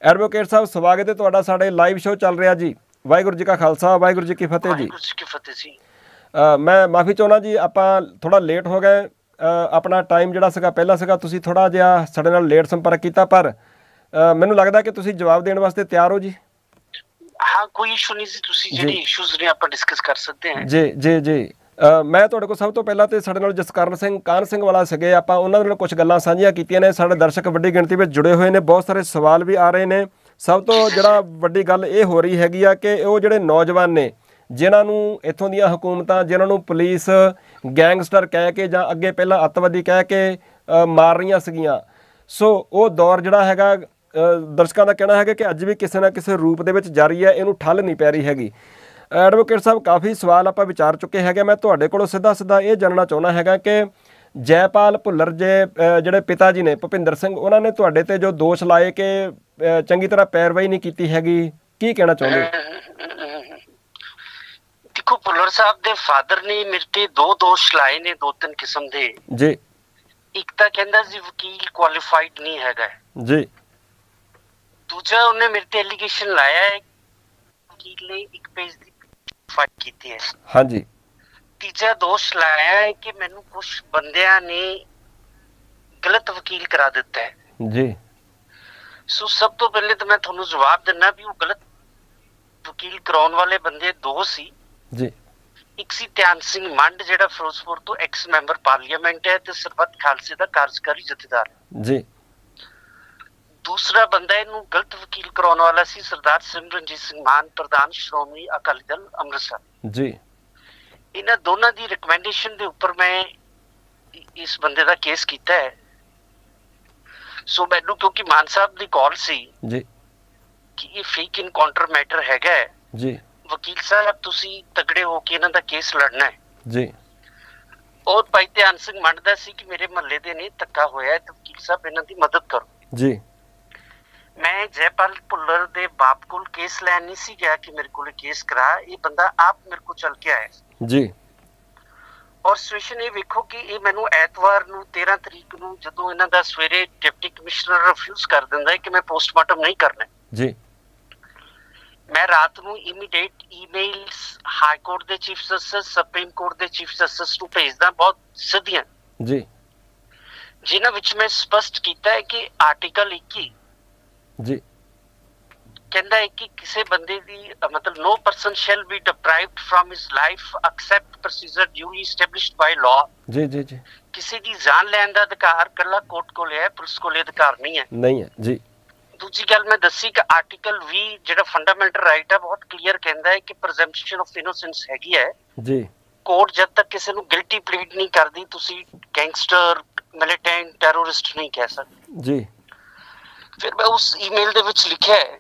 Advocate ਸਾਹਿਬ ਸਵਾਗਤ ਹੈ ਤੁਹਾਡਾ ਸਾਡੇ ਲਾਈਵ ਸ਼ੋਅ ਚੱਲ ਰਿਹਾ ਜੀ। ਵਾਹਿਗੁਰੂ ਜੀ ਕਾ ਖਾਲਸਾ ਵਾਹਿਗੁਰੂ ਜੀ ਕੀ ਫਤਿਹ ਜੀ। ਵਾਹਿਗੁਰੂ ਜੀ ਕੀ ਫਤਿਹ ਜੀ। ਮੈਂ ਮਾਫੀ ਚਾਹੁੰਦਾ ਜੀ, ਆਪਾਂ ਥੋੜਾ ਲੇਟ ਹੋ ਗਏ। ਆਪਣਾ ਟਾਈਮ ਜਿਹੜਾ ਸੀਗਾ ਪਹਿਲਾਂ ਸੀਗਾ, ਤੁਸੀਂ ਥੋੜਾ ਜਿਹਾ ਸਾਡੇ ਨਾਲ ਲੇਟ ਸੰਪਰਕ ਕੀਤਾ, ਪਰ ਮੈਨੂੰ ਲੱਗਦਾ ਕਿ ਤੁਸੀਂ ਜਵਾਬ ਦੇਣ ਵਾਸਤੇ ਤਿਆਰ ਹੋ ਜੀ। हाँ, कोई इशू नहीं जी, ਤੁਸੀਂ ਜਿਹੜੇ ਇਸ਼ੂਜ਼ ਨੇ ਆਪਾਂ ਡਿਸਕਸ ਕਰ ਸਕਦੇ ਹਾਂ। ਜੀ ਜੀ ਜੀ। ਮੈਂ ਤੁਹਾਡੇ ਕੋਲ ਸਭ ਤੋਂ ਪਹਿਲਾਂ ਤੇ ਸਾਡੇ ਨਾਲ ਜਸਕਰਨ ਸਿੰਘ ਕਾਹਨ ਸਿੰਘ ਵਾਲਾ ਸੀਗੇ, ਆਪਾਂ ਉਹਨਾਂ ਨਾਲ ਕੁਝ ਗੱਲਾਂ ਸਾਂਝੀਆਂ ਕੀਤੀਆਂ ਨੇ। ਸਾਡੇ ਦਰਸ਼ਕ ਵੱਡੀ ਗਿਣਤੀ ਵਿੱਚ ਜੁੜੇ ਹੋਏ ਨੇ, ਬਹੁਤ ਸਾਰੇ ਸਵਾਲ ਵੀ ਆ ਰਹੇ ਨੇ। ਸਭ ਤੋਂ ਜਿਹੜਾ ਵੱਡੀ ਗੱਲ ਇਹ ਹੋ ਰਹੀ ਹੈਗੀ ਆ ਕਿ ਉਹ ਜਿਹੜੇ ਨੌਜਵਾਨ ਨੇ ਜਿਨ੍ਹਾਂ ਨੂੰ ਇੱਥੋਂ ਦੀਆਂ ਹਕੂਮਤਾਂ, ਜਿਨ੍ਹਾਂ ਨੂੰ ਪੁਲਿਸ ਗੈਂਗਸਟਰ ਕਹਿ ਕੇ ਜਾਂ ਅੱਗੇ ਪਹਿਲਾਂ ਅੱਤਵਾਦੀ ਕਹਿ ਕੇ ਮਾਰ ਰਹੀਆਂ ਸੀਗੀਆਂ, ਸੋ ਉਹ ਦੌਰ ਜਿਹੜਾ ਹੈਗਾ ਦਰਸ਼ਕਾਂ ਦਾ ਕਹਿਣਾ ਹੈਗਾ ਕਿ ਅੱਜ ਵੀ ਕਿਸੇ ਨਾ ਕਿਸੇ ਰੂਪ ਦੇ ਵਿੱਚ ਜਾਰੀ ਹੈ, ਇਹਨੂੰ ਠੱਲ ਨਹੀਂ ਪੈ ਰਹੀ ਹੈਗੀ। ਐਡਵੋਕੇਟ ਸਾਹਿਬ, ਕਾਫੀ ਸਵਾਲ ਆਪਾਂ ਵਿਚਾਰ ਚੁੱਕੇ ਹੈਗੇ। ਮੈਂ ਤੁਹਾਡੇ ਕੋਲੋਂ ਸਿੱਧਾ ਇਹ ਜਾਣਨਾ ਚਾਹੁੰਦਾ ਹੈਗਾ ਕਿ ਜੈਪਾਲ ਭੁੱਲਰ ਜਿਹੜੇ ਪਿਤਾ ਜੀ ਨੇ ਭੁਪਿੰਦਰ ਸਿੰਘ, ਉਹਨਾਂ ਨੇ ਤੁਹਾਡੇ ਤੇ ਜੋ ਦੋਸ਼ ਲਾਏ ਕਿ ਚੰਗੀ ਤਰ੍ਹਾਂ ਪੈਰਵਾਈ ਨਹੀਂ ਕੀਤੀ ਹੈਗੀ, ਕੀ ਕਹਿਣਾ ਚਾਹੁੰਦੇ ਹੋ? ਦੇਖੋ, ਭੁੱਲਰ ਸਾਹਿਬ ਦੇ ਫਾਦਰ ਨੇ ਮੇਰੇ ਤੇ ਦੋ ਦੋਸ਼ ਲਾਏ ਨੇ, ਦੋ ਤਿੰਨ ਕਿਸਮ ਦੇ ਜੀ। ਇੱਕ ਤਾਂ ਕਹਿੰਦਾ ਜੀ ਵਕੀਲ ਕੁਆਲੀਫਾਈਡ ਨਹੀਂ ਹੈਗਾ ਜੀ। ਦੂਜਾ ਉਹਨੇ ਮੇਰੇ ਤੇ ਐਲੀਗੇਸ਼ਨ ਲਾਇਆ ਹੈ ਵਕੀਲ ਨੇ ਇੱਕ ਪੇਜ ਦੀ ਫਾਈਲ ਕੀਤੀ ਹੈ। ਹਾਂਜੀ। ਤੀਜਾ ਦੋਸ਼ ਲਾਇਆ ਹੈ ਕਿ ਮੈਨੂੰ ਕੁਝ ਬੰਦਿਆਂ ਨੇ ਗਲਤ ਵਕੀਲ ਕਰਾ ਦਿੱਤਾ ਹੈ। ਜੀ। ਸੋ ਸਭ ਤੋਂ ਪਹਿਲੇ ਤਾਂ ਮੈਂ ਤੁਹਾਨੂੰ ਜਵਾਬ ਦਿੰਦਾ ਵੀ ਉਹ ਗਲਤ ਵਕੀਲ ਕਰਾਉਣ ਵਾਲੇ ਬੰਦੇ ਦੋ ਸੀ। ਜੀ। ਇੱਕ ਸੀ ਧਿਆਨ ਸਿੰਘ ਮੰਡ, ਜਿਹੜਾ ਫਿਰੋਜ਼ਪੁਰ ਤੋਂ ਐਕਸ ਮੈਂਬਰ ਪਾਰਲੀਮੈਂਟ ਹੈ ਤੇ ਸਰਬੱਤ ਖਾਲਸੇ ਦਾ ਕਾਰਜਕਾਰੀ ਜਥੇਦਾਰ। ਜੀ। ਦੂਸਰਾ ਬੰਦਾ ਇਹਨੂੰ ਗਲਤ ਵਕੀਲ ਕਰਾਉਣ ਵਾਲਾ ਸੀ ਸਰਦਾਰ ਸਿਮਰਨਜੀਤ ਸਿੰਘ ਮਾਨ, ਪ੍ਰਧਾਨ ਸ਼੍ਰੋਮਣੀ ਅਕਾਲੀ ਦਲ ਅੰਮ੍ਰਿਤਸਰ। ਜੀ। ਇਹਨਾਂ ਦੋਨਾਂ ਦੀ ਰਿਕਮੈਂਡੇਸ਼ਨ ਦੇ ਉੱਪਰ ਮੈਂ ਇਸ ਬੰਦੇ ਦਾ ਕੇਸ ਕੀਤਾ ਹੈ। ਸੋ ਮੈਨੂੰ ਕਿਉਂਕਿ ਮਾਨ ਸਾਹਿਬ ਦੀ ਕਾਲ ਸੀ ਜੀ ਕਿ ਇਹ ਫੇਕ ਇਨਕਾਊਂਟਰ ਮੈਟਰ ਹੈਗਾ ਹੈ ਜੀ, ਵਕੀਲ ਸਾਹਿਬ ਤੁਸੀਂ ਤਗੜੇ ਹੋ ਕੇ ਇਹਨਾਂ ਦਾ ਕੇਸ ਲੜਨਾ ਹੈ ਜੀ। ਔਰ ਭਾਈ ਧਿਆਨ ਸਿੰਘ ਮੰਨਦਾ ਸੀ ਕਿ ਮੇਰੇ ਮਹੱਲੇ ਦੇ ਨੇ ਧੱਕਾ ਹੋਇਆ ਹੈ ਤੇ ਵਕੀਲ ਸਾਹਿਬ ਇਹਨਾਂ ਦੀ ਮਦਦ ਕਰੋ। ਜੀ। ਮੈਂ ਜੈਪਾਲ ਭੁੱਲਰ ਦੇ ਬਾਪ ਕੋਲ ਕੇਸ ਲੈਣ ਨਹੀਂ ਸੀ ਗਿਆ ਕਿ ਮੇਰੇ ਕੋਲ ਕੇਸ ਕਰਾ, ਇਹ ਬੰਦਾ ਆਪ ਮੇਰੇ ਕੋਲ ਚੱਲ ਕੇ ਆਇਆ ਜੀ। ਔਰ ਸਿਚੁਏਸ਼ਨ ਇਹ ਵੇਖੋ ਕਿ ਇਹ ਮੈਨੂੰ ਐਤਵਾਰ ਨੂੰ 13 ਤਰੀਕ ਨੂੰ ਜਦੋਂ ਇਹਨਾਂ ਦਾ ਸਵੇਰੇ ਡਿਪਟੀ ਕਮਿਸ਼ਨਰ ਰਿਫਿਊਜ਼ ਕਰ ਦਿੰਦਾ ਹੈ ਕਿ ਮੈਂ ਪੋਸਟਮਾਰਟਮ ਨਹੀਂ ਕਰਨਾ ਜੀ, ਮੈਂ ਰਾਤ ਨੂੰ ਇਮੀਡੀਏਟ ਈਮੇਲਸ ਹਾਈ ਕੋਰਟ ਦੇ ਚੀਫ ਜਸਟਿਸ, ਸੁਪਰੀਮ ਕੋਰਟ ਦੇ ਚੀਫ ਜਸਟਿਸ ਨੂੰ ਭੇਜਦਾ, ਬਹੁਤ ਸਿੱਧੀਆਂ ਜੀ, ਜਿਨ੍ਹਾਂ ਵਿੱਚ ਮੈਂ ਸਪਸ਼ਟ ਕੀਤਾ ਹੈ ਕਿ ਆਰਟੀਕਲ 21 ਜੀ ਕਹਿੰਦਾ ਹੈ ਕਿ ਕਿਸੇ ਬੰਦੇ ਦੀ ਮਤਲਬ no person shall be deprived from his life except procedure duly established by law। ਜੀ ਜੀ ਜੀ। ਕਿਸੇ ਦੀ ਜਾਨ ਲੈਣ ਦਾ ਅਧਿਕਾਰ ਕੱਲਾ ਕੋਰਟ ਕੋਲ ਹੈ, ਪੁਲਿਸ ਕੋਲ ਅਧਿਕਾਰ ਨਹੀਂ ਹੈ। ਨਹੀਂ ਹੈ ਜੀ। ਦੂਜੀ ਗੱਲ ਮੈਂ ਦੱਸੀ ਕਿ ਆਰਟੀਕਲ 20 ਜਿਹੜਾ ਫੰਡਾਮੈਂਟਲ ਰਾਈਟ ਹੈ ਬਹੁਤ ਕਲੀਅਰ ਕਹਿੰਦਾ ਹੈ ਕਿ ਪ੍ਰੈਜ਼ੰਪਸ਼ਨ ਆਫ ਇਨੋਸੈਂਸ ਹੈਗੀ ਹੈ ਜੀ। ਕੋਰਟ ਜਦ ਤੱਕ ਕਿਸੇ ਨੂੰ ਗਿਲਟੀ ਪਲੀਡ ਨਹੀਂ ਕਰਦੀ ਤੁਸੀਂ ਗੈਂਗਸਟਰ, ਮਿਲੀਟੈਂਟ, ਟੈਰਰਿਸਟ ਨਹੀਂ ਕਹਿ ਸਕਦੇ ਜੀ। ਫਿਰ ਮੈਂ ਉਸ ਈਮੇਲ ਦੇ ਵਿੱਚ ਲਿਖਿਆ ਹੈ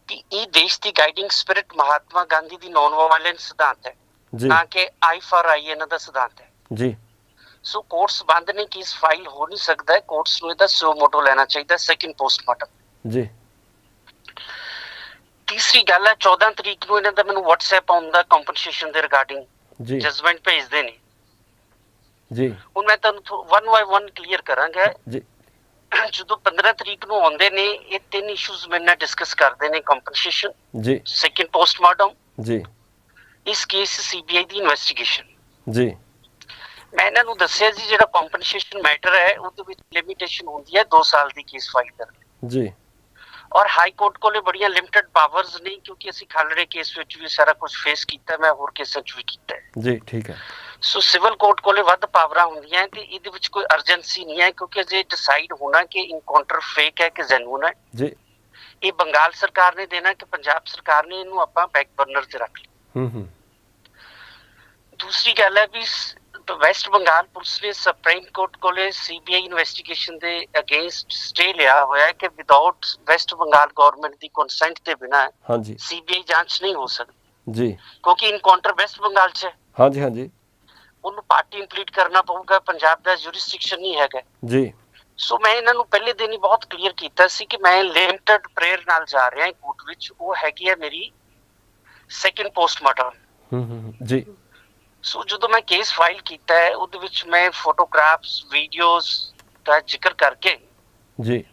ਕਿ ਇਹ ਦੇਸ਼ ਦੀ ਗਾਈਡਿੰਗ ਸਪਿਰਿਟ ਮਹਾਤਮਾ ਗਾਂਧੀ ਦੀ ਨॉन ਵਾਇਲੈਂਸ ਸਿਧਾਂਤ ਹੈ, ਨਾ ਕਿ ਆਈ ਫਾਰ ਆਈ ਇਹਨਾਂ ਦਾ ਸਿਧਾਂਤ ਹੈ ਜੀ। ਸੋ ਕੋਰਟਸ ਬੰਦ ਨੇ ਕਿ ਇਸ ਫਾਈਲ ਹੋ ਨਹੀਂ ਸਕਦਾ ਹੈ, ਕੋਰਟਸ ਨੂੰ ਇਹਦਾ ਸੋ ਮੋਟੋ ਲੈਣਾ ਚਾਹੀਦਾ, ਸੈਕਿੰਡ ਪੋਸਟਮਾਰਟਮ ਜੀ। ਤੀਸਰੀ ਗੱਲ ਹੈ 14 ਤਰੀਕ ਨੂੰ ਇਹਨਾਂ ਦਾ ਮੈਨੂੰ WhatsApp ਆਉਂਦਾ ਕੰਪਨਸੇਸ਼ਨ ਦੇ ਰਿਗਾਰਡਿੰਗ ਜੀ, ਜਜਮੈਂਟ ਭੇਜਦੇ ਨੇ ਜੀ। ਹੁਣ ਮੈਂ ਤੁਹਾਨੂੰ 1 ਬਾਈ 1 ਕਲੀਅਰ ਕਰਾਂਗਾ ਜੀ। ਜਦੋਂ 15 ਤਰੀਕ ਨੂੰ ਆਉਂਦੇ ਨੇ ਇਹ ਤਿੰਨ ਇਸ਼ੂਜ਼ ਮੇਰੇ ਨਾਲ ਡਿਸਕਸ ਕਰਦੇ ਨੇ, ਕੰਪਨਸੇਸ਼ਨ ਜੀ, ਸੈਕਿੰਡ ਪੋਸਟਮਾਰਟਮ ਜੀ, ਇਸ ਕੇਸ CBI ਦੀ ਇਨਵੈਸਟੀਗੇਸ਼ਨ। ਜੀ। ਮੈਂ ਇਹਨਾਂ ਨੂੰ ਦੱਸਿਆ ਜੀ ਜਿਹੜਾ ਕੰਪਨਸੇਸ਼ਨ ਮੈਟਰ ਹੈ ਉਹਦੇ ਵਿੱਚ ਲਿਮਿਟੇਸ਼ਨ ਹੁੰਦੀ ਹੈ 2 ਸਾਲ ਦੀ ਕੇਸ ਫਾਈਲ ਕਰਨ ਜੀ। ਔਰ ਹਾਈ ਕੋਰਟ ਕੋਲੇ ਬੜੀਆਂ ਲਿਮਟਿਡ ਪਾਵਰਸ ਨਹੀਂ, ਕਿਉਂਕਿ ਅਸੀਂ ਖਾਲੜੇ ਕੇਸ ਵਿੱਚ ਵੀ ਸਾਰਾ ਕੁਝ ਫੇਸ ਕੀਤਾ, ਮੈਂ ਹੋਰ ਕੇਸਾਂ 'ਚ ਵੀ ਕੀਤਾ ਹੈ ਜੀ। ਠੀਕ ਹੈ। ਸੋ ਸਿਵਲ ਕੋਰਟ ਕੋਲੇ ਵੱਧ ਪਾਵਰਾਂ ਹੁੰਦੀਆਂ ਤੇ ਇਹਦੇ ਵਿੱਚ ਕੋਈ ਅਰਜੈਂਸੀ ਨਹੀਂ ਹੈ ਕਿਉਂਕਿ ਅਜੇ ਡਿਸਾਈਡ ਹੋਣਾ ਕਿ ਇਨਕਾਊਂਟਰ ਫੇਕ ਹੈ ਕਿ ਜੈਨੂਨ ਹੈ ਜੀ। ਇਹ ਬੰਗਾਲ ਸਰਕਾਰ ਨੇ ਦੇਣਾ ਕਿ ਪੰਜਾਬ ਸਰਕਾਰ ਨੇ, ਇਹਨੂੰ ਆਪਾਂ ਬੈਕ ਬਰਨਰ 'ਚ ਰੱਖ ਲਿਆ। ਦੂਸਰੀ ਗੱਲ ਹੈ ਵੀ ਵੈਸਟ ਬੰਗਾਲ ਪੁਲਿਸ ਨੇ ਸੁਪਰੀਮ ਕੋਰਟ ਕੋਲੇ CBI ਇਨਵੈਸਟੀਗੇਸ਼ਨ ਦੇ ਅਗੇਂਸਟ ਸਟੇ ਲਿਆ ਹੋਇਆ ਹੈ ਕਿ ਵਿਦਆਊਟ ਵੈਸਟ ਬੰਗਾਲ ਗਵਰਨਮੈਂਟ ਦੀ ਕੰਸੈਂਟ ਦੇ ਬਿਨਾ ਹਾਂਜੀ CBI ਜਾਂਚ ਨਹੀਂ ਹੋ ਸਕਦੀ ਜੀ, ਕਿਉਂਕਿ ਇਨਕਾਊਂਟਰ ਵੈਸਟ ਬੰਗਾਲ 'ਚ ਹੈ। ਹਾਂਜੀ ਹਾਂਜੀ। ਉਹਨੂੰ ਪਾਰਟੀ ਇੰਪਲੀਟ ਕਰਨਾ ਪਊਗਾ, ਪੰਜਾਬ ਦਾ ਜੁਰਿਸਡਿਕਸ਼ਨ ਨਹੀਂ ਹੈਗਾ ਜੀ। ਸੋ ਮੈਂ ਇਹਨਾਂ ਨੂੰ ਪਹਿਲੇ ਦਿਨ ਹੀ ਬਹੁਤ ਕਲੀਅਰ ਕੀਤਾ ਸੀ ਕਿ ਮੈਂ ਲਿਮਟਿਡ ਪ੍ਰੇਅਰ ਨਾਲ ਜਾ ਰਿਹਾ ਕੋਰਟ ਵਿੱਚ, ਉਹ ਹੈਗੀ ਹੈ ਮੇਰੀ ਸੈਕਿੰਡ ਪੋਸਟਮਾਰਟਮ ਜੀ। ਸੋ ਜਦੋਂ ਮੈਂ ਕੇਸ ਫਾਈਲ ਕੀਤਾ ਹੈ ਉਹਦੇ ਵਿੱਚ ਮੈਂ ਫੋਟੋਗ੍ਰਾਫਸ, ਵੀਡੀਓਜ਼ ਦਾ ਜ਼ਿਕਰ ਕਰਕੇ ਜੀ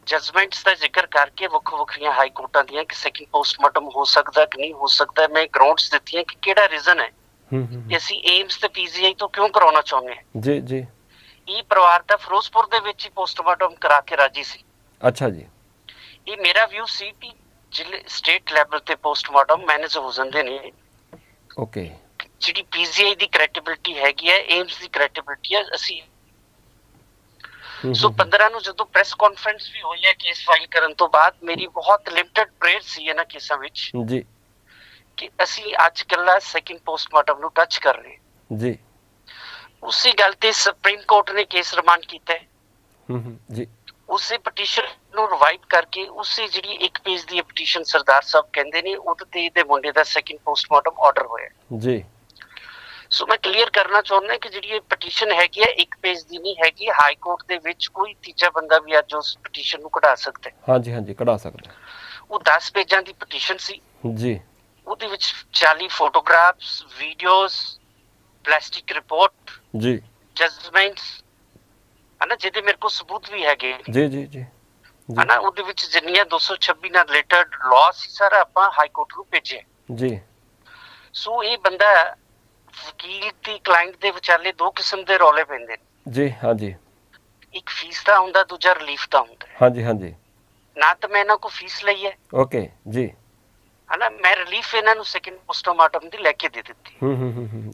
ਜਜਮੈਂਟਸ ਦਾ ਜ਼ਿਕਰ ਕਰਕੇ ਵੱਖੋ ਵੱਖਰੀਆਂ ਹਾਈ ਕੋਰਟਾਂ ਦੀਆਂ ਕਿ ਸੈਕਿੰਡ ਪੋਸਟਮਾਰਟਮ ਹੋ ਸਕਦਾ ਕਿ ਨਹੀਂ ਹੋ ਸਕਦਾ, ਮੈਂ ਗਰਾਊਂਡਸ ਦਿੱਤੀਆਂ ਕਿ ਕਿਹੜਾ ਰੀਜ਼ਨ ਹੈ ਕਿ ਅਸੀਂ ਏਮਸ ਤੇ ਪੀਜੀਆਈ ਤੋਂ ਕਿਉਂ ਕਰਾਉਣਾ ਚਾਹੁੰਦੇ ਹਾਂ। ਜੀ ਜੀ। ਇਹ ਪਰਿਵਾਰ ਦਾ ਫਿਰੋਜ਼ਪੁਰ ਦੇ ਵਿੱਚ ਹੀ ਪੋਸਟਮਾਰਟਮ ਕਰਾ ਕੇ ਰਾਜੀ ਸੀ। ਅੱਛਾ ਜੀ। ਇਹ ਮੇਰਾ ਵਿਊ ਸੀ ਕਿ ਜ਼ਿਲ੍ਹੇ ਸਟੇਟ ਲੈਵਲ ਤੇ ਪੋਸਟਮਾਰਟਮ ਮੈਨੇਜ ਹੋ ਜਾਂਦੇ ਨੇ। ਓਕੇ। ਜਿਹੜੀ ਪੀਜੀਆਈ ਦੀ ਕ੍ਰੈਡੀਬਿਲਿਟੀ ਹੈਗੀ ਹੈ, ਏਮਸ ਦੀ ਕ੍ਰੈਡੀਬਿਲਿਟੀ ਹੈ, ਅਸੀਂ ਸੋ 15 ਨੂੰ ਜਦੋਂ ਪ੍ਰੈਸ ਕਾਨਫਰੰਸ ਵੀ ਹੋਈ ਹੈ ਕੇਸ ਫਾਈਲ ਕਰਨ ਤੋਂ ਬਾਅਦ, ਮੇਰੀ ਬਹੁਤ ਲਿਮਟਿਡ ਪ੍ਰੇਅਰ ਸੀ ਇਹਨਾਂ ਕੇਸਾਂ ਵਿੱਚ ਜੀ ਕਿ ਅਸੀਂ ਅੱਜ ਕੱਲਾ ਸੈਕਿੰਡ ਪੋਸਟਮਾਰਟਮ ਨੂੰ ਟੱਚ ਕਰ ਰਹੇ ਜੀ। ਉਸੇ ਗੱਲ ਤੇ ਸੁਪਰੀਮ ਕੋਰਟ ਨੇ ਕੇਸ ਰਿਮਾਂਡ ਕੀਤਾ ਹੈ। ਜੀ। ਉਸੇ ਪਟੀਸ਼ਨ ਨੂੰ ਰਿਵਾਈਵ ਕਰਕੇ ਉਸੇ ਜਿਹੜੀ ਇੱਕ ਪੇਜ ਦੀ ਪਟੀਸ਼ਨ ਸਰਦਾਰ ਸਾਹਿਬ ਕਹਿੰਦੇ ਨੇ ਉਹਦੇ ਤੇ ਇਹਦੇ ਮੁੰਡੇ ਦਾ ਸੈਕਿੰਡ ਪੋਸਟਮਾਰਟਮ ਆਰਡਰ ਹੋਇਆ ਜੀ। ਸੋ ਮੈਂ ਕਲੀਅਰ ਕਰਨਾ ਚਾਹੁੰਦਾ ਕਿ ਜਿਹੜੀ ਇਹ ਪਟੀਸ਼ਨ ਹੈਗੀ ਹੈ ਇੱਕ ਪੇਜ ਦੀ ਨਹੀਂ ਹੈਗੀ। ਹਾਈ ਕੋਰਟ ਦੇ ਵਿੱਚ ਕੋਈ ਤੀਜਾ ਬੰਦਾ ਵੀ ਅੱਜ ਉਸ ਪਟੀਸ਼ਨ ਨੂੰ ਕਢਾ ਸਕਦਾ ਹੈ। ਹਾਂਜੀ ਹਾਂਜੀ, ਕਢਾ ਸਕਦਾ। ਉਹ 10 ਪੇਜਾਂ ਦੀ ਪਟੀਸ਼ਨ ਸੀ ਜੀ। ਉਹਦੇ ਵਿੱਚ 40 ਫੋਟੋਗ੍ਰਾਫਸ, ਵੀਡੀਓਜ਼, ਪਲਾਸਟਿਕ ਰਿਪੋਰਟ, ਜੀ, ਜਜਮੈਂਟਸ ਹਨਾ, ਜਿਹਦੇ ਮੇਰੇ ਕੋਲ ਸਬੂਤ ਵੀ ਹੈਗੇ। ਜੀ ਜੀ ਜੀ ਹਨਾ, ਉਹਦੇ ਵਿੱਚ ਜਿੰਨੀਆਂ 226 ਨਾਲ ਰਿਲੇਟਡ ਲਾਅ ਸੀ ਸਾਰਾ ਆਪਾਂ ਹਾਈ ਕੋਰਟ ਨੂੰ ਭੇਜਿਆ। ਜੀ। ਸੋ ਇਹ ਬੰਦਾ ਵਕੀਲ ਤੇ ਕਲਾਇੰਟ ਦੇ ਵਿਚਾਲੇ ਦੋ ਕਿਸਮ ਦੇ ਰੌਲੇ ਪੈਂਦੇ ਨੇ। ਜੀ ਹਾਂਜੀ। ਇੱਕ ਫੀਸ ਦਾ ਹੁੰਦਾ, ਦੂਜਾ ਰਿਲੀਫ ਦਾ ਹੁੰਦਾ। ਹਾਂਜੀ ਹਾਂਜੀ। ਨਾ ਤਾਂ ਮੈਂ ਇਹਨਾਂ ਕੋ ਫੀਸ ਲਈ ਹੈ। ਓਕੇ ਜੀ। ਹਨਾ, ਮੈਂ ਰਿਲੀਫ ਇਹਨਾਂ ਨੂੰ ਸੈਕਿੰਡ ਪੋਸਟਮਾਰਟਮ ਦੀ ਲੈ ਕੇ ਦੇ ਦਿੱਤੀ।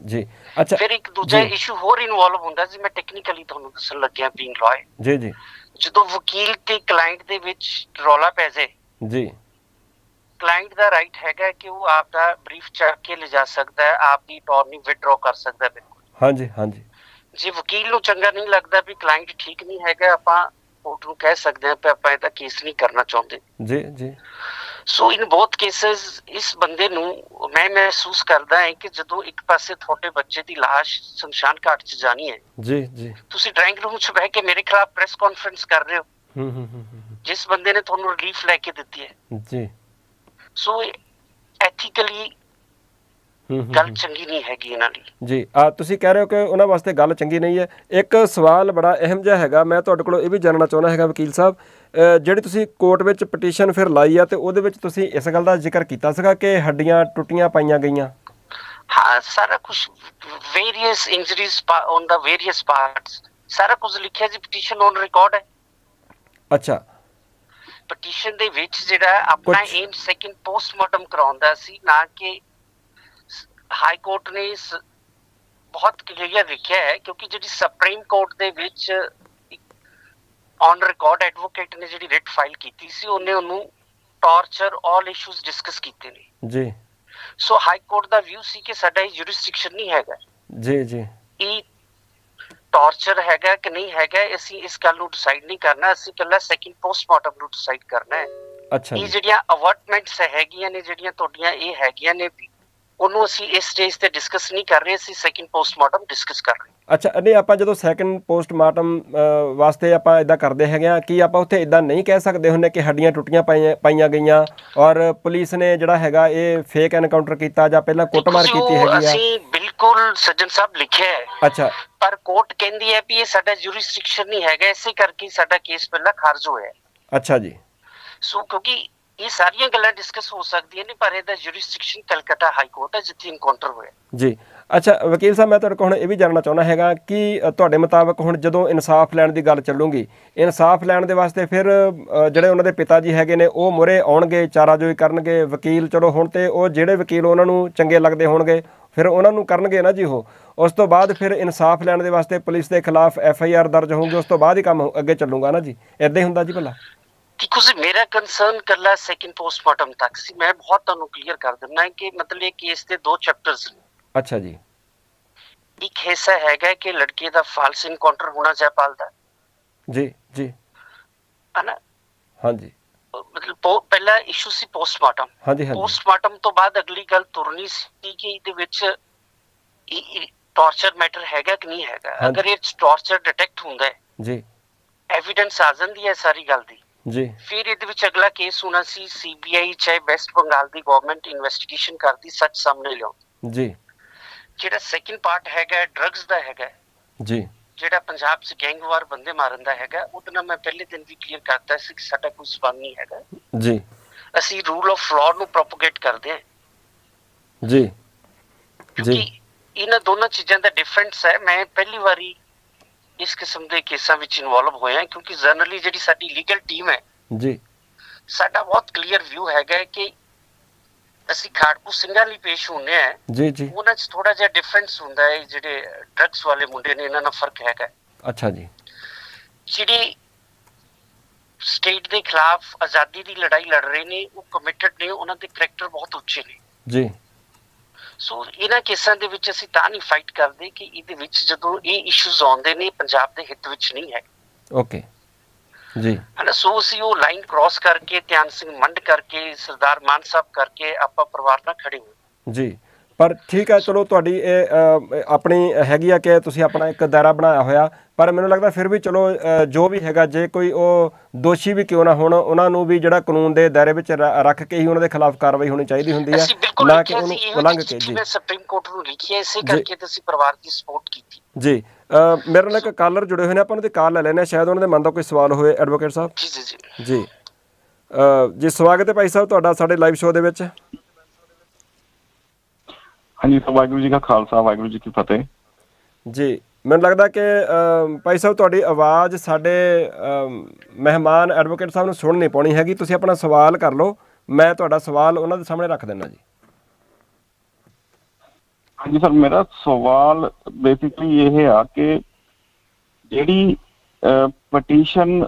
ਜੀ। ਅੱਛਾ, ਫਿਰ ਇੱਕ ਦੂਜਾ ਇਸ਼ੂ ਹੋਰ ਇਨਵੋਲਵ ਹੁੰਦਾ ਜੀ, ਮੈਂ ਟੈਕਨੀਕਲੀ ਤੁਹਾਨੂੰ ਦੱਸਣ ਲੱਗਿਆ ਬੀਇੰਗ ਲਾਇਰ। ਜੀ ਜੀ। ਜਦੋਂ ਵਕੀਲ ਤੇ ਕਲਾਇੰਟ ਦੇ ਵਿੱਚ ਰੌਲਾ ਪੈ ਜਾਏ, ਜੀ, ਕਲਾਇੰਟ ਦਾ ਰਾਈਟ ਹੈਗਾ ਕਿ ਉਹ ਆਪ ਦਾ ਬਰੀਫ ਚੱਕ ਕੇ ਲਿਜਾ ਸਕਦਾ ਹੈ, ਆਪ ਦੀ ਅਟਾਰਨੀ ਵਿਦਡਰਾ ਕਰ ਸਕਦਾ ਹੈ। ਬਿਲਕੁਲ। ਹਾਂਜੀ ਹਾਂਜੀ। ਜੇ ਵਕੀਲ ਨੂੰ ਚੰਗਾ ਨਹੀਂ ਲੱਗਦਾ ਵੀ ਕਲਾਇੰਟ ਠੀਕ ਨਹੀਂ ਹੈਗਾ, ਆਪਾਂ ਕੋਰਟ ਨੂੰ ਕਹਿ ਸਕਦੇ ਹਾਂ ਕਿ ਆਪਾਂ ਇਹਦਾ ਕੇਸ ਨਹੀਂ ਕਰਨਾ ਚਾਹੁੰਦੇ। ਜੀ ਜੀ। ਸੋ ਇਨ ਬੋਥ ਕੇਸਸ ਇਸ ਬੰਦੇ ਨੂੰ ਮੈਂ ਮਹਿਸੂਸ ਕਰਦਾ ਹੈ ਕਿ ਜਦੋਂ ਇੱਕ ਪਾਸੇ ਤੁਹਾਡੇ ਬੱਚੇ ਦੀ ਲਾਸ਼ ਸ਼ਮਸ਼ਾਨ ਘਾਟ 'ਚ ਜਾਣੀ ਹੈ, ਜੀ ਜੀ, ਤੁਸੀਂ ਡਰਾਇੰਗ ਰੂਮ 'ਚ ਬਹਿ ਕੇ ਮੇਰੇ ਖਿਲਾਫ ਪ੍ਰੈਸ ਕਾਨਫਰੰਸ ਕਰ ਰਹੇ ਹੋ ਜਿਸ ਬੰਦੇ ਨੇ ਤੁਹਾਨੂੰ ਰਿਲੀਫ ਲੈ ਕੇ ਦਿੱਤੀ ਹੈ। ਜੀ। ਸੋ ਐਥੀਕਲੀ ਗੱਲ ਚੰਗੀ ਨਹੀਂ ਹੈਗੀ ਇਹਨਾਂ ਲਈ। ਜੀ, ਤੁਸੀਂ ਕਹਿ ਰਹੇ ਹੋ ਕਿ ਉਹਨਾਂ ਵਾਸਤੇ ਗੱਲ ਚੰਗੀ ਨਹੀਂ ਹੈ। ਇੱਕ ਸਵਾਲ ਬੜਾ ਅਹਿਮ ਜਿਹਾ ਹੈਗਾ, ਮੈਂ ਤੁਹਾਡੇ ਕੋਲੋਂ ਇਹ ਵੀ ਜਾਣਨਾ ਚਾਹੁੰਦਾ ਹੈਗਾ ਵਕੀਲ ਸਾਹਿਬ, ਜਿਹੜੀ ਤੁਸੀਂ ਕੋਰਟ ਵਿੱਚ ਪਟੀਸ਼ਨ ਫਿਰ ਲਾਈ ਆ ਤੇ ਉਹਦੇ ਵਿੱਚ ਤੁਸੀਂ ਇਸ ਗੱਲ ਦਾ ਜ਼ਿਕਰ ਕੀਤਾ ਸੀਗਾ ਕਿ ਹੱਡੀਆਂ ਟੁੱਟੀਆਂ ਪਾਈਆਂ ਗਈਆਂ। ਹਾਂ, ਸਾਰਾ ਕੁਝ various injuries on the various parts ਸਾਰਾ ਕੁਝ ਲਿਖਿਆ ਜੀ, ਪਟੀਸ਼ਨ ਔਨ ਰਿਕਾਰਡ ਹੈ। ਅੱਛਾ। ਪਟੀਸ਼ਨ ਦੇ ਵਿੱਚ ਜਿਹੜਾ ਆਪਣਾ ਏਮ ਸੈਕਿੰਡ ਪੋਸਟਮਾਰਟਮ ਕਰਾਉਂਦਾ ਸੀ, ਨਾ ਕਿ ਹਾਈ ਕੋਰਟ ਨੇ ਬਹੁਤ ਕਲੀਅਰ ਲਿਖਿਆ ਹੈ ਕਿਉਂਕਿ ਜਿਹੜੀ ਸੁਪਰੀਮ ਕੋਰਟ ਦੇ ਵਿੱਚ ਔਨ ਰਿਕਾਰਡ ਐਡਵੋਕੇਟ ਨੇ ਜਿਹੜੀ ਰਿਟ ਫਾਈਲ ਕੀਤੀ ਸੀ, ਉਹਨੇ ਉਹਨੂੰ ਟਾਰਚਰ ਆਲ ਇਸ਼ੂਜ਼ ਡਿਸਕਸ ਕੀਤੇ ਨੇ। ਜੀ। ਸੋ ਹਾਈ ਕੋਰਟ ਦਾ ਵਿਊ ਸੀ ਕਿ ਸਾਡਾ ਇਹ ਜੁਰਿਸਡਿਕਸ਼ਨ ਨਹੀਂ ਹੈਗਾ। ਜੀ ਜੀ। ਇਹ ਟਾਰਚਰ ਹੈਗਾ ਕਿ ਨਹੀਂ ਹੈਗਾ, ਅਸੀਂ ਇਸ ਗੱਲ ਨੂੰ ਡਿਸਾਈਡ ਨਹੀਂ ਕਰਨਾ, ਅਸੀਂ ਪਹਿਲਾਂ ਸੈਕਿੰਡ ਪੋਸਟਮਾਰਟਮ ਨੂੰ ਡਿਸਾਈਡ ਕਰਨਾ ਹੈ। ਅੱਛਾ। ਇਹ ਜਿਹੜੀਆਂ ਅਵਰਟਮੈਂਟਸ ਹੈਗੀਆਂ ਨੇ, ਜਿਹੜੀਆਂ ਤੁਹਾਡੀਆਂ ਇਹ ਹੈਗੀਆਂ ਨੇ, ਉਹਨੂੰ ਅਸੀਂ ਇਸ ਸਟੇਜ ਤੇ ਡਿਸਕਸ ਨਹੀਂ ਕਰ ਰਹੇ, ਅਸੀਂ ਸੈਕਿੰਡ ਪੋਸਟਮਾਰਟਮ ਡਿਸਕਸ ਕਰ ਰਹੇ। ਅੱਛਾ, ਨਹੀਂ ਆਪਾਂ ਜਦੋਂ ਸੈਕਿੰਡ ਪੋਸਟਮਾਰਟਮ ਵਾਸਤੇ ਆਪਾਂ ਇਦਾਂ ਕਰਦੇ ਹੈਗੇ ਆ, ਕੀ ਆਪਾਂ ਉੱਥੇ ਇਦਾਂ ਨਹੀਂ ਕਹਿ ਸਕਦੇ ਹੁੰਦੇ ਕਿ ਹੱਡੀਆਂ ਟੁੱਟੀਆਂ ਪਾਈਆਂ ਗਈਆਂ ਔਰ ਪੁਲਿਸ ਨੇ ਜਿਹੜਾ ਹੈਗਾ ਇਹ ਫੇਕ ਐਨਕਾਊਂਟਰ ਕੀਤਾ ਜਾਂ ਪਹਿਲਾਂ ਕੁੱਟਮਾਰ ਕੀਤੀ ਹੈਗੀ ਆ? ਅਸੀਂ ਬਿਲਕੁਲ ਸੱਜਣ ਸਾਹਿਬ ਲਿਖਿਆ ਹੈ। ਅੱਛਾ। ਪਰ ਕੋਰਟ ਕਹਿੰਦੀ ਹੈ ਵੀ ਇਹ ਸਾਡਾ ਜੁਰਿਸਡਿਕਸ਼ਨ ਨਹੀਂ ਹੈਗਾ, ਇਸੇ ਕਰਕੇ ਸਾਡਾ ਕੇਸ ਪਹਿਲਾਂ ਖਾਰਜ ਹੋਇਆ। ਅੱਛਾ ਜੀ। ਸੋ ਕਿਉਂਕਿ ਇਹ ਸਾਰੀਆਂ ਗੱਲਾਂ ਡਿਸਕਸ ਹੋ ਸਕਦੀਆਂ ਨੇ, ਪਰ ਇਹਦਾ ਜੁਰਿਸਡਿਕਸ਼ਨ ਕਲਕੱਤਾ ਹਾਈ ਕੋਰਟ ਹੈ ਜਿੱਥੇ ਇਨਕਾਊਂਟਰ ਹੋਇਆ। ਜੀ। ਅੱਛਾ ਵਕੀਲ ਸਾਹਿਬ, ਮੈਂ ਤੁਹਾਡੇ ਕੋਲ ਹੁਣ ਇਹ ਵੀ ਜਾਣਨਾ ਚਾਹੁੰਦਾ ਹੈਗਾ ਕਿ ਤੁਹਾਡੇ ਮੁਤਾਬਕ ਹੁਣ ਜਦੋਂ ਇਨਸਾਫ ਲੈਣ ਦੀ ਗੱਲ ਚੱਲੂਗੀ, ਇਨਸਾਫ ਲੈਣ ਦੇ ਵਾਸਤੇ ਫਿਰ ਜਿਹੜੇ ਉਹਨਾਂ ਦੇ ਪਿਤਾ ਜੀ ਹੈਗੇ ਨੇ ਉਹ ਮੁਹਰੇ ਆਉਣਗੇ, ਚਾਰਾਜੋਈ ਕਰਨਗੇ, ਵਕੀਲ ਚਲੋ ਹੁਣ ਤੇ ਉਹ ਜਿਹੜੇ ਵਕੀਲ ਉਹਨਾਂ ਨੂੰ ਚੰਗੇ ਲੱਗਦੇ ਹੋਣਗੇ ਫਿਰ ਉਹਨਾਂ ਨੂੰ ਕਰਨਗੇ ਨਾ ਜੀ ਉਹ। ਉਸ ਤੋਂ ਬਾਅਦ ਫਿਰ ਇਨਸਾਫ ਲੈਣ ਦੇ ਵਾਸਤੇ ਪੁਲਿਸ ਦੇ ਖਿਲਾਫ FIR ਦਰਜ ਹੋਊਗੀ, ਉਸ ਤੋਂ ਬਾਅਦ ਹੀ ਕੰਮ ਅੱਗੇ ਚੱਲੂਗਾ ਨਾ ਜੀ, ਇੱਦਾਂ ਹੀ ਹੁੰਦਾ ਜੀ ਭਲਾ? ਦੇਖੋ ਜੀ, ਮੇਰਾ ਕੰਸਰਨ ਕੱਲਾ ਸੈਕਿੰਡ ਪੋਸਟਮਾਰਟਮ ਤੱਕ ਸੀ। ਮੈਂ ਬਹੁਤ ਤੁਹਾਨੂੰ ਕਲੀਅਰ ਕਰ ਦਿੰਦਾ ਕਿ ਮਤਲਬ ਇਹ ਕੇਸ ਦੇ ਦੋ ਚੈਪਟਰਸ ਨੇ। ਅੱਛਾ ਜੀ। ਇੱਕ ਹਿੱਸਾ ਹੈਗਾ ਕਿ ਲੜਕੇ ਦਾ ਫਾਲਸ ਇਨਕਾਊਂਟਰ ਹੋਣਾ ਜੈਪਾਲ ਦਾ। ਜੀ ਜੀ। ਹਨਾ? ਹਾਂਜੀ। ਮਤਲਬ ਪਹਿਲਾ ਇਸ਼ੂ ਸੀ ਪੋਸਟਮਾਰਟਮ। ਹਾਂਜੀ ਹਾਂਜੀ। ਪੋਸਟਮਾਰਟਮ ਤੋਂ ਬਾਅਦ ਅਗਲੀ ਗੱਲ ਤੁਰਨੀ ਸੀ ਕਿ ਇਹਦੇ ਵਿੱਚ ਟਾਰਚਰ ਮੈਟਰ ਹੈਗਾ ਕਿ ਨਹੀਂ ਹੈਗਾ। ਅਗਰ ਇਹ ਟਾਰਚਰ ਡਿਟੈਕਟ ਹੁੰਦਾ ਹੈ ਜੀ, ਐਵੀਡੈਂਸ ਆ ਜਾਂਦੀ ਹੈ ਸਾਰੀ ਗੱਲ ਦੀ ਜੀ, ਫਿਰ ਇਹਦੇ ਵਿੱਚ ਅਗਲਾ ਕੇਸ ਹੋਣਾ ਸੀ CBI ਚਾਹੇ ਵੈਸਟ ਬੰਗਾਲ ਦੀ ਗਵਰਨਮੈਂਟ ਇਨਵੈਸਟੀਗੇਸ਼ਨ ਕਰਦੀ, ਸੱਚ ਸਾਹਮਣੇ ਲਿਆਉਂਦੀ ਜੀ। ਜਿਹੜਾ ਸੈਕਿੰਡ ਪਾਰਟ ਹੈਗਾ ਡਰੱਗਸ ਦਾ ਹੈਗਾ ਜੀ, ਜਿਹੜਾ ਪੰਜਾਬ 'ਚ ਗੈਂਗਵਾਰ ਬੰਦੇ ਮਾਰਨ ਦਾ ਹੈਗਾ, ਉਹਦੇ ਨਾਲ ਮੈਂ ਪਹਿਲੇ ਦਿਨ ਵੀ ਕਲੀਅਰ ਕਰਤਾ ਸੀ ਕਿ ਸਾਡਾ ਕੋਈ ਸਬੰਧ ਨਹੀਂ ਹੈਗਾ ਜੀ। ਅਸੀਂ ਰੂਲ ਆਫ ਲਾਅ ਨੂੰ ਪ੍ਰੋਪਗੇਟ ਕਰਦੇ ਹਾਂ ਜੀ ਕਿਉਂਕਿ ਇਹਨਾਂ ਦੋਨਾਂ ਚੀਜ਼ਾਂ ਦਾ ਡਿਫਰੈਂਸ ਹੈ। ਮੈਂ ਪਹਿਲੀ ਵਾਰੀ ਇਸ ਕਿਸਮ ਦੇ ਕੇਸਾਂ ਵਿੱਚ ਇਨਵੋਲਵ ਹੋਇਆ ਕਿਉਂਕਿ ਜਨਰਲੀ ਜਿਹੜੀ ਸਾਡੀ ਲੀਗਲ ਟੀਮ ਹੈ ਜੀ, ਸਾਡਾ ਬਹੁਤ ਕਲੀਅਰ ਵਿਊ ਹੈਗਾ ਕਿ ਅਸੀਂ ਖਾੜਕੂ ਸਿੰਘਾਂ ਲਈ ਪੇਸ਼ ਹੁੰਦੇ ਆ ਜੀ ਜੀ। ਉਹਨਾਂ 'ਚ ਥੋੜਾ ਜਿਹਾ ਡਿਫਰੈਂਸ ਹੁੰਦਾ ਹੈ। ਜਿਹੜੇ ਡਰੱਗਸ ਵਾਲੇ ਮੁੰਡੇ ਨੇ ਇਹਨਾਂ ਨਾਲ ਫਰਕ ਹੈਗਾ। ਅੱਛਾ ਜੀ। ਜਿਹੜੀ ਸਟੇਟ ਦੇ ਖਿਲਾਫ ਆਜ਼ਾਦੀ ਦੀ ਲੜਾਈ ਲੜ ਰਹੇ ਨੇ ਉਹ ਕਮਿਟਡ ਨੇ, ਉਹਨਾਂ ਦੇ ਕਰੈਕਟਰ ਬਹੁਤ ਉੱਚੇ ਨੇ ਜੀ। ਸੋ ਇਹਨਾਂ ਕੇਸਾਂ ਦੇ ਵਿੱਚ ਅਸੀਂ ਤਾਂ ਨਹੀਂ ਫਾਈਟ ਕਰਦੇ ਕਿ ਇਹਦੇ ਵਿੱਚ ਜਦੋਂ ਇਹ ਇਸ਼ੂਜ਼ ਆਉਂਦੇ ਨੇ ਪੰਜਾਬ ਦੇ ਹਿੱਤ ਵਿੱਚ ਨਹੀਂ ਹੈ। ਓਕੇ ਜੀ। ਹਨਾ, ਸੋ ਅਸੀਂ ਉਹ ਲਾਈਨ ਕ੍ਰਾਸ ਕਰਕੇ ਧਿਆਨ ਸਿੰਘ ਮੰਡ ਕਰਕੇ ਸਰਦਾਰ ਮਾਨ ਸਾਹਿਬ ਕਰਕੇ ਆਪਾਂ ਪਰਿਵਾਰ ਨਾਲ ਖੜੇ ਹੋਏ ਜੀ। ਪਰ ਠੀਕ ਹੈ, ਚਲੋ ਤੁਹਾਡੀ ਇਹ ਆਪਣੀ ਹੈਗੀ ਆ ਕਿ ਤੁਸੀਂ ਆਪਣਾ ਇੱਕ ਦਾਇਰਾ ਬਣਾਇਆ ਹੋਇਆ, ਪਰ ਮੈਨੂੰ ਲੱਗਦਾ ਫਿਰ ਵੀ ਚਲੋ ਜੋ ਵੀ ਹੈਗਾ ਜੇ ਕੋਈ ਉਹ ਦੋਸ਼ੀ ਵੀ ਕਿਉਂ ਨਾ ਹੋਣ ਉਹਨਾਂ ਨੂੰ ਵੀ ਜਿਹੜਾ ਕਾਨੂੰਨ ਦੇ ਦਾਇਰੇ ਵਿੱਚ ਰੱਖ ਕੇ ਹੀ ਉਹਨਾਂ ਦੇ ਖਿਲਾਫ ਕਾਰਵਾਈ ਹੋਣੀ ਚਾਹੀਦੀ ਹੁੰਦੀ ਹੈ, ਨਾ ਕਿ ਉਹਨੂੰ ਉਲੰਘ ਕੇ। ਜੀ, ਮੈਂ ਸੁਪਰੀਮ ਕੋਰਟ ਨੂੰ ਲਿਖਿਆ ਇਸੇ ਕਰਕੇ ਤੇ ਅਸੀਂ ਪਰਿਵਾਰ ਦੀ ਸਪੋਰਟ ਕੀਤੀ। ਜੀ, ਮੇਰੇ ਨਾਲ ਇੱਕ ਕਾਲਰ ਜੁੜੇ ਹੋਏ ਨੇ, ਆਪਾਂ ਉਹਨਾਂ ਦੀ ਕਾਲ ਲੈ ਲੈਂਦੇ ਹਾਂ, ਸ਼ਾਇਦ ਉਹਨਾਂ ਦੇ ਮਨ ਦਾ ਕੋਈ ਸਵਾਲ ਹੋਵੇ ਐਡਵੋਕੇਟ ਸਾਹਿਬ। ਜੀ ਜੀ ਜੀ ਜੀ ਜੀ, ਸਵਾਗਤ ਹੈ ਭਾਈ ਸਾਹਿਬ ਤੁਹਾਡਾ ਸਾਡੇ ਲਾਈਵ ਸ਼ੋਅ ਦੇ ਵਿੱਚ। ਹਾਂਜੀ, ਵਾਹਿਗੁਰੂ ਜੀ ਕਾ ਖਾਲਸਾ, ਵਾਹਿਗੁਰੂ ਜੀ ਕੀ ਫਤਿਹ। ਜੀ, ਮੈਨੂੰ ਲੱਗਦਾ ਕਿ ਭਾਈ ਸਾਹਿਬ ਤੁਹਾਡੀ ਆਵਾਜ਼ ਸਾਡੇ ਮਹਿਮਾਨ ਐਡਵੋਕੇਟ ਸਾਹਿਬ ਨੂੰ ਸੁਣ ਨਹੀਂ ਪਾਉਣੀ ਹੈਗੀ। ਤੁਸੀਂ ਆਪਣਾ ਸਵਾਲ ਕਰ ਲਓ, ਮੈਂ ਤੁਹਾਡਾ ਸਵਾਲ ਉਹਨਾਂ ਦੇ ਸਾਹਮਣੇ ਰੱਖ ਦਿੰਦਾ ਜੀ। ਹਾਂਜੀ ਸਰ, ਮੇਰਾ ਸਵਾਲ ਬੇਸਿਕਲੀ ਇਹ ਆ ਕਿ ਜਿਹੜੀ ਪਟੀਸ਼ਨ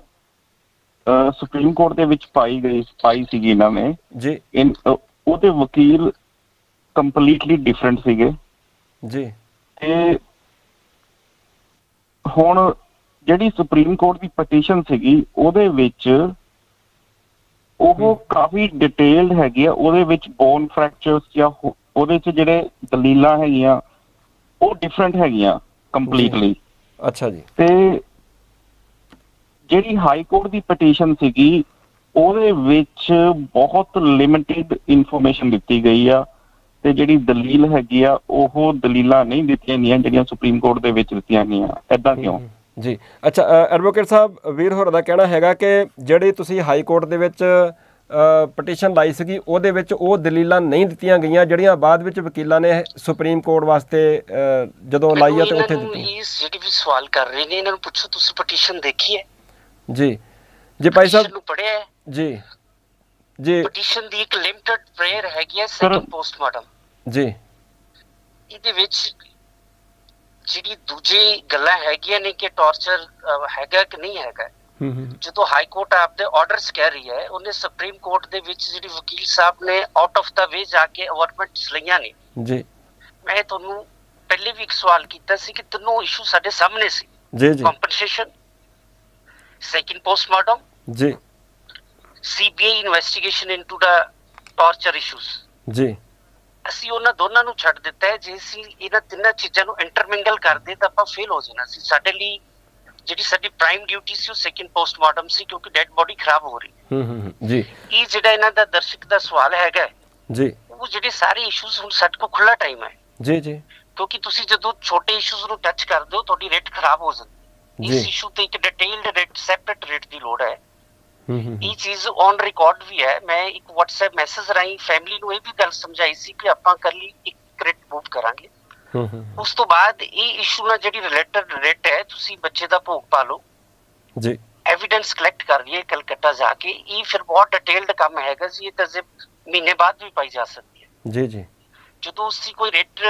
ਸੁਪਰੀਮ ਕੋਰਟ ਦੇ ਵਿੱਚ ਪਾਈ ਸੀਗੀ ਇਹਨਾਂ ਨੇ ਜੀ, ਉਹਦੇ ਵਕੀਲ ਕੰਪਲੀਟਲੀ ਡਿਫਰੈਂਟ ਸੀਗੇ ਜੀ। ਤੇ ਹੁਣ ਜਿਹੜੀ ਸੁਪਰੀਮ ਕੋਰਟ ਦੀ ਪਟੀਸ਼ਨ ਸੀਗੀ ਉਹਦੇ ਵਿੱਚ ਉਹ ਕਾਫੀ ਡਿਟੇਲਡ ਹੈਗੀ ਆ। ਉਹਦੇ ਵਿੱਚ ਬੋਨ ਫ੍ਰੈਕਚਰਸ ਜਾਂ ਉਹਦੇ 'ਚ ਜਿਹੜੇ ਦਲੀਲਾਂ ਹੈਗੀਆਂ ਉਹ ਡਿਫਰੈਂਟ ਹੈਗੀਆਂ ਕੰਪਲੀਟਲੀ। ਅੱਛਾ ਜੀ। ਤੇ ਜਿਹੜੀ ਹਾਈ ਕੋਰਟ ਦੀ ਪਟੀਸ਼ਨ ਸੀਗੀ ਉਹਦੇ ਵਿੱਚ ਬਹੁਤ ਲਿਮਿਟਿਡ ਇਨਫੋਰਮੇਸ਼ਨ ਦਿੱਤੀ ਗਈ ਆ ਤੇ ਜਿਹੜੀ ਦਲੀਲ ਹੈਗੀ ਆ ਉਹ ਦਲੀਲਾਂ ਨਹੀਂ ਦਿੱਤੀਆਂ ਗਈਆਂ ਜਿਹੜੀਆਂ ਸੁਪਰੀਮ ਕੋਰਟ ਦੇ ਵਿੱਚ ਦਿੱਤੀਆਂ ਗਈਆਂ। ਏਦਾਂ ਕਿਉਂ? ਜੀ, ਅੱਛਾ ਐਡਵੋਕੇਟ ਸਾਹਿਬ, ਵੀਰ ਹੋਰਾਂ ਦਾ ਕਹਿਣਾ ਹੈਗਾ ਕਿ ਜਿਹੜੀ ਤੁਸੀਂ ਹਾਈ ਕੋਰਟ ਦੇ ਵਿੱਚ ਪਟੀਸ਼ਨ ਲਾਈ ਸੀਗੀ ਉਹਦੇ ਵਿੱਚ ਉਹ ਦਲੀਲਾਂ ਨਹੀਂ ਦਿੱਤੀਆਂ ਗਈਆਂ ਜਿਹੜੀਆਂ ਬਾਅਦ ਵਿੱਚ ਵਕੀਲਾਂ ਨੇ ਸੁਪਰੀਮ ਕੋਰਟ ਵਾਸਤੇ ਜਦੋਂ ਲਾਈ ਆ ਤੇ ਉੱਥੇ ਦਿੱਤੀਆਂ। ਜਿਹੜੇ ਵੀ ਸਵਾਲ ਕਰ ਰਹੇ ਨੇ ਇਹਨਾਂ ਨੂੰ ਪੁੱਛੋ ਤੁਸੀਂ ਪਟੀਸ਼ਨ ਦੇਖੀ ਹੈ? ਜੀ ਜੀ ਭਾਈ ਸਾਹਿਬ ਨੂੰ ਪੜ੍ਹਿਆ ਹੈ? ਜੀ ਜੀ। ਪਟੀਸ਼ਨ ਦੀ ਇੱਕ ਲਿਮਟਿਡ ਪ੍ਰੇਅਰ ਹੈਗੀ ਹੈ ਸੈਕੰਡ ਪੋਸਟਮਾਰਟਮ। ਜੀ, ਇਹਦੇ ਵਿੱਚ ਜਿਹੜੀ ਦੂਜੀ ਗੱਲਾਂ ਹੈਗੀਆਂ ਨੇ ਕਿ ਟਾਰਚਰ ਹੈਗਾ ਕਿ ਨਹੀਂ ਹੈਗਾ, ਜਦੋਂ ਹਾਈ ਕੋਰਟ ਆਪਦੇ ਆਰਡਰਸ ਕਹਿ ਰਹੀ ਹੈ, ਉਹਨੇ ਸੁਪਰੀਮ ਕੋਰਟ ਦੇ ਵਿੱਚ ਜਿਹੜੀ ਵਕੀਲ ਸਾਹਿਬ ਨੇ ਆਊਟ ਆਫ ਦਾ ਵੇ ਜਾ ਕੇ ਅਵਾਰਡਮੈਂਟਸ ਲਈਆਂ ਨੇ। ਜੀ, ਮੈਂ ਤੁਹਾਨੂੰ ਪਹਿਲੇ ਵੀ ਇੱਕ ਸਵਾਲ ਕੀਤਾ ਸੀ ਕਿ ਤਿੰਨੋਂ ਇਸ਼ੂ ਸਾਡੇ ਸਾਹਮਣੇ ਸੀ। ਜੀ ਜੀ। ਕੰਪਨਸੇਸ਼ਨ, ਸੈਕੰਡ ਪੋਸਟਮਾਰਟਮ, ਜੀ, ਸੀਬੀਆਈ ਇਨਵੈਸਟੀਗੇਸ਼ਨ ਇਨਟੂ ਦਾ ਟਾਰਚਰ ਇਸ਼ੂਜ਼। ਜੀ, ਅਸੀਂ ਉਹਨਾਂ ਦੋਨਾਂ ਨੂੰ ਛੱਡ ਦਿੱਤਾ ਹੈ। ਜੇ ਅਸੀਂ ਇਹਨਾਂ ਤਿੰਨਾਂ ਚੀਜ਼ਾਂ ਨੂੰ ਇੰਟਰਮਿੰਗਲ ਕਰਦੇ ਤਾਂ ਆਪਾਂ ਫੇਲ ਹੋ ਜਾਣਾ ਸੀ। ਸਾਡੇ ਲਈ ਜਿਹੜੀ ਸਾਡੀ ਪ੍ਰਾਈਮ ਡਿਊਟੀ ਸੀ ਉਹ ਸੈਕੰਡ ਪੋਸਟਮਾਰਟਮ ਸੀ ਕਿਉਂਕਿ ਡੈਡ ਬੋਡੀ ਖਰਾਬ ਹੋ ਰਹੀ। ਜੀ, ਇਹ ਜਿਹੜਾ ਇਹਨਾਂ ਦਾ ਦਰਸ਼ਕ ਦਾ ਸਵਾਲ ਹੈਗਾ ਜੀ, ਉਹ ਜਿਹੜੇ ਸਾਰੇ ਇਸ਼ੂਜ਼ ਹੁਣ ਸਾਡੇ ਕੋਲ ਖੁੱਲਾ ਟਾਈਮ ਹੈ। ਜੀ ਜੀ। ਕਿਉਂਕਿ ਤੁਸੀਂ ਜਦੋਂ ਛੋਟੇ ਇਸ਼ੂਜ਼ ਨੂੰ ਟੱਚ ਕਰਦੇ ਹੋ ਤੁਹਾਡੀ ਰੇਟ ਖਰਾਬ ਹੋ ਜਾਂਦੀ। ਇਸ ਇਸ਼ੂ ਤੇ ਇੱਕ ਡਿਟੇਲਡ ਰੇਟ, ਸੈਪਰੇਟ ਰੇਟ ਦੀ ਲੋੜ ਹੈ। ਇਹ ਚੀਜ਼ ਔਨ ਰਿਕਾਰਡ ਵੀ ਹੈ। ਮੈਂ ਇੱਕ WhatsApp ਮੈਸੇਜ ਰਾਹੀਂ ਫੈਮਿਲੀ ਨੂੰ ਇਹ ਵੀ ਗੱਲ ਸਮਝਾਈ ਸੀ ਕਿ ਆਪਾਂ ਕੱਲੀ ਇੱਕ ਰੇਟ ਮੂਵ ਕਰਾਂਗੇ। ਉਸ ਤੋਂ ਬਾਅਦ ਇਹ ਇਸ਼ੂ ਨਾਲ ਜਿਹੜੀ ਰਿਲੇਟਡ ਰੇਟ ਹੈ ਤੁਸੀਂ ਬੱਚੇ ਦਾ ਭੋਗ ਪਾ ਲਓ ਜੀ, ਐਵੀਡੈਂਸ ਕਲੈਕਟ ਕਰ ਲਈਏ ਕਲਕੱਤਾ ਜਾ ਕੇ। ਇਹ ਫਿਰ ਬਹੁਤ ਡਿਟੇਲਡ ਕੰਮ ਹੈਗਾ ਜੀ। ਇਹ ਤਾਂ ਮਹੀਨੇ ਬਾਅਦ ਵੀ ਪਾਈ ਜਾ ਸਕਦੀ ਹੈ। ਜੀ ਜੀ। ਜਦੋਂ ਅਸੀਂ ਕੋਈ ਰੇਟ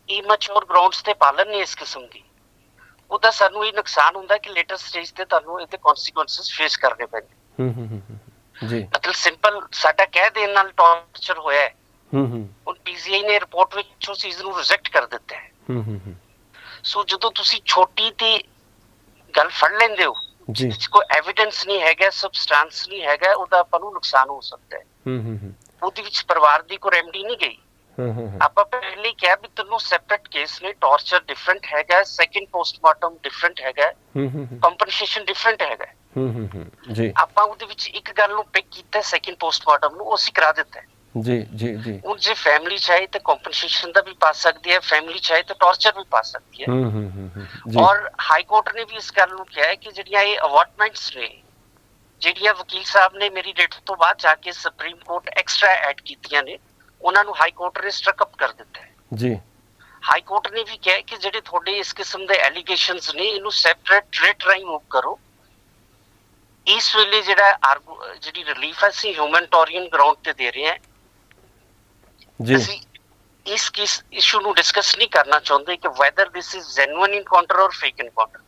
ਇਮੈਚੁਰ ਗਰਾਊਂਡਸ ਤੇ ਪਾਲਣ ਨੇ ਇਸ ਕਿਸਮ ਦੀ, ਉਹਦਾ ਸਾਨੂੰ ਇਹ ਨੁਕਸਾਨ ਹੁੰਦਾ ਕਿ ਲੇਟਰ ਸਟੇਜ ਤੇ ਤੁਹਾਨੂੰ ਇਹਦੇ ਕਨਸੀਕੁਐਂਸਸ ਫੇਸ ਕਰਨੇ ਪੈਂਦੇ। ਜੀ, ਮਤਲਬ ਸਿੰਪਲ ਸਾਡਾ ਕਹਿ ਦੇਣ ਨਾਲ ਟਾਰਚਰ ਹੋਇਆ ਹੈ। ਹੁਣ ਪੀਸੀਆਈ ਨੇ ਰਿਪੋਰਟ ਵਿੱਚ ਉਸ ਚੀਜ਼ ਨੂੰ ਰਿਜੈਕਟ ਕਰ ਦਿੱਤਾ ਹੈ। ਸੋ ਜਦੋਂ ਤੁਸੀਂ ਛੋਟੀ ਤੇ ਗੱਲ ਫੜ ਲੈਂਦੇ ਹੋ ਜਿਸ ਕੋਈ ਐਵੀਡੈਂਸ ਨਹੀਂ ਹੈਗਾ, ਸਬਸਟੈਂਸ ਨਹੀਂ ਹੈਗਾ, ਉਹਦਾ ਆਪਾਂ ਨੂੰ ਨੁਕਸਾਨ ਹੋ ਸਕਦਾ ਹੈ। ਉਹਦੇ ਵਿੱਚ ਪਰਿਵਾਰ ਦੀ ਕੋਈ ਰੈਮਡੀ ਨਹੀਂ ਗਈ। ਆਪਾਂ ਪਹਿਲੇ ਕਿਹਾ ਵੀ ਤੈਨੂੰ ਸੈਪਰੇਟ ਕੇਸ ਨੇ, ਟਾਰਚਰ ਡਿਫਰੈਂਟ ਹੈਗਾ, ਸੈਕੰਡ ਪੋਸਟਮਾਰਟਮ ਡਿਫਰੈਂਟ ਹੈਗਾ, ਕੰਪਨਸੇਸ਼ਨ ਡਿਫਰੈਂਟ ਹੈਗਾ। ਜੀ, ਆਪਾਂ ਉਹਦੇ ਵਿੱਚ ਇੱਕ ਗੱਲ ਨੂੰ ਪਿਕ ਕੀਤਾ ਸੈਕੰਡ ਪੋਸਟਮਾਰਟਮ ਨੂੰ, ਉਹ ਅਸੀਂ ਕਰਾ ਦਿੱਤਾ ਹੈ। जी जी जी। ਹੁਣ ਜੇ ਫੈਮਿਲੀ ਚਾਹੇ ਤਾਂ ਕੰਪਨਸੇਸ਼ਨ ਦਾ ਵੀ ਪਾ ਸਕਦੀ ਹੈ, ਫੈਮਿਲੀ ਚਾਹੇ ਤਾਂ ਟਾਰਚਰ ਵੀ ਪਾ ਸਕਦੀ ਹੈ। ਜੀ। ਔਰ ਹਾਈ ਕੋਰਟ ਨੇ ਵੀ ਇਸ ਗੱਲ ਨੂੰ ਕਿਹਾ ਹੈ ਕਿ ਜਿਹੜੀਆਂ ਇਹ ਅਵਾਰਡਮੈਂਟਸ ਨੇ, ਜਿਹੜੀਆਂ ਵਕੀਲ ਸਾਹਿਬ ਨੇ ਮੇਰੀ ਡੇਟ ਤੋਂ ਬਾਅਦ ਜਾ ਕੇ ਸੁਪਰੀਮ ਕੋਰਟ ਐਕਸਟਰਾ ਐਡ ਕੀਤੀਆਂ ਨੇ, ਉਹਨਾਂ ਨੂੰ ਹਾਈ ਕੋਰਟ ਨੇ ਸਟਰਕ ਅਪ ਕਰ ਦਿੱਤਾ ਹੈ। ਜੀ। ਹਾਈ ਕੋਰਟ ਨੇ ਵੀ ਕਿਹਾ ਕਿ ਜਿਹੜੇ ਤੁਹਾਡੇ ਇਸ ਕਿਸਮ ਦੇ ਐਲੀਗੇਸ਼ਨਸ ਨੇ, ਇਹਨੂੰ ਸੈਪਰੇਟ ਰਿਟ ਰਾਹੀਂ ਮੂਵ ਕਰੋ। ਇਸ ਵੇਲੇ ਜਿਹੜੀ ਰਿਲੀਫ ਹੈ ਅਸੀਂ ਹਿਊਮੈਨਿਟੇਰੀਅਨ ਗਰਾਊਂਡ ਤੇ ਦੇ ਰਹੇ ਹਾਂ। ਜੀ। ਅਸੀਂ ਇਸ ਇਸ਼ੂ ਨੂੰ ਡਿਸਕਸ ਨਹੀਂ ਕਰਨਾ ਚਾਹੁੰਦੇ ਕਿ weather this is genuine encounter ਔਰ ਫੇਕ ਇਨਕਾਊਂਟਰ।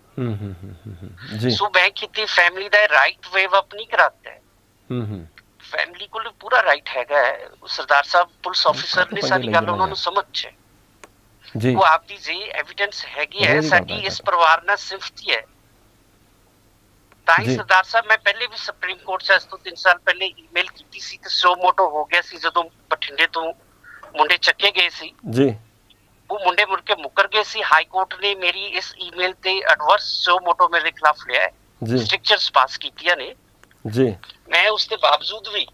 ਜੀ। ਸੋ ਮੈਂ ਕਿਤੇ ਫੈਮਿਲੀ ਦਾ ਰਾਈਟ ਵੇਵ ਅਪ ਨਹੀਂ ਕਰਾਤਾ ਹੈ। ਫੈਮਿਲੀ ਕੋਲ ਪੂਰਾ ਰਾਈਟ ਹੈਗਾ ਹੈ। ਸਰਦਾਰ ਸਾਹਿਬ ਪੁਲਿਸ ਆਫੀਸਰ ਨੇ, ਸਾਡੀ ਗੱਲ ਉਹਨਾਂ ਨੂੰ ਸਮਝ ਚ ਜੀ। ਉਹ ਆਪਦੀ ਜੇ ਐਵੀਡੈਂਸ ਹੈਗੀ ਹੈ, ਸਾਡੀ ਇਸ ਪਰਿਵਾਰ ਨਾਲ ਸਿਫਤੀ ਹੈ। ਤਾਂ ਹੀ ਸਰਦਾਰ ਸਾਹਿਬ ਮੈਂ ਪਹਿਲੇ ਵੀ ਸੁਪਰੀਮ ਕੋਰਟ ਚ ਅੱਜ ਤੋਂ 3 ਸਾਲ ਪਹਿਲੇ ਈਮੇਲ ਕੀਤੀ ਸੀ ਤੇ ਸੋ ਮੋਟੋ ਹੋ ਗਿਆ ਸੀ ਜਦੋਂ ਬਠਿੰਡੇ ਤੋਂ ਮੁੰਡੇ ਚੱਕੇ ਗਏ ਸੀ ਜੀ। ਉਹ ਮੁੰਡੇ ਮੁੜ ਕੇ ਮੁੱਕਰ ਗਏ ਸੀ। ਹਾਈ ਕੋਰਟ ਨੇ ਮੇਰੀ ਇਸ ਈਮੇਲ ਤੇ ਐਡਵਰਸ ਸੋ ਮੋਟੋ ਮੇਰੇ ਖਿਲਾਫ ਲਿਆ ਹੈ, ਸਟ੍ਰਿਕਚਰਸ ਪਾਸ ਕੀਤੀਆਂ ਨੇ ਜੀ। ਮੈਂ ਉਸ ਦੇ ਬਾਵਜੂਦ ਵੀ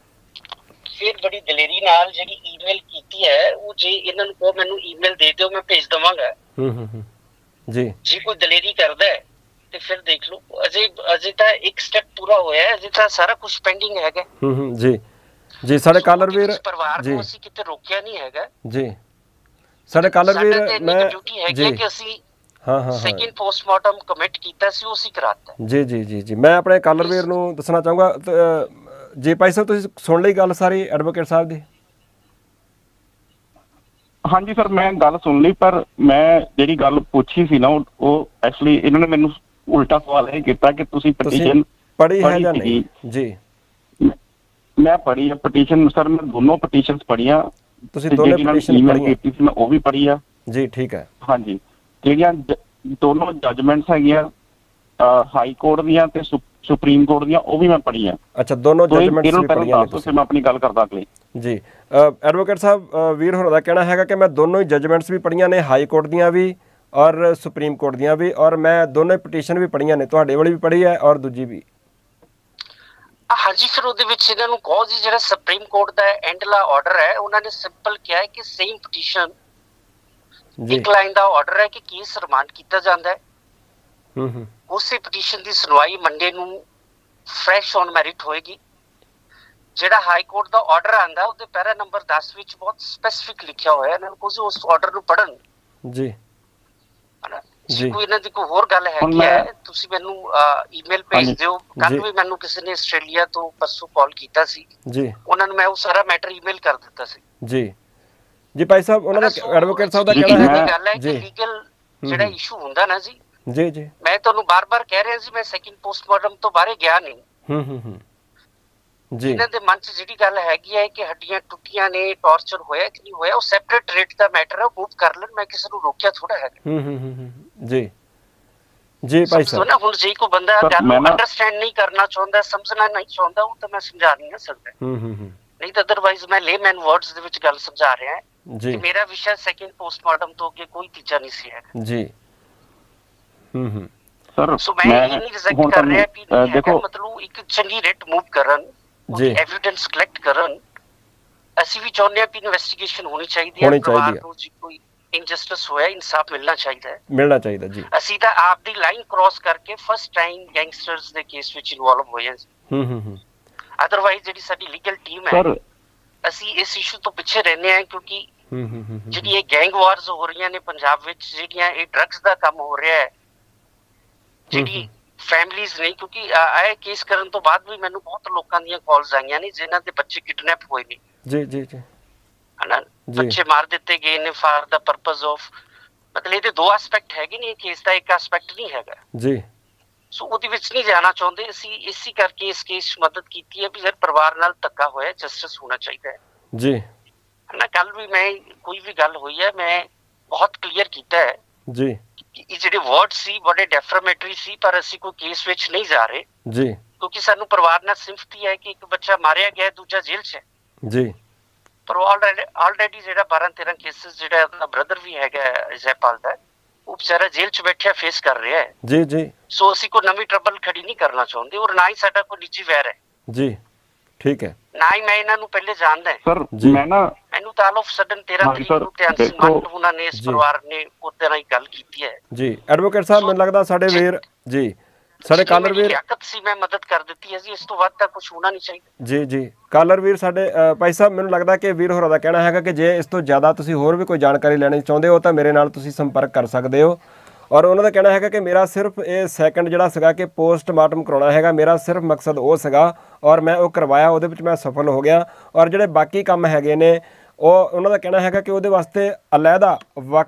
ਫਿਰ ਬੜੀ ਦਲੇਰੀ ਨਾਲ ਜਿਹੜੀ ਈਮੇਲ ਕੀਤੀ ਹੈ, ਉਹ ਜੇ ਇਹਨਾਂ ਨੂੰ ਕਹੋ ਮੈਨੂੰ ਈਮੇਲ ਦੇ ਦਿਓ ਮੈਂ ਭੇਜ ਦਵਾਂਗਾ ਜੀ। ਜੇ ਕੋਈ ਦਲੇਰੀ ਕਰਦਾ ਹੈ ਤੇ ਫਿਰ ਦੇਖ ਲਓ। ਅਜੇ ਤਾਂ ਇੱਕ ਸਟੈਪ ਪੂਰਾ ਹੋਇਆ ਹੈ, ਅਜੇ ਤਾਂ ਸਾਰਾ ਕੁਝ ਪੈਂਡਿੰਗ ਹੈਗਾ। ਜੀ ਜੀ। ਸਾਡੇ ਕਾਲਰ ਵੀਰ ਪਰਿਵਾਰ ਨੂੰ ਅਸੀਂ ਕਿਤੇ ਰੋਕਿਆ ਨਹੀਂ ਹੈਗਾ ਜੀ। ਸਾਡੇ ਕਾਲਰ ਵੀਰ ਮੈਂ ਡਿਊਟੀ ਹੈਗੀ ਕਿ ਅਸੀਂ ਸੈਕਿੰਡ ਪੋਸਟਮਾਰਟਮ ਕਮਿਟ ਕੀਤਾ ਸੀ, ਉਹ ਅਸੀਂ ਕਰਾਤਾ। ਜੀ ਜੀ ਜੀ ਜੀ। ਮੈਂ ਆਪਣੇ ਕਾਲਰ ਵੀਰ ਨੂੰ ਦੱਸਣਾ ਚਾਹੂੰਗਾ ਜੀ। ਭਾਈ ਸਾਹਿਬ ਤੁਸੀਂ ਸੁਣ ਲਈ ਗੱਲ ਸਾਰੀ ਐਡਵੋਕੇਟ ਸਾਹਿਬ ਦੀ? ਹਾਂਜੀ ਸਰ, ਮੈਂ ਗੱਲ ਸੁਣ ਲਈ, ਪਰ ਮੈਂ ਜਿਹੜੀ ਗੱਲ ਪੁੱਛੀ ਸੀ ਨਾ ਉਹ ਐਕਚੁਅਲੀ ਇਹਨਾਂ ਨੇ ਮੈਨੂੰ ਉਲਟਾ ਸਵਾਲ ਇਹ ਕੀਤਾ ਕਿ ਤੁਸੀਂ ਪਟੀਸ਼ਨ ਪੜ੍ਹੀ ਹੈ ਜਾਂ ਨਹੀਂ? ਜੀ। ਮੈਂ ਪੜ੍ਹੀ ਹੈ ਪਟੀਸ਼ਨ ਸਰ, ਮੈਂ ਦੋਨੋਂ ਪਟੀਸ਼ਨਸ ਪੜ੍ਹੀਆਂ। ਤੁਸੀਂ ਦੋਨੇ ਪਟੀਸ਼ਨ ਈਮੇਲ ਕੀਤੀ ਸੀ ਮੈਂ ਉਹ ਵੀ ਪੜ੍ਹੀ ਆ ਜੀ। ਠੀਕ ਹੈ। ਹਾਂਜੀ। ਜਿਹੜੀਆਂ ਦੋਨੋਂ ਜਜਮੈਂਟਸ ਹੈਗੀਆਂ ਹਾਈ ਕੋਰਟ ਦੀਆਂ ਤੇ ਸੁਪਰੀਮ ਕੋਰਟ ਦੀਆਂ, ਉਹ ਵੀ ਮੈਂ ਪੜ੍ਹੀਆਂ। ਅੱਛਾ, ਦੋਨੋਂ ਜਜਮੈਂਟਸ ਵੀ ਪੜ੍ਹੀਆਂ ਨੇ ਤੁਸੀਂ? ਮੈਂ ਆਪਣੀ ਗੱਲ ਕਰਦਾ ਅਗਲੇ ਜੀ। ਐਡਵੋਕੇਟ ਸਾਹਿਬ ਵੀਰ ਹੋਰਾਂ ਦਾ ਕਹਿਣਾ ਹੈਗਾ ਕਿ ਮੈਂ ਦੋਨੋਂ ਹੀ ਜਜਮੈਂਟਸ ਵੀ ਪੜ੍ਹੀਆਂ ਨੇ, ਹਾਈ ਕੋਰਟ ਦੀਆਂ ਵੀ ਔਰ ਸੁਪਰੀਮ ਕੋਰਟ ਦੀਆਂ ਵੀ, ਔਰ ਮੈਂ ਦੋਨੇ ਪਟੀਸ਼ਨ ਵੀ ਪੜ੍ਹੀਆਂ ਨੇ, ਤੁਹਾਡੇ ਵਾਲੀ ਵੀ ਪੜ੍ਹੀ ਹੈ ਔਰ ਦੂਜੀ ਵੀ। ਹਾਂਜੀ, ਫਿਰ ਉਹਦੇ ਵਿੱਚ ਇਹਨਾਂ ਨੂੰ ਕਹੋ ਜੀ ਜਿਹੜਾ ਸੁਪਰੀਮ ਕੋਰਟ ਦਾ ਐਂਡਲਾ ਆਰਡਰ ਹੈ, ਉਹਨਾਂ ਨੇ ਸਿੰਪਲ ਕਿਹਾ ਹੈ ਕਿ ਸੇਮ ਪਟੀਸ਼ਨ ਇੱਕ ਲਾਈਨ ਦਾ ਆਰਡਰ ਹੈ ਕਿ ਕੇਸ ਰਿਮਾਂਡ ਕੀਤਾ ਜਾਂਦਾ ਹੈ। ਉਸੇ ਪਟੀਸ਼ਨ ਦੀ ਸੁਣਵਾਈ ਮੰਡੇ ਨੂੰ ਫਰੈਸ਼ ਔਨ ਮੈਰਿਟ ਹੋਏਗੀ। ਜਿਹੜਾ ਹਾਈ ਕੋਰਟ ਦਾ ਆਰਡਰ ਆਂਦਾ ਉਹਦੇ ਪੈਰਾ ਨੰਬਰ 10 ਵਿੱਚ ਬਹੁਤ ਸਪੈਸੀਫਿਕ ਲਿਖਿਆ ਹੋਇਆ, ਇਹਨਾਂ ਨੂੰ ਕੁਝ ਉਸ ਆਰਡਰ ਨੂੰ ਪੜ੍ਹਨ ਜੀ। ਜੀ ਕੋਈ ਇਹਨਾਂ ਦੀ ਕੋਈ ਹੋਰ ਗੱਲ ਹੈਗੀ ਹੈ ਤੁਸੀਂ ਮੈਨੂੰ ਈਮੇਲ ਭੇਜ ਦਿਓ। ਕੱਲ ਵੀ ਮੈਨੂੰ ਕਿਸੇ ਨੇ ਆਸਟ੍ਰੇਲੀਆ ਤੋਂ ਪਰਸੋਂ ਕਾਲ ਕੀਤਾ ਸੀ ਜੀ, ਉਹਨਾਂ ਨੂੰ ਮੈਂ ਉਹ ਸਾਰਾ ਮੈਟਰ ਈਮੇਲ ਕਰ ਦਿੱਤਾ ਸੀ ਜੀ। ਜੀ ਭਾਈ ਸਾਹਿਬ, ਉਹਨਾਂ ਦਾ ਐਡਵੋਕੇਟ ਸਾਹਿਬ ਦਾ ਕਹਿਣਾ ਹੈ ਗੱਲ ਹੈ ਕਿ ਲੀਗਲ ਜਿਹੜਾ ਇਸ਼ੂ ਹੁੰਦਾ ਨਾ ਜੀ ਜੀ ਜੀ, ਮੈਂ ਤੁਹਾਨੂੰ ਬਾਰ-ਬਾਰ ਕਹਿ ਰਿਹਾ ਸੀ ਮੈਂ ਸੈਕਿੰਡ ਪੋਸਟਮਾਰਟਮ ਤੋਂ ਬਾਹਰ ਗਿਆ ਨਹੀਂ ਜੀ। ਇਹਨਾਂ ਦੇ ਮਨ 'ਚ ਜਿਹੜੀ ਗੱਲ ਹੈਗੀ ਹੈ ਕਿ ਹੱਡੀਆਂ ਟੁੱਟੀਆਂ ਨੇ, ਟਾਰਚਰ ਹੋਇਆ ਕਿ ਨਹੀਂ ਹੋਇਆ, ਉਹ ਸੈਪਰੇਟ ਰੇਟ ਦਾ ਮੈਟਰ ਹੈ, ਮੂਵ ਕਰ ਲੈਣ। ਮੈਂ ਕਿਸੇ ਨੂੰ ਰੋਕਿਆ ਥੋੜਾ ਹੈਗਾ ਜੀ ਜੀ। ਭਾਈ ਸਾਹਿਬ ਨਾ ਹੁਣ ਜੇ ਕੋਈ ਬੰਦਾ ਗੱਲ ਨੂੰ ਅੰਡਰਸਟੈਂਡ ਨਹੀਂ ਕਰਨਾ ਚਾਹੁੰਦਾ, ਸਮਝਣਾ ਨਹੀਂ ਚਾਹੁੰਦਾ, ਉਹ ਤਾਂ ਮੈਂ ਸਮਝਾ ਨਹੀਂ ਸਕਦਾ ਨਹੀਂ ਤਾਂ ਅਦਰਵਾਈਜ਼ ਮੈਂ ਲੇਮੈਨ ਵਰਡਸ ਦੇ ਵਿੱਚ ਗੱਲ ਸਮਝਾ ਰਿਹਾ ਜੀ। ਮੇਰਾ ਵਿਸ਼ਾ ਸੈਕਿੰਡ ਪੋਸਟਮਾਰਟਮ ਤੋਂ ਅੱਗੇ ਕੋਈ ਤੀਜਾ ਨਹੀਂ ਸੀ ਹੈਗਾ ਜੀ। ਸਰ ਸੋ ਮੈਂ ਇਹ ਨਹੀਂ ਰਿਜੈਕਟ ਕਰ ਰਿਹਾ ਕਿ ਦੇਖੋ ਮਤਲਬ ਇੱਕ ਚੰਗੀ ਰੇਟ ਮੂਵ ਕਰਨ ਜੀ, ਐਵੀਡੈਂਸ ਕਲੈਕਟ ਕਰਨ। ਅਸੀਂ ਵੀ ਚਾਹੁੰਦੇ ਹਾਂ ਕਿ ਇਨਵੈਸਟੀਗੇਸ਼ਨ ਹੋਣੀ ਚਾਹੀਦੀ ਹੈ, ਪਰਿਵਾਰ ਨੂੰ ਜੀ ਕੋਈ ਇਨਜਸਟਿਸ ਹੋਇਆ ਇਨਸਾਫ ਮਿਲਣਾ ਚਾਹੀਦਾ ਜੀ। ਅਸੀਂ ਤਾਂ ਆਪ ਦੀ ਲਾਈਨ ਕ੍ਰਾਸ ਕਰਕੇ ਫਸਟ ਟਾਈਮ ਗੈਂਗਸਟਰਸ ਦੇ ਕੇਸ ਵਿੱਚ ਇਨਵੋਲਵ ਹੋਏ ਹਾਂ। ਅਦਰਵਾਈਜ਼ ਜਿਹੜੀ ਸਾਡੀ ਲੀਗਲ ਟੀਮ ਹੈ, ਅਸੀਂ ਇਸ ਇਸ਼ੂ ਤੋਂ ਪਿੱਛੇ ਰਹਿੰਦੇ ਹਾਂ ਕਿਉਂਕਿ ਜਿਹੜੀ ਇਹ ਗੈਂਗ ਵਾਰਸ ਹੋ ਰਹੀਆਂ ਨੇ ਪੰਜਾਬ ਵਿੱਚ, ਜਿਹੜੀਆਂ ਇਹ ਡਰੱਗਸ ਦਾ ਕੰਮ ਹੋ ਰਿਹਾ ਹੈ, ਜਿਹੜੀ ਫੈਮਿਲੀਜ਼ ਨੇ, ਕਿਉਂਕਿ ਇਹ ਕੇਸ ਕਰਨ ਤੋਂ ਬਾਅਦ ਵੀ ਮੈਨੂੰ ਬਹੁਤ ਲੋਕਾਂ ਦੀਆਂ ਕਾਲਸ ਆਈਆਂ ਨੇ ਜਿਨ੍ਹਾਂ ਦੇ ਬੱਚੇ ਕਿਡਨੈਪ ਹੋਏ ਨੇ ਜੀ ਜੀ ਜੀ, ਹਨਾ, ਬੱਚੇ ਮਾਰ ਦਿੱਤੇ ਗਏ ਨੇ ਫਾਰ ਦਾ ਪਰਪਸ ਆਫ, ਮਤਲਬ ਇਹਦੇ ਦੋ ਐਸਪੈਕਟ ਹੈਗੇ ਨੇ, ਇਹ ਕੇਸ ਦਾ ਇੱਕ ਐਸਪੈਕਟ ਨਹੀਂ ਹੈਗਾ ਜੀ। ਸੋ ਉਹਦੇ ਵਿੱਚ ਨਹੀਂ ਜਾਣਾ ਚਾਹੁੰਦੇ ਅਸੀਂ, ਇਸੇ ਕਰਕੇ ਇਸ ਕੇਸ 'ਚ ਮਦਦ ਕੀਤੀ ਹੈ ਵੀ ਯਾਰ ਪਰਿਵਾਰ ਨਾਲ ਧੱਕਾ ਹੋਇਆ, ਜਸਟਿਸ ਹੋਣਾ ਚਾਹੀਦਾ ਹੈ ਜੀ, ਹਨਾ। ਕੱਲ ਵੀ ਮੈਂ ਕੋਈ ਵੀ ਗੱਲ ਹੋਈ ਹੈ ਮੈਂ ਬਹੁਤ ਕਲੀਅਰ ਕੀਤਾ ਹੈ ਜੀ ਕਿ ਇਹ ਜਿਹੜੇ ਵਰਡ ਸੀ ਬੜੇ ਡੈਫਰਮੇਟਰੀ ਸੀ, ਪਰ ਅਸੀਂ ਕੋਈ ਕੇਸ ਵਿੱਚ ਨਹੀਂ ਜਾ ਰਹੇ ਜੀ, ਕਿਉਂਕਿ ਸਾਨੂੰ ਪਰਿਵਾਰ ਨਾਲ ਸਿੰਪਥੀ ਹੈ ਕਿ ਇੱਕ ਬੱਚਾ ਮਾਰਿਆ ਗਿਆ, ਦੂਜਾ ਜੇਲ੍ਹ 'ਚ ਹੈ ਜੀ। ਪਰ ਆਲਰੇਡੀ ਜਿਹੜਾ 12-13 ਕੇਸਿਸ ਜਿਹੜਾ ਉਹਦਾ ਬ੍ਰਦਰ ਵੀ ਹੈਗਾ ਜੈਪਾਲ ਦਾ, ਉਹ ਵਿਚਾਰਾ ਜੇਲ੍ਹ 'ਚ ਬੈਠਿਆ ਫੇਸ ਕਰ ਰਿਹਾ ਹੈ ਜੀ ਜੀ। ਸੋ ਅਸੀਂ ਕੋਈ ਨਵੀਂ ਟਰਬਲ ਖੜੀ ਨਹੀਂ ਕਰਨਾ ਚਾਹੁੰਦੇ ਔਰ ਨਾ ਹੀ ਸਾਡਾ ਕੋਈ ਨਿੱਜੀ ਵੈਰ ਹੈ ਜੀ। ਠੀਕ ਹੈ, ਨਾ ਹੀ ਮੈਂ ਇਹਨਾਂ ਨੂੰ ਪਹਿਲੇ ਜਾਣਦਾ ਸਰ। ਮੈਂ ਨਾ ਮੈਨੂੰ ਤਾਂ ਆਲ ਆਫ ਸਡਨ 13 ਤਰੀਕ ਨੂੰ ਧਿਆਨ ਸਿੰਘ ਮਾਨ ਉਹਨਾਂ ਨੇ ਇਸ ਪਰਿਵਾਰ ਨੇ ਉਹਦੇ ਨਾਲ ਹੀ ਗੱਲ ਕੀਤੀ ਹੈ ਜੀ। ਐਡਵੋਕੇਟ ਸਾਹਿਬ ਮੈਨੂੰ ਲੱਗਦਾ ਸਾਡੇ ਵੀਰ ਜੀ, ਸਾਡੇ ਕਾਲਰ ਵੀਰ ਲਿਆਕਤ ਸੀ, ਮੈਂ ਮਦਦ ਕਰ ਦਿੱਤੀ ਹੈ ਜੀ, ਇਸ ਤੋਂ ਵੱਧ ਤਾਂ ਕੁਝ ਹੋਣਾ ਨਹੀਂ ਚਾਹੀਦਾ। ਜੀ ਜੀ, ਕਾਲਰ ਵੀਰ ਸਾਡੇ ਭਾਈ ਸਾਹਿਬ, ਮੈਨੂੰ ਲੱਗਦਾ ਕਿ ਵੀਰ ਹੋਰਾਂ ਦਾ ਕਹਿਣਾ ਹੈਗਾ ਕਿ ਜੇ ਇਸ ਤੋਂ ਜ਼ਿਆਦਾ ਤੁਸੀਂ ਹੋਰ ਵੀ ਕੋਈ ਜਾਣਕਾਰੀ ਲੈਣੀ ਚਾਹੁੰਦੇ ਹੋ ਤਾਂ ਮੇਰੇ ਨਾਲ ਤੁਸੀਂ ਸੰਪਰਕ ਕਰ ਸਕਦੇ ਹੋ। ਔਰ ਉਹਨਾਂ ਦਾ ਕਹਿਣਾ ਹੈਗਾ ਕਿ ਮੇਰਾ ਸਿਰਫ ਇਹ ਸੈਕਿੰਡ ਜਿਹੜਾ ਸੀਗਾ ਕਿ ਪੋਸਟਮਾਰਟਮ ਕਰਾਉਣਾ ਹੈਗਾ, ਮੇਰਾ ਸਿਰਫ ਮਕਸਦ ਉਹ ਸੀਗਾ ਔਰ ਮੈਂ ਉਹ ਕਰਵਾਇਆ, ਉਹਦੇ ਵਿੱਚ ਮੈਂ ਸਫਲ ਹੋ ਗਿਆ। ਔਰ ਜਿਹੜੇ ਬਾਕੀ ਕੰਮ ਹੈਗੇ ਨੇ ਉਹ ਉਹਨਾਂ ਦਾ ਕਹਿਣਾ ਹੈਗਾ ਕਿ ਉਹਦੇ ਵਾਸਤੇ ਅਲੱਗਾ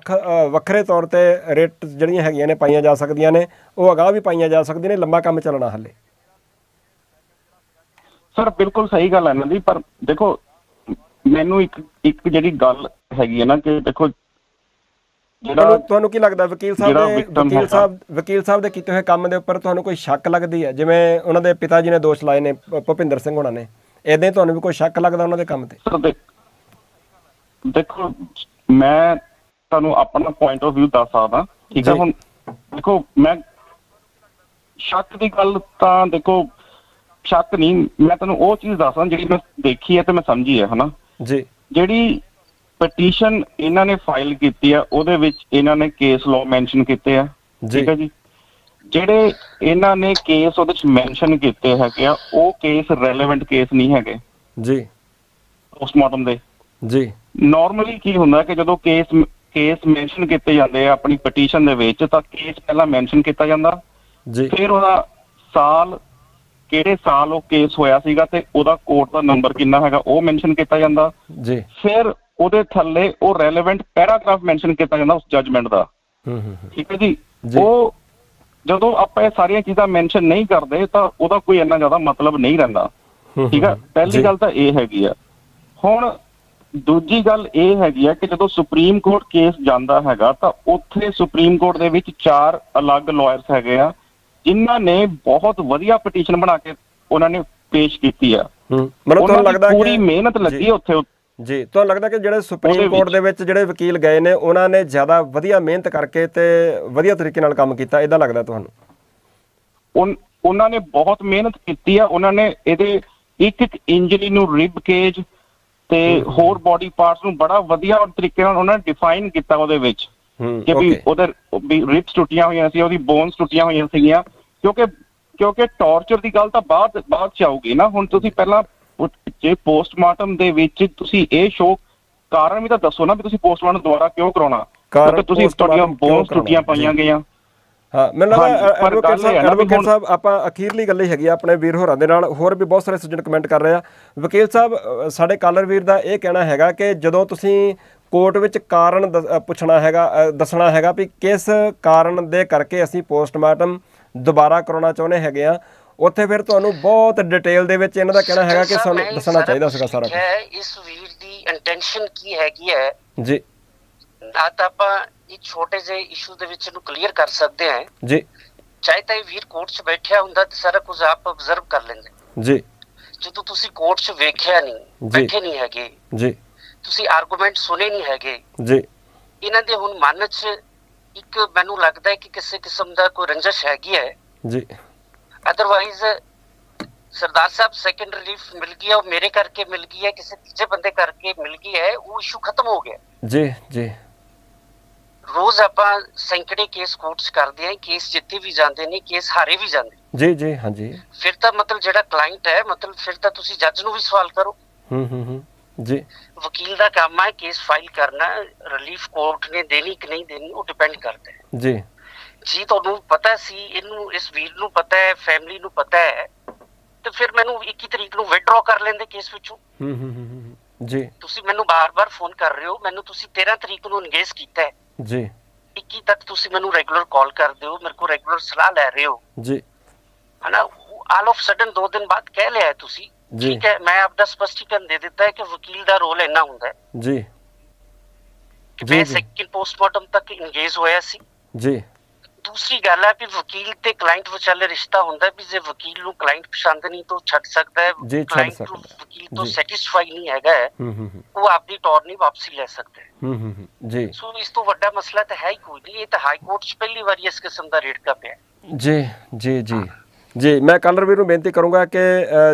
ਵੱਖਰੇ ਤੌਰ 'ਤੇ ਰੇਟ ਜਿਹੜੀਆਂ ਹੈਗੀਆਂ ਨੇ ਪਾਈਆਂ ਜਾ ਸਕਦੀਆਂ ਨੇ, ਉਹ ਅਗਾਂਹ ਵੀ ਪਾਈਆਂ ਜਾ ਸਕਦੀਆਂ ਨੇ, ਲੰਬਾ ਕੰਮ ਚੱਲਣਾ ਹਾਲੇ। ਸਰ ਬਿਲਕੁਲ ਸਹੀ ਗੱਲ ਹੈ ਇਹਨਾਂ ਦੀ, ਪਰ ਦੇਖੋ ਮੈਨੂੰ ਇੱਕ ਜਿਹੜੀ ਗੱਲ ਹੈਗੀ ਹੈ ਨਾ ਕਿ ਦੇਖੋ ਤੁਹਾਨੂੰ ਕੀ ਲੱਗਦਾ ਵਕੀਲ ਸਾਹਿਬ ਦੇ ਕੀਤੇ ਹੋਏ ਕੰਮ ਦੇ ਉੱਪਰ ਤੁਹਾਨੂੰ ਕੋਈ ਸ਼ੱਕ ਲੱਗਦੀ ਹੈ? ਜਿਵੇਂ ਉਹਨਾਂ ਦੇ ਪਿਤਾ ਜੀ ਨੇ ਦੋਸ਼ ਲਾਏ ਨੇ ਭੁਪਿੰਦਰ ਸਿੰਘ ਹੋਣਾ ਨੇ, ਏਦਾਂ ਹੀ ਤੁਹਾਨੂੰ ਵੀ ਕੋਈ ਸ਼ੱਕ ਲੱਗਦਾ ਉਹਨਾਂ ਦੇ ਕੰਮ ਤੇ? ਦੇਖੋ ਮੈਂ ਤੁਹਾਨੂੰ ਆਪਣਾ ਪੁਆਇੰਟ ਆਫ ਵਿਊ ਦੱਸ ਸਕਦਾ, ਠੀਕ ਹੈ। ਹੁਣ ਦੇਖੋ ਮੈਂ ਸ਼ੱਕ ਦੀ ਗੱਲ ਤਾਂ ਦੇਖੋ ਸ਼ੱਕ ਨਹੀਂ, ਮੈਂ ਤੁਹਾਨੂੰ ਉਹ ਚੀਜ਼ ਦੱਸਦਾ ਜਿਹੜੀ ਮੈਂ ਦੇਖੀ ਹੈ ਤੇ ਮੈਂ ਸਮਝੀ ਹੈ, ਹਨਾ ਜੀ। ਜਿਹੜੀ ਪਟੀਸ਼ਨ ਇਹਨਾਂ ਨੇ ਫਾਈਲ ਕੀਤੀ ਆ ਉਹਦੇ ਵਿੱਚ ਇਹਨਾਂ ਨੇ ਕੇਸ ਲਾਅ ਮੈਂਸ਼ਨ ਕੀਤੇ ਆ, ਠੀਕ ਹੈ ਜੀ। ਜਿਹੜੇ ਇਹਨਾਂ ਨੇ ਕੇਸ ਉਹਦੇ ਚ ਮੈਂਸ਼ਨ ਕੀਤੇ ਹੈਗੇ ਆ ਉਹ ਕੇਸ ਰੈਲੇਵੈਂਟ ਕੇਸ ਨਹੀਂ ਹੈਗੇ ਜੀ ਪੋਸਟਮਾਰਟਮ ਦੇ ਜੀ। ਨਾਰਮਲੀ ਕੀ ਹੁੰਦਾ ਕਿ ਜਦੋਂ ਕੇਸ ਮੈਂਸ਼ਨ ਕੀਤੇ ਜਾਂਦੇ ਆ ਆਪਣੀ ਪਟੀਸ਼ਨ ਦੇ ਵਿੱਚ ਤਾਂ ਕੇਸ ਪਹਿਲਾਂ ਮੈਂਸ਼ਨ ਕੀਤਾ ਜਾਂਦਾ ਜੀ, ਫਿਰ ਉਹਦਾ ਸਾਲ, ਕਿਹੜੇ ਸਾਲ ਉਹ ਕੇਸ ਹੋਇਆ ਸੀਗਾ ਤੇ ਉਹਦਾ ਕੋਰਟ ਦਾ ਨੰਬਰ ਕਿੰਨਾ ਹੈਗਾ ਉਹ ਮੈਂਸ਼ਨ ਕੀਤਾ ਜਾਂਦਾ ਜੀ। ਫਿਰ ਉਹਦੇ ਥੱਲੇ ਉਹ ਰੈਲੇਵੈਂਟ ਪੈਰਾਗ੍ਰਾਫ ਮੈਂਸ਼ਨ ਕੀਤਾ ਜਾਂਦਾ ਉਸ ਜੱਜਮੈਂਟ ਦਾ, ਠੀਕ ਹੈ ਜੀ। ਉਹ ਜਦੋਂ ਆਪਾਂ ਇਹ ਸਾਰੀਆਂ ਚੀਜ਼ਾਂ ਮੈਂਸ਼ਨ ਨਹੀਂ ਕਰਦੇ ਤਾਂ ਉਹਦਾ ਕੋਈ ਇੰਨਾ ਜ਼ਿਆਦਾ ਮਤਲਬ ਨਹੀਂ ਰਹਿੰਦਾ, ਠੀਕ ਹੈ। ਪਹਿਲੀ ਗੱਲ ਤਾਂ ਇਹ ਹੈਗੀ ਆ। ਹੁਣ ਦੂਜੀ ਗੱਲ ਇਹ ਹੈਗੀ ਆ ਕਿ ਜਦੋਂ ਸੁਪਰੀਮ ਕੋਰਟ ਕੇਸ ਜਾਂਦਾ ਹੈਗਾ ਤਾਂ ਉੱਥੇ ਸੁਪਰੀਮ ਕੋਰਟ ਦੇ ਵਿੱਚ 4 ਅਲੱਗ ਲਾਇਰਸ ਹੈਗੇ ਆ ਜਿਨ੍ਹਾਂ ਨੇ ਬਹੁਤ ਵਧੀਆ ਪਟੀਸ਼ਨ ਬਣਾ ਕੇ ਉਹਨਾਂ ਨੇ ਪੇਸ਼ ਕੀਤੀ ਆ। ਮੈਨੂੰ ਤੁਹਾਨੂੰ ਲੱਗਦਾ ਪੂਰੀ ਮਿਹਨਤ ਲੱਗੀ ਉੱਥੇ ਜੀ। ਤੁਹਾਨੂੰ ਲੱਗਦਾ ਕਿ ਜਿਹੜੇ ਸੁਪਰੀਮ ਕੋਰਟ ਦੇ ਵਿੱਚ ਜਿਹੜੇ ਵਕੀਲ ਗਏ ਨੇ ਉਹਨਾਂ ਨੇ ਜ਼ਿਆਦਾ ਵਧੀਆ ਮਿਹਨਤ ਕਰਕੇ ਤੇ ਵਧੀਆ ਤਰੀਕੇ ਨਾਲ ਕੰਮ ਕੀਤਾ, ਇਦਾਂ ਲੱਗਦਾ ਤੁਹਾਨੂੰ? ਉਹਨਾਂ ਨੇ ਬਹੁਤ ਮਿਹਨਤ ਕੀਤੀ ਆ, ਉਹਨਾਂ ਨੇ ਇਹਦੇ ਇੱਕ ਇੰਜਰੀ ਨੂੰ ਰਿਬ ਕੇਜ ਤੇ ਹੋਰ ਬੋਡੀ ਪਾਰਟਸ ਨੂੰ ਬੜਾ ਵਧੀਆ ਤਰੀਕੇ ਨਾਲ ਉਹਨਾਂ ਨੇ ਡਿਫਾਈਨ ਕੀਤਾ ਉਹਦੇ ਵਿੱਚ ਕਿ ਵੀ ਉਹਦੇ ਰਿਬਸ ਟੁੱਟੀਆਂ ਹੋਈਆਂ ਸੀ, ਉਹਦੀ ਬੋਨਸ ਟੁੱਟੀਆਂ ਹੋਈਆਂ ਸੀਗੀਆਂ, ਕਿਉਂਕਿ ਟੌਰਚਰ ਦੀ ਗੱਲ ਤਾਂ ਬਾਅਦ ਚ ਆਊਗੀ ਨਾ। ਹੁਣ ਤੁਸੀਂ ਪਹਿਲਾਂ ਜੇ ਪੋਸਟਮਾਰਟਮ ਦੇ ਵਿੱਚ ਤੁਸੀਂ ਇਹ ਸ਼ੋ ਕਾਰਨ ਵੀ ਤਾਂ ਦੱਸੋ ਨਾ ਵੀ ਤੁਸੀਂ ਪੋਸਟਮਾਰਟਮ ਦੁਬਾਰਾ ਕਿਉਂ ਕਰਾਉਣਾ, ਕਿਉਂਕਿ ਤੁਸੀਂ ਤੁਹਾਡੀਆਂ ਬੋਨਸ ਟੁੱਟੀਆਂ ਪਾਈਆਂ ਗਈਆਂ। ਹਾਂ, ਮੈਨੂੰ ਲੱਗਦਾ ਐਡਵੋਕੇਟ ਸਾਹਿਬ ਆਪਾਂ ਅਖੀਰਲੀ ਗੱਲ ਹੀ ਹੈਗੀ ਆ ਆਪਣੇ ਵੀਰ ਹੋਰਾਂ ਦੇ ਨਾਲ, ਹੋਰ ਵੀ ਬਹੁਤ ਸਾਰੇ ਸੱਜਣ ਕਮੈਂਟ ਕਰ ਰਹੇ ਆ। ਵਕੀਲ ਸਾਹਿਬ, ਸਾਡੇ ਕਾਲਰ ਵੀਰ ਦਾ ਇਹ ਕਹਿਣਾ ਹੈਗਾ ਕਿ ਜਦੋਂ ਤੁਸੀਂ ਕੋਰਟ ਵਿੱਚ ਕਾਰਨ ਪੁੱਛਣਾ ਹੈਗਾ, ਦੱਸਣਾ ਹੈਗਾ ਵੀ ਕਿਸ ਕਾਰਨ ਦੇ ਕਰਕੇ ਅਸੀਂ ਪੋਸਟਮਾਰਟਮ ਦੁਬਾਰਾ ਕਰਾਉਣਾ ਚਾਹੁੰਦੇ ਹੈਗੇ ਆ, ਉੱਥੇ ਫਿਰ ਤੁਹਾਨੂੰ ਬਹੁਤ ਡਿਟੇਲ ਦੇ ਵਿੱਚ ਇਹਨਾਂ ਦਾ ਕਹਿਣਾ ਹੈਗਾ ਕਿ ਸਾਨੂੰ ਦੱਸਣਾ ਚਾਹੀਦਾ ਸੀਗਾ ਸਾਰਾ ਕੁਝ। ਇਸ ਵੀਰ ਦੀ ਇੰਟੈਂਸ਼ਨ ਕੀ ਹੈਗੀ ਹੈ ਜੀ, ਨਾ ਤਾਂ ਆਪਾਂ ਇਹ ਛੋਟੇ ਜਿਹੇ ਇਸ਼ੂ ਦੇ ਵਿੱਚ ਇਹਨੂੰ ਕਲੀਅਰ ਕਰ ਸਕਦੇ ਹਾਂ ਜੀ। ਚਾਹੇ ਤਾਂ ਇਹ ਵੀਰ ਕੋਰਟ 'ਚ ਬੈਠਿਆ ਹੁੰਦਾ ਤੇ ਸਾਰਾ ਕੁਝ ਆਪ ਆਬਜ਼ਰਵ ਕਰ ਲੈਂਦੇ ਜੀ। ਜਦੋਂ ਤੁਸੀਂ ਕੋਰਟ 'ਚ ਵੇਖਿਆ ਨਹੀਂ, ਬੈਠੇ ਨਹੀਂ ਹੈਗੇ ਜੀ, ਤੁਸੀਂ ਆਰਗੂਮੈਂਟ ਸੁਣੇ ਨਹੀਂ ਹੈਗੇ ਜੀ, ਇਹਨਾਂ ਦੇ ਹੁਣ ਮਨ 'ਚ ਇੱਕ ਮੈਨੂੰ ਲੱਗਦਾ ਹੈ ਕਿ ਕਿਸੇ ਕਿਸਮ ਦਾ ਕੋਈ ਰੰਜਿਸ਼ ਹੈਗੀ ਹੈ ਜੀ। ਅਦਰਵਾਈਜ਼ ਸਰਦਾਰ ਸਾਹਿਬ ਸੈਕੰਡ ਰਿਲੀਫ ਮਿਲ ਗਈ ਹੈ, ਉਹ ਮੇਰੇ ਕਰਕੇ ਮਿਲ ਗਈ ਹੈ, ਕਿਸੇ ਤੀਜੇ ਬੰਦੇ ਕਰਕੇ ਮਿਲ ਗਈ ਹੈ, ਉਹ ਇਸ਼ੂ ਖਤਮ ਹੋ ਗਿਆ ਜੀ ਜੀ। ਰੋਜ਼ ਆਪਾਂ ਸੈਂਕੜੇ ਕੇਸ ਕੋਰਟ 'ਚ ਕਰਦੇ ਹਾਂ, ਕੇਸ ਜਿੱਤੇ ਵੀ ਜਾਂਦੇ ਨੇ, ਕੇਸ ਹਾਰੇ ਵੀ ਜਾਂਦੇ ਜੀ ਜੀ। ਹਾਂਜੀ, ਫਿਰ ਤਾਂ ਮਤਲਬ ਜਿਹੜਾ ਕਲਾਇੰਟ ਹੈ, ਮਤਲਬ ਫਿਰ ਤਾਂ ਤੁਸੀਂ ਜੱਜ ਨੂੰ ਵੀ ਸਵਾਲ ਕਰੋ ਜੀ। ਵਕੀਲ ਦਾ ਕੰਮ ਹੈ ਕੇਸ ਫਾਈਲ ਕਰਨਾ, ਰਿਲੀਫ ਕੋਰਟ ਨੇ ਦੇਣੀ ਕਿ ਨਹੀਂ ਦੇਣੀ ਉਹ ਡਿਪੈਂਡ ਕਰਦਾ ਹੈ ਜੀ। ਜੀ ਤੁਹਾਨੂੰ ਪਤਾ ਸੀ, ਇਹਨੂੰ ਇਸ ਵੀਰ ਨੂੰ ਪਤਾ ਹੈ, ਫੈਮਿਲੀ ਨੂੰ ਪਤਾ ਹੈ, ਤੇ ਫਿਰ ਮੈਨੂੰ 21 ਤਰੀਕ ਨੂੰ ਵਿਡਰੋ ਕਰ ਲੈਂਦੇ ਕੇਸ ਵਿੱਚੋਂ ਜੀ। ਤੁਸੀਂ ਮੈਨੂੰ ਬਾਰ-ਬਾਰ ਫੋਨ ਕਰ ਰਹੇ ਹੋ, ਮੈਨੂੰ ਤੁਸੀਂ 13 ਤਰੀਕ ਨੂੰ ਇੰਗੇਜ ਕੀਤਾ ਹੈ ਜੀ, 21 ਤੱਕ ਤੁਸੀਂ ਮੈਨੂੰ ਰੈਗੂਲਰ ਕਾਲ ਕਰਦੇ ਹੋ, ਮੇਰੇ ਕੋਲ ਰੈਗੂਲਰ ਸਲਾਹ ਲੈ ਰਹੇ ਹੋ ਜੀ, ਹਨਾ। ਆਲ ਆਫ ਸਡਨ 2 ਦਿਨ ਬਾਅਦ ਕਹਿ ਲਿਆ ਤੁਸੀਂ, ਠੀਕ ਹੈ, ਮੈਂ ਆਪਦਾ ਸਪਸ਼ਟੀਕਰਨ ਦੇ ਦਿੱਤਾ ਹੈ ਕਿ ਵਕੀਲ ਦਾ ਰੋਲ ਇੰਨਾ ਹੁੰਦਾ ਹੈ ਜੀ ਕਿ ਮੈਂ ਸੈਕਿੰਡ ਪੋਸਟਮਾਰਟਮ ਤੱਕ ਇੰਗੇਜ ਹੋਇਆ ਸੀ ਜੀ। ਦੂਸਰੀ ਗੱਲ ਹੈ ਵੀ ਵਕੀਲ ਤੇ ਕਲਾਇੰਟ ਵਿਚਾਲੇ ਰਿਸ਼ਤਾ ਹੁੰਦਾ ਵੀ ਜੇ ਵਕੀਲ ਨੂੰ ਕਲਾਇੰਟ ਪਸੰਦ ਨਹੀਂ ਤਾਂ ਛੱਡ ਸਕਦਾ ਹੈ, ਕਲਾਇੰਟ ਨੂੰ ਵਕੀਲ ਤੋਂ ਸੈਟੀਸਫਾਈ ਨਹੀਂ ਹੈਗਾ ਉਹ ਆਪਦੀ ਟੌਰ ਨਹੀਂ ਵਾਪਸੀ ਲੈ ਸਕਦਾ ਹੈ ਜੀ। ਸੋ ਇਸ ਤੋਂ ਵੱਡਾ ਮਸਲਾ ਤਾਂ ਹੈ ਹੀ ਕੋਈ ਨਹੀਂ, ਇਹ ਤਾਂ ਹਾਈ ਕੋਰਟ 'ਚ ਪਹਿਲੀ ਵਾਰੀ ਇਸ ਕਿਸਮ ਦਾ ਰੇੜਕਾ ਪਿਆ ਜੀ ਜੀ ਜੀ। ਜੀ ਮੈਂ ਕਲਰਵੀਰ ਨੂੰ ਬੇਨਤੀ ਕਰੂੰਗਾ ਕਿ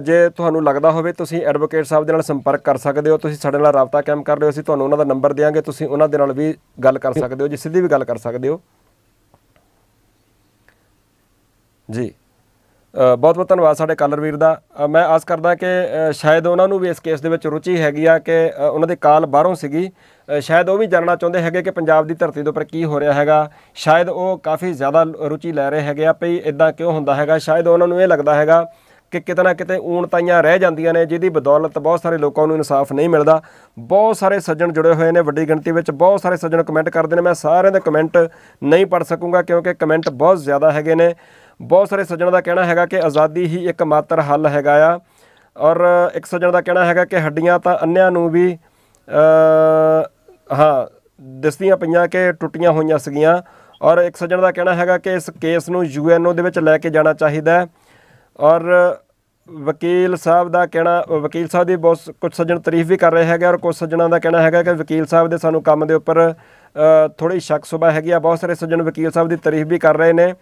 ਜੇ ਤੁਹਾਨੂੰ ਲੱਗਦਾ ਹੋਵੇ ਤੁਸੀਂ ਐਡਵੋਕੇਟ ਸਾਹਿਬ ਦੇ ਨਾਲ ਸੰਪਰਕ ਕਰ ਸਕਦੇ ਹੋ, ਤੁਸੀਂ ਸਾਡੇ ਨਾਲ ਰਾਬਤਾ ਕਾਇਮ ਕਰ ਲਿਓ, ਅਸੀਂ ਤੁਹਾਨੂੰ ਉਹਨਾਂ ਦਾ ਨੰਬਰ ਦਿਆਂਗੇ, ਤੁਸੀਂ ਉਹਨਾਂ ਦੇ ਨਾਲ ਵੀ ਗੱਲ ਕਰ ਸਕਦੇ ਹੋ ਜੀ, ਸਿੱਧੀ ਵੀ ਗੱਲ ਕਰ ਸਕਦੇ ਹੋ ਜੀ। ਬਹੁਤ ਬਹੁਤ ਧੰਨਵਾਦ ਸਾਡੇ ਕਲਰਵੀਰ ਦਾ। ਮੈਂ ਆਸ ਕਰਦਾ ਕਿ ਸ਼ਾਇਦ ਉਹਨਾਂ ਨੂੰ ਵੀ ਇਸ ਕੇਸ ਦੇ ਵਿੱਚ ਰੁਚੀ ਹੈਗੀ ਆ ਕਿ ਉਹਨਾਂ ਦੀ ਕਾਲ ਬਾਹਰੋਂ ਸੀਗੀ, ਸ਼ਾਇਦ ਉਹ ਵੀ ਜਾਣਨਾ ਚਾਹੁੰਦੇ ਹੈਗੇ ਕਿ ਪੰਜਾਬ ਦੀ ਧਰਤੀ ਦੇ ਉੱਪਰ ਕੀ ਹੋ ਰਿਹਾ ਹੈਗਾ, ਸ਼ਾਇਦ ਉਹ ਕਾਫੀ ਜ਼ਿਆਦਾ ਰੁਚੀ ਲੈ ਰਹੇ ਹੈਗੇ ਆ ਭਈ ਇੱਦਾਂ ਕਿਉਂ ਹੁੰਦਾ ਹੈਗਾ, ਸ਼ਾਇਦ ਉਹਨਾਂ ਨੂੰ ਇਹ ਲੱਗਦਾ ਹੈਗਾ ਕਿ ਕਿਤੇ ਨਾ ਕਿਤੇ ਊਣਤਾਈਆਂ ਰਹਿ ਜਾਂਦੀਆਂ ਨੇ ਜਿਹਦੀ ਬਦੌਲਤ ਬਹੁਤ ਸਾਰੇ ਲੋਕਾਂ ਨੂੰ ਇਨਸਾਫ ਨਹੀਂ ਮਿਲਦਾ। ਬਹੁਤ ਸਾਰੇ ਸੱਜਣ ਜੁੜੇ ਹੋਏ ਨੇ ਵੱਡੀ ਗਿਣਤੀ ਵਿੱਚ, ਬਹੁਤ ਸਾਰੇ ਸੱਜਣ ਕਮੈਂਟ ਕਰਦੇ ਨੇ, ਮੈਂ ਸਾਰਿਆਂ ਦੇ ਕਮੈਂਟ ਨਹੀਂ ਪੜ੍ਹ ਸਕੂੰਗਾ ਕਿਉਂਕਿ ਕਮੈਂਟ ਬਹੁਤ ਜ਼ਿਆਦਾ ਹੈਗੇ ਨੇ। ਬਹੁਤ ਸਾਰੇ ਸੱਜਣਾਂ ਦਾ ਕਹਿਣਾ ਹੈਗਾ ਕਿ ਆਜ਼ਾਦੀ ਹੀ ਇੱਕ ਮਾਤਰ ਹੱਲ ਹੈਗਾ ਆ, ਔਰ ਇੱਕ ਸੱਜਣ ਦਾ ਕਹਿਣਾ ਹੈਗਾ ਕਿ ਹੱਡੀਆਂ ਤਾਂ ਅੰਨਿਆਂ ਨੂੰ ਵੀ ਹਾਂ ਦਿਸਦੀਆਂ ਪਈਆਂ ਕਿ ਟੁੱਟੀਆਂ ਹੋਈਆਂ ਸੀਗੀਆਂ, ਔਰ ਇੱਕ ਸੱਜਣ ਦਾ ਕਹਿਣਾ ਹੈਗਾ ਕਿ ਇਸ ਕੇਸ ਨੂੰ UNO ਦੇ ਵਿੱਚ ਲੈ ਕੇ ਜਾਣਾ ਚਾਹੀਦਾ ਹੈ। ਔਰ ਵਕੀਲ ਸਾਹਿਬ ਦਾ ਕਹਿਣਾ, ਵਕੀਲ ਸਾਹਿਬ ਦੀ ਬਹੁਤ ਕੁਝ ਸੱਜਣ ਤਾਰੀਫ ਵੀ ਕਰ ਰਹੇ ਹੈਗੇ, ਔਰ ਕੁਝ ਸੱਜਣਾਂ ਦਾ ਕਹਿਣਾ ਹੈਗਾ ਕਿ ਵਕੀਲ ਸਾਹਿਬ ਦੇ ਸਾਨੂੰ ਕੰਮ ਦੇ ਉੱਪਰ ਥੋੜ੍ਹੀ ਸ਼ੱਕ ਸੁਭਾ ਹੈਗੀ ਆ। ਬਹੁਤ ਸਾਰੇ ਸੱਜਣ ਵਕੀਲ ਸਾਹਿਬ ਦੀ ਤਾਰੀਫ ਵੀ ਕਰ ਰਹੇ ਨੇ।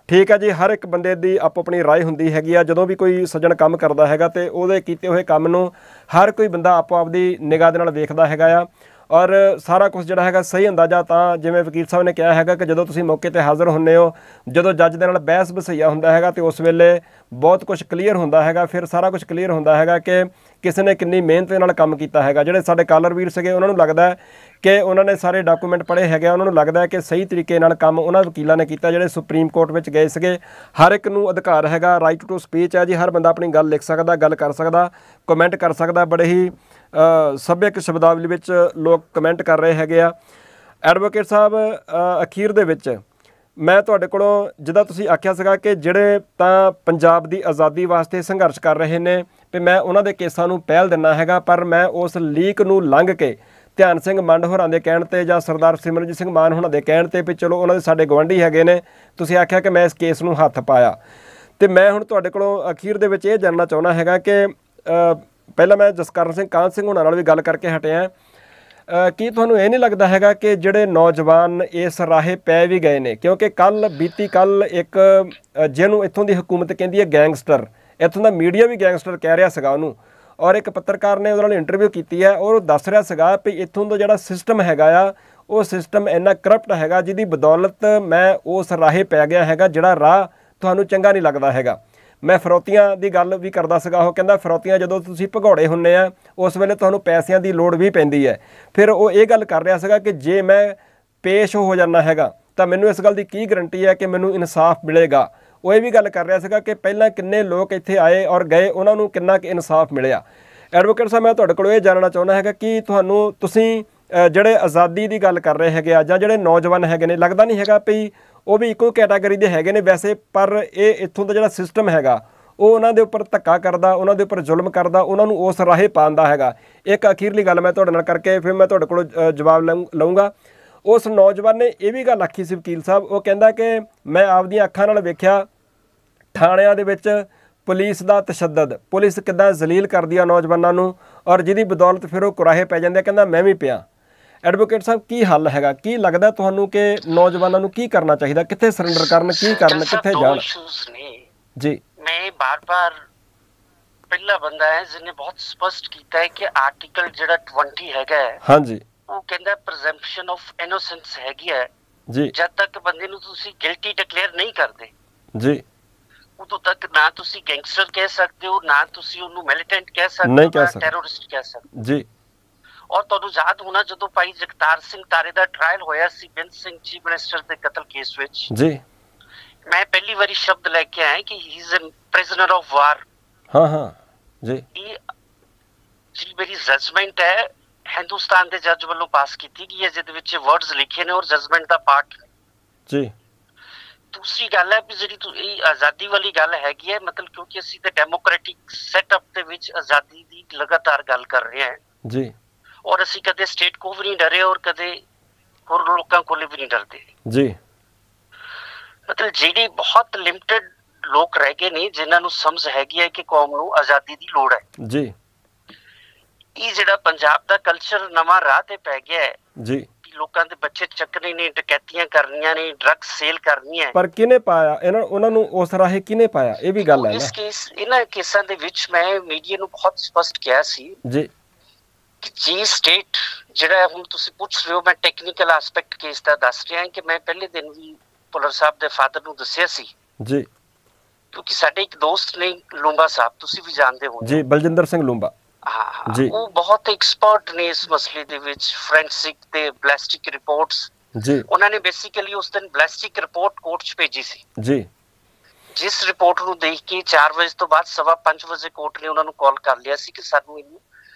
ਠੀਕ ਹੈ ਜੀ, ਹਰ ਇੱਕ ਬੰਦੇ ਦੀ ਆਪੋ ਆਪਣੀ ਰਾਏ ਹੁੰਦੀ ਹੈਗੀ ਆ। ਜਦੋਂ ਵੀ ਕੋਈ ਸੱਜਣ ਕੰਮ ਕਰਦਾ ਹੈਗਾ ਤੇ ਉਹਦੇ ਕੀਤੇ ਹੋਏ ਕੰਮ ਨੂੰ ਹਰ ਕੋਈ ਬੰਦਾ ਆਪੋ ਆਪਦੀ ਨਿਗਾਹ ਦੇ ਨਾਲ ਵੇਖਦਾ ਹੈਗਾ ਆ, ਔਰ ਸਾਰਾ ਕੁਝ ਜਿਹੜਾ ਹੈਗਾ ਸਹੀ ਅੰਦਾਜ਼ਾ ਤਾਂ ਜਿਵੇਂ ਵਕੀਲ ਸਾਹਿਬ ਨੇ ਕਿਹਾ ਹੈਗਾ ਕਿ ਜਦੋਂ ਤੁਸੀਂ ਮੌਕੇ 'ਤੇ ਹਾਜ਼ਰ ਹੁੰਦੇ ਹੋ, ਜਦੋਂ ਜੱਜ ਦੇ ਨਾਲ ਬਹਿਸ ਵਸਈਆ ਹੁੰਦਾ ਹੈਗਾ ਤੇ ਉਸ ਵੇਲੇ ਬਹੁਤ ਕੁਝ ਕਲੀਅਰ ਹੁੰਦਾ ਹੈਗਾ, ਫਿਰ ਸਾਰਾ ਕੁਝ ਕਲੀਅਰ ਹੁੰਦਾ ਹੈਗਾ ਕਿ ਕਿਸੇ ਨੇ ਕਿੰਨੀ ਮਿਹਨਤ ਦੇ ਨਾਲ ਕੰਮ ਕੀਤਾ ਹੈਗਾ। ਜਿਹੜੇ ਸਾਡੇ ਕਾਲਰਵੀਰ ਸੀਗੇ ਉਹਨਾਂ ਨੂੰ ਲੱਗਦਾ ਹੈ ਕਿ ਉਹਨਾਂ ਨੇ ਸਾਰੇ ਡਾਕੂਮੈਂਟ ਪੜ੍ਹੇ ਹੈਗੇ, ਉਹਨਾਂ ਨੂੰ ਲੱਗਦਾ ਹੈ ਕਿ ਸਹੀ ਤਰੀਕੇ ਨਾਲ ਕੰਮ ਉਹਨਾਂ ਵਕੀਲਾਂ ਨੇ ਕੀਤਾ ਜਿਹੜੇ ਸੁਪਰੀਮ ਕੋਰਟ ਵਿੱਚ ਗਏ ਸੀਗੇ। ਹਰ ਇੱਕ ਨੂੰ ਅਧਿਕਾਰ ਹੈਗਾ, ਰਾਈਟ ਟੂ ਸਪੀਚ ਹੈ ਜੀ, ਹਰ ਬੰਦਾ ਆਪਣੀ ਗੱਲ ਲਿਖ ਸਕਦਾ, ਗੱਲ ਕਰ ਸਕਦਾ, ਕਮੈਂਟ ਕਰ ਸਕਦਾ। ਬੜੇ ਹੀ ਸੱਭਿਅਕ ਸ਼ਬਦਾਵਲੀ ਵਿੱਚ ਲੋਕ ਕਮੈਂਟ ਕਰ ਰਹੇ ਹੈਗੇ ਆ। ਐਡਵੋਕੇਟ ਸਾਹਿਬ ਅਖੀਰ ਦੇ ਵਿੱਚ ਮੈਂ ਤੁਹਾਡੇ ਕੋਲੋਂ ਜਿੱਦਾਂ ਤੁਸੀਂ ਆਖਿਆ ਸੀਗਾ ਕਿ ਜਿਹੜੇ ਤਾਂ ਪੰਜਾਬ ਦੀ ਆਜ਼ਾਦੀ ਵਾਸਤੇ ਸੰਘਰਸ਼ ਕਰ ਰਹੇ ਨੇ ਤੇ ਮੈਂ ਉਹਨਾਂ ਦੇ ਕੇਸਾਂ ਨੂੰ ਪਹਿਲ ਦਿੰਦਾ ਹੈਗਾ, ਪਰ ਮੈਂ ਉਸ ਲੀਕ ਨੂੰ ਲੰਘ ਕੇ ਧਿਆਨ ਸਿੰਘ ਮੰਡ ਹੋਰਾਂ ਦੇ ਕਹਿਣ 'ਤੇ ਜਾਂ ਸਰਦਾਰ ਸਿਮਰਨਜੀਤ ਸਿੰਘ ਮਾਨ ਹੋਰਾਂ ਦੇ ਕਹਿਣ 'ਤੇ ਵੀ ਚਲੋ ਉਹਨਾਂ ਦੇ ਸਾਡੇ ਗੁਆਂਢੀ ਹੈਗੇ ਨੇ, ਤੁਸੀਂ ਆਖਿਆ ਕਿ ਮੈਂ ਇਸ ਕੇਸ ਨੂੰ ਹੱਥ ਪਾਇਆ। ਅਤੇ ਮੈਂ ਹੁਣ ਤੁਹਾਡੇ ਕੋਲੋਂ ਅਖੀਰ ਦੇ ਵਿੱਚ ਇਹ ਜਾਣਨਾ ਚਾਹੁੰਦਾ ਹੈਗਾ ਕਿ ਪਹਿਲਾਂ ਮੈਂ ਜਸਕਰਨ ਸਿੰਘ ਕਾਹਨ ਸਿੰਘ ਹੋਰਾਂ ਨਾਲ ਵੀ ਗੱਲ ਕਰਕੇ ਹਟਿਆ, ਕੀ ਤੁਹਾਨੂੰ ਇਹ ਨਹੀਂ ਲੱਗਦਾ ਹੈਗਾ ਕਿ ਜਿਹੜੇ ਨੌਜਵਾਨ ਇਸ ਰਾਹੇ ਪੈ ਵੀ ਗਏ ਨੇ, ਕਿਉਂਕਿ ਬੀਤੀ ਕੱਲ੍ਹ ਇੱਕ ਜਿਹਨੂੰ ਇੱਥੋਂ ਦੀ ਹਕੂਮਤ ਕਹਿੰਦੀ ਹੈ ਗੈਂਗਸਟਰ, ਇੱਥੋਂ ਦਾ ਮੀਡੀਆ ਵੀ ਗੈਂਗਸਟਰ ਕਹਿ ਰਿਹਾ ਸੀਗਾ ਉਹਨੂੰ, ਔਰ ਇੱਕ ਪੱਤਰਕਾਰ ਨੇ ਉਹਦੇ ਨਾਲ ਇੰਟਰਵਿਊ ਕੀਤੀ ਹੈ ਔਰ ਉਹ ਦੱਸ ਰਿਹਾ ਸੀਗਾ ਵੀ ਇੱਥੋਂ ਦਾ ਜਿਹੜਾ ਸਿਸਟਮ ਹੈਗਾ ਆ ਉਹ ਸਿਸਟਮ ਇੰਨਾ ਕਰਪਟ ਹੈਗਾ ਜਿਹਦੀ ਬਦੌਲਤ ਮੈਂ ਉਸ ਰਾਹੇ ਪੈ ਗਿਆ ਹੈਗਾ ਜਿਹੜਾ ਰਾਹ ਤੁਹਾਨੂੰ ਚੰਗਾ ਨਹੀਂ ਲੱਗਦਾ ਹੈਗਾ। ਮੈਂ ਫਰੌਤੀਆਂ ਦੀ ਗੱਲ ਵੀ ਕਰਦਾ ਸੀਗਾ, ਉਹ ਕਹਿੰਦਾ ਫਰੌਤੀਆਂ ਜਦੋਂ ਤੁਸੀਂ ਭਗੌੜੇ ਹੁੰਦੇ ਆ ਉਸ ਵੇਲੇ ਤੁਹਾਨੂੰ ਪੈਸਿਆਂ ਦੀ ਲੋੜ ਵੀ ਪੈਂਦੀ ਹੈ। ਫਿਰ ਉਹ ਇਹ ਗੱਲ ਕਰ ਰਿਹਾ ਸੀਗਾ ਕਿ ਜੇ ਮੈਂ ਪੇਸ਼ ਹੋ ਜਾਂਦਾ ਹੈਗਾ ਤਾਂ ਮੈਨੂੰ ਇਸ ਗੱਲ ਦੀ ਕੀ ਗਰੰਟੀ ਹੈ ਕਿ ਮੈਨੂੰ ਇਨਸਾਫ ਮਿਲੇਗਾ। ਉਹ ਇਹ ਵੀ ਗੱਲ ਕਰ ਰਿਹਾ ਸੀਗਾ ਕਿ ਪਹਿਲਾਂ ਕਿੰਨੇ ਲੋਕ ਇੱਥੇ ਆਏ ਔਰ ਗਏ, ਉਹਨਾਂ ਨੂੰ ਕਿੰਨਾ ਕੁ ਇਨਸਾਫ ਮਿਲਿਆ। ਐਡਵੋਕੇਟ ਸਾਹਿਬ ਮੈਂ ਤੁਹਾਡੇ ਕੋਲੋਂ ਇਹ ਜਾਣਨਾ ਚਾਹੁੰਦਾ ਹੈਗਾ ਕਿ ਤੁਸੀਂ ਜਿਹੜੇ ਆਜ਼ਾਦੀ ਦੀ ਗੱਲ ਕਰ ਰਹੇ ਹੈਗੇ ਆ ਜਾਂ ਜਿਹੜੇ ਨੌਜਵਾਨ ਹੈਗੇ ਨੇ, ਲੱਗਦਾ ਨਹੀਂ ਹੈਗਾ ਵੀ ਉਹ ਵੀ ਇੱਕੋ ਕੈਟਾਗਰੀ ਦੇ ਹੈਗੇ ਨੇ ਵੈਸੇ, ਪਰ ਇਹ ਇੱਥੋਂ ਦਾ ਜਿਹੜਾ ਸਿਸਟਮ ਹੈਗਾ ਉਹ ਉਹਨਾਂ ਦੇ ਉੱਪਰ ਧੱਕਾ ਕਰਦਾ, ਉਹਨਾਂ ਦੇ ਉੱਪਰ ਜ਼ੁਲਮ ਕਰਦਾ, ਉਹਨਾਂ ਨੂੰ ਉਸ ਰਾਹੇ ਪਾਉਂਦਾ ਹੈਗਾ। ਇੱਕ ਅਖੀਰਲੀ ਗੱਲ ਮੈਂ ਤੁਹਾਡੇ ਨਾਲ ਕਰਕੇ ਫਿਰ ਮੈਂ ਤੁਹਾਡੇ ਕੋਲੋਂ ਜਵਾਬ ਲਊਂਗਾ। ਉਸ ਨੌਜਵਾਨ ਨੇ ਇਹ ਵੀ ਗੱਲ ਆਖੀ ਸੀ ਵਕੀਲ ਸਾਹਿਬ, ਉਹ ਕਹਿੰਦਾ ਕਿ ਮੈਂ ਆਪਦੀਆਂ ਅੱਖਾਂ ਨਾਲ ਵੇਖਿਆ ਥਾਣਿਆਂ ਦੇ ਵਿੱਚ ਪੁਲਿਸ ਦਾ ਤਸ਼ੱਦਦ, ਪੁਲਿਸ ਕਿੱਦਾਂ ਜ਼ਲੀਲ ਕਰਦੀ ਆ ਨੌਜਵਾਨਾਂ ਨੂੰ, ਔਰ ਜਿਹਦੀ ਬਦੌਲਤ ਫਿਰ ਉਹ ਕੁਰਾਹੇ ਪੈ ਜਾਂਦੇ। ਕਹਿੰਦਾ ਮੈਂ ਵੀ ਪਿਆ। ਐਡਵੋਕੇਟ ਸਾਹਿਬ ਕੀ ਹੱਲ ਹੈਗਾ, ਕੀ ਲੱਗਦਾ ਤੁਹਾਨੂੰ ਕਿ ਨੌਜਵਾਨਾਂ ਨੂੰ ਕੀ ਕਰਨਾ ਚਾਹੀਦਾ, ਕਿੱਥੇ ਸਰੈਂਡਰ ਕਰਨ, ਕੀ ਕਰਨ, ਕਿੱਥੇ ਜਾਣ? ਜੀ ਮੈਂ ਬਾਰ-ਬਾਰ ਪਹਿਲਾ ਬੰਦਾ ਹੈ ਜਿਹਨੇ ਬਹੁਤ ਸਪਸ਼ਟ ਕੀਤਾ ਹੈ ਕਿ ਆਰਟੀਕਲ ਜਿਹੜਾ 20 ਹੈਗਾ, ਹਾਂਜੀ, ਉਹ ਕਹਿੰਦਾ ਪ੍ਰੈਜ਼ੰਪਸ਼ਨ ਆਫ ਇਨੋਸੈਂਸ ਹੈਗੀ ਹੈ ਜੀ, ਜਦ ਤੱਕ ਬੰਦੇ ਨੂੰ ਤੁਸੀਂ ਗਿਲਟੀ ਡਿਕਲੇਅਰ ਨਹੀਂ ਕਰਦੇ ਜੀ ਉਦੋਂ ਤੱਕ ਨਾ ਤੁਸੀਂ ਗੈਂਗਸਟਰ ਕਹਿ ਸਕਦੇ ਹੋ, ਨਾ ਤੁਸੀਂ ਉਹਨੂੰ ਮਿਲੀਟੈਂਟ ਕਹਿ ਸਕਦੇ ਹੋ, ਨਾ ਟੈਰਰਿਸਟ ਕਹਿ ਸਕਦੇ ਜੀ। ਔਰ ਤੁਹਾਨੂੰ ਯਾਦ ਹੋਣਾ ਜਦੋਂ ਭਾਈ ਜਗਤਾਰ ਸਿੰਘ ਤਾਰੇ ਦਾ ਟ੍ਰਾਇਲ ਹੋਇਆ ਸੀ ਬੇਅੰਤ ਸਿੰਘ ਚੀਫ ਮਿਨਿਸਟਰ ਦੇ ਕਤਲ ਕੇਸ ਵਿੱਚ, ਜੀ, ਮੈਂ ਪਹਿਲੀ ਵਾਰੀ ਸ਼ਬਦ ਲੈ ਕੇ ਆਇਆ ਕਿ he is a prisoner of war. ਹਾਂ ਹਾਂ ਜੀ, ਇਹ ਜਿਹੜੀ ਮੇਰੀ ਜਜਮੈਂਟ ਹੈ ਹਿੰਦੁਸਤਾਨ ਦੇ ਜੱਜ ਵੱਲੋਂ ਪਾਸ ਕੀਤੀ ਗਈ ਹੈ, ਜਿਹਦੇ ਵਿੱਚ ਵਰਡਸ ਲਿਖੇ ਨੇ ਔਰ ਜਜਮੈਂਟ ਦਾ ਪਾਰਟ ਜੀ। ਦੂਸਰੀ ਗੱਲ ਹੈ ਵੀ ਜਿਹੜੀ ਇਹ ਆਜ਼ਾਦੀ ਵਾਲੀ ਗੱਲ ਹੈਗੀ ਹੈ, ਮਤਲਬ ਕਿਉਂਕਿ ਅਸੀਂ ਤੇ ਡੈਮੋਕ੍ਰੈਟਿਕ ਸੈਟਅਪ ਦੇ ਵਿੱਚ ਆਜ਼ਾਦੀ ਦੀ ਲਗਾਤਾਰ ਗੱਲ ਕਰ ਰਹੇ ਹਾਂ ਜੀ, ਔਰ ਅਸੀਂ ਕਦੇ ਸਟੇਟ ਕੋ ਵੀ ਨਹੀਂ ਡਰੇ ਔਰ ਕਦੇ ਹੋਰ ਲੋਕਾਂ ਕੋਲ ਵੀ ਨਹੀਂ ਡਰਦੇ ਜੀ। ਮਤਲਬ ਜਿਹੜੇ ਬਹੁਤ ਲਿਮਟਿਡ ਲੋਕ ਰਹਿ ਗਏ ਨੇ ਜਿਨ੍ਹਾਂ ਨੂੰ ਸਮਝ ਹੈਗੀ ਹੈ ਕਿ ਕੌਮ ਨੂੰ ਆਜ਼ਾਦੀ ਦੀ ਲੋੜ ਹੈ ਜੀ। ਇਹ ਜਿਹੜਾ ਪੰਜਾਬ ਦਾ ਕਲਚਰ ਨਵਾਂ ਰਾਹ ਤੇ ਪੈ ਗਿਆ ਹੈ ਜੀ, ਵੀ ਲੋਕਾਂ ਦੇ ਬੱਚੇ ਚੱਕਣੇ ਨੇ, ਡਕੈਤੀਆਂ ਕਰਨੀਆਂ ਨੇ, ਡਰੱਗਸ ਸੇਲ ਕਰਨੀਆਂ। ਪਰ ਕਿਹਨੇ ਪਾਇਆ ਉਹਨਾਂ ਨੂੰ ਉਸ ਰਾਹੇ, ਕਿਹਨੇ ਪਾਇਆ? ਇਹ ਵੀ ਗੱਲ ਹੈ ਨਾ। ਇਹਨਾਂ ਕੇਸਾਂ ਦੇ ਵਿੱਚ ਮੈਂ ਮੀਡੀਆ ਨੂੰ ਬਹੁਤ ਸਪਸ਼ਟ ਕਿਹਾ ਸੀ ਜੀ ਕਿ ਜੀ ਸਟੇਟ ਜਿਹੜਾ ਹੁਣ ਤੁਸੀਂ ਪੁੱਛ ਰਹੇ ਹੋ, ਮੈਂ ਟੈਕਨੀਕਲ ਐਸਪੈਕਟ ਕੇਸ ਦਾ ਦੱਸ ਰਿਹਾ ਕਿ ਮੈਂ ਪਹਿਲੇ ਦਿਨ ਵੀ ਭੁੱਲਰ ਸਾਹਿਬ ਦੇ ਫਾਦਰ ਨੂੰ ਦੱਸਿਆ ਸੀ ਜੀ, ਕਿਉਂਕਿ ਸਾਡੇ ਇੱਕ ਦੋਸਤ ਨੇ ਲੂੰਬਾ ਸਾਹਿਬ, ਤੁਸੀਂ ਵੀ ਜਾਣਦੇ ਹੋ ਜੀ, ਬਲਜਿੰਦਰ ਸਿੰਘ ਲੂੰਬਾ ਹਾਂ ਜੀ, ਉਹ ਬਹੁਤ ਐਕਸਪਰਟ ਨੇ ਇਸ ਮਸਲੇ ਦੇ ਵਿੱਚ, ਫੋਰੈਂਸਿਕ ਤੇ ਬੈਲਿਸਟਿਕ ਰਿਪੋਰਟਸ ਜੀ। ਉਹਨਾਂ ਨੇ ਬੇਸਿਕਲੀ ਉਸ ਦਿਨ ਬੈਲਿਸਟਿਕ ਰਿਪੋਰਟ ਕੋਰਟ 'ਚ ਭੇਜੀ ਸੀ ਜੀ, ਜਿਸ ਰਿਪੋਰਟ ਨੂੰ ਦੇਖ ਕੇ 4 ਵਜੇ ਤੋਂ ਬਾਅਦ 5:15 ਵਜੇ ਕੋਰਟ ਨੇ ਉਹਨਾਂ ਨੂੰ ਕਾਲ ਕਰ ਲਿਆ ਸੀ ਕਿ ਸਾਨੂੰ ਇਹਨੂੰ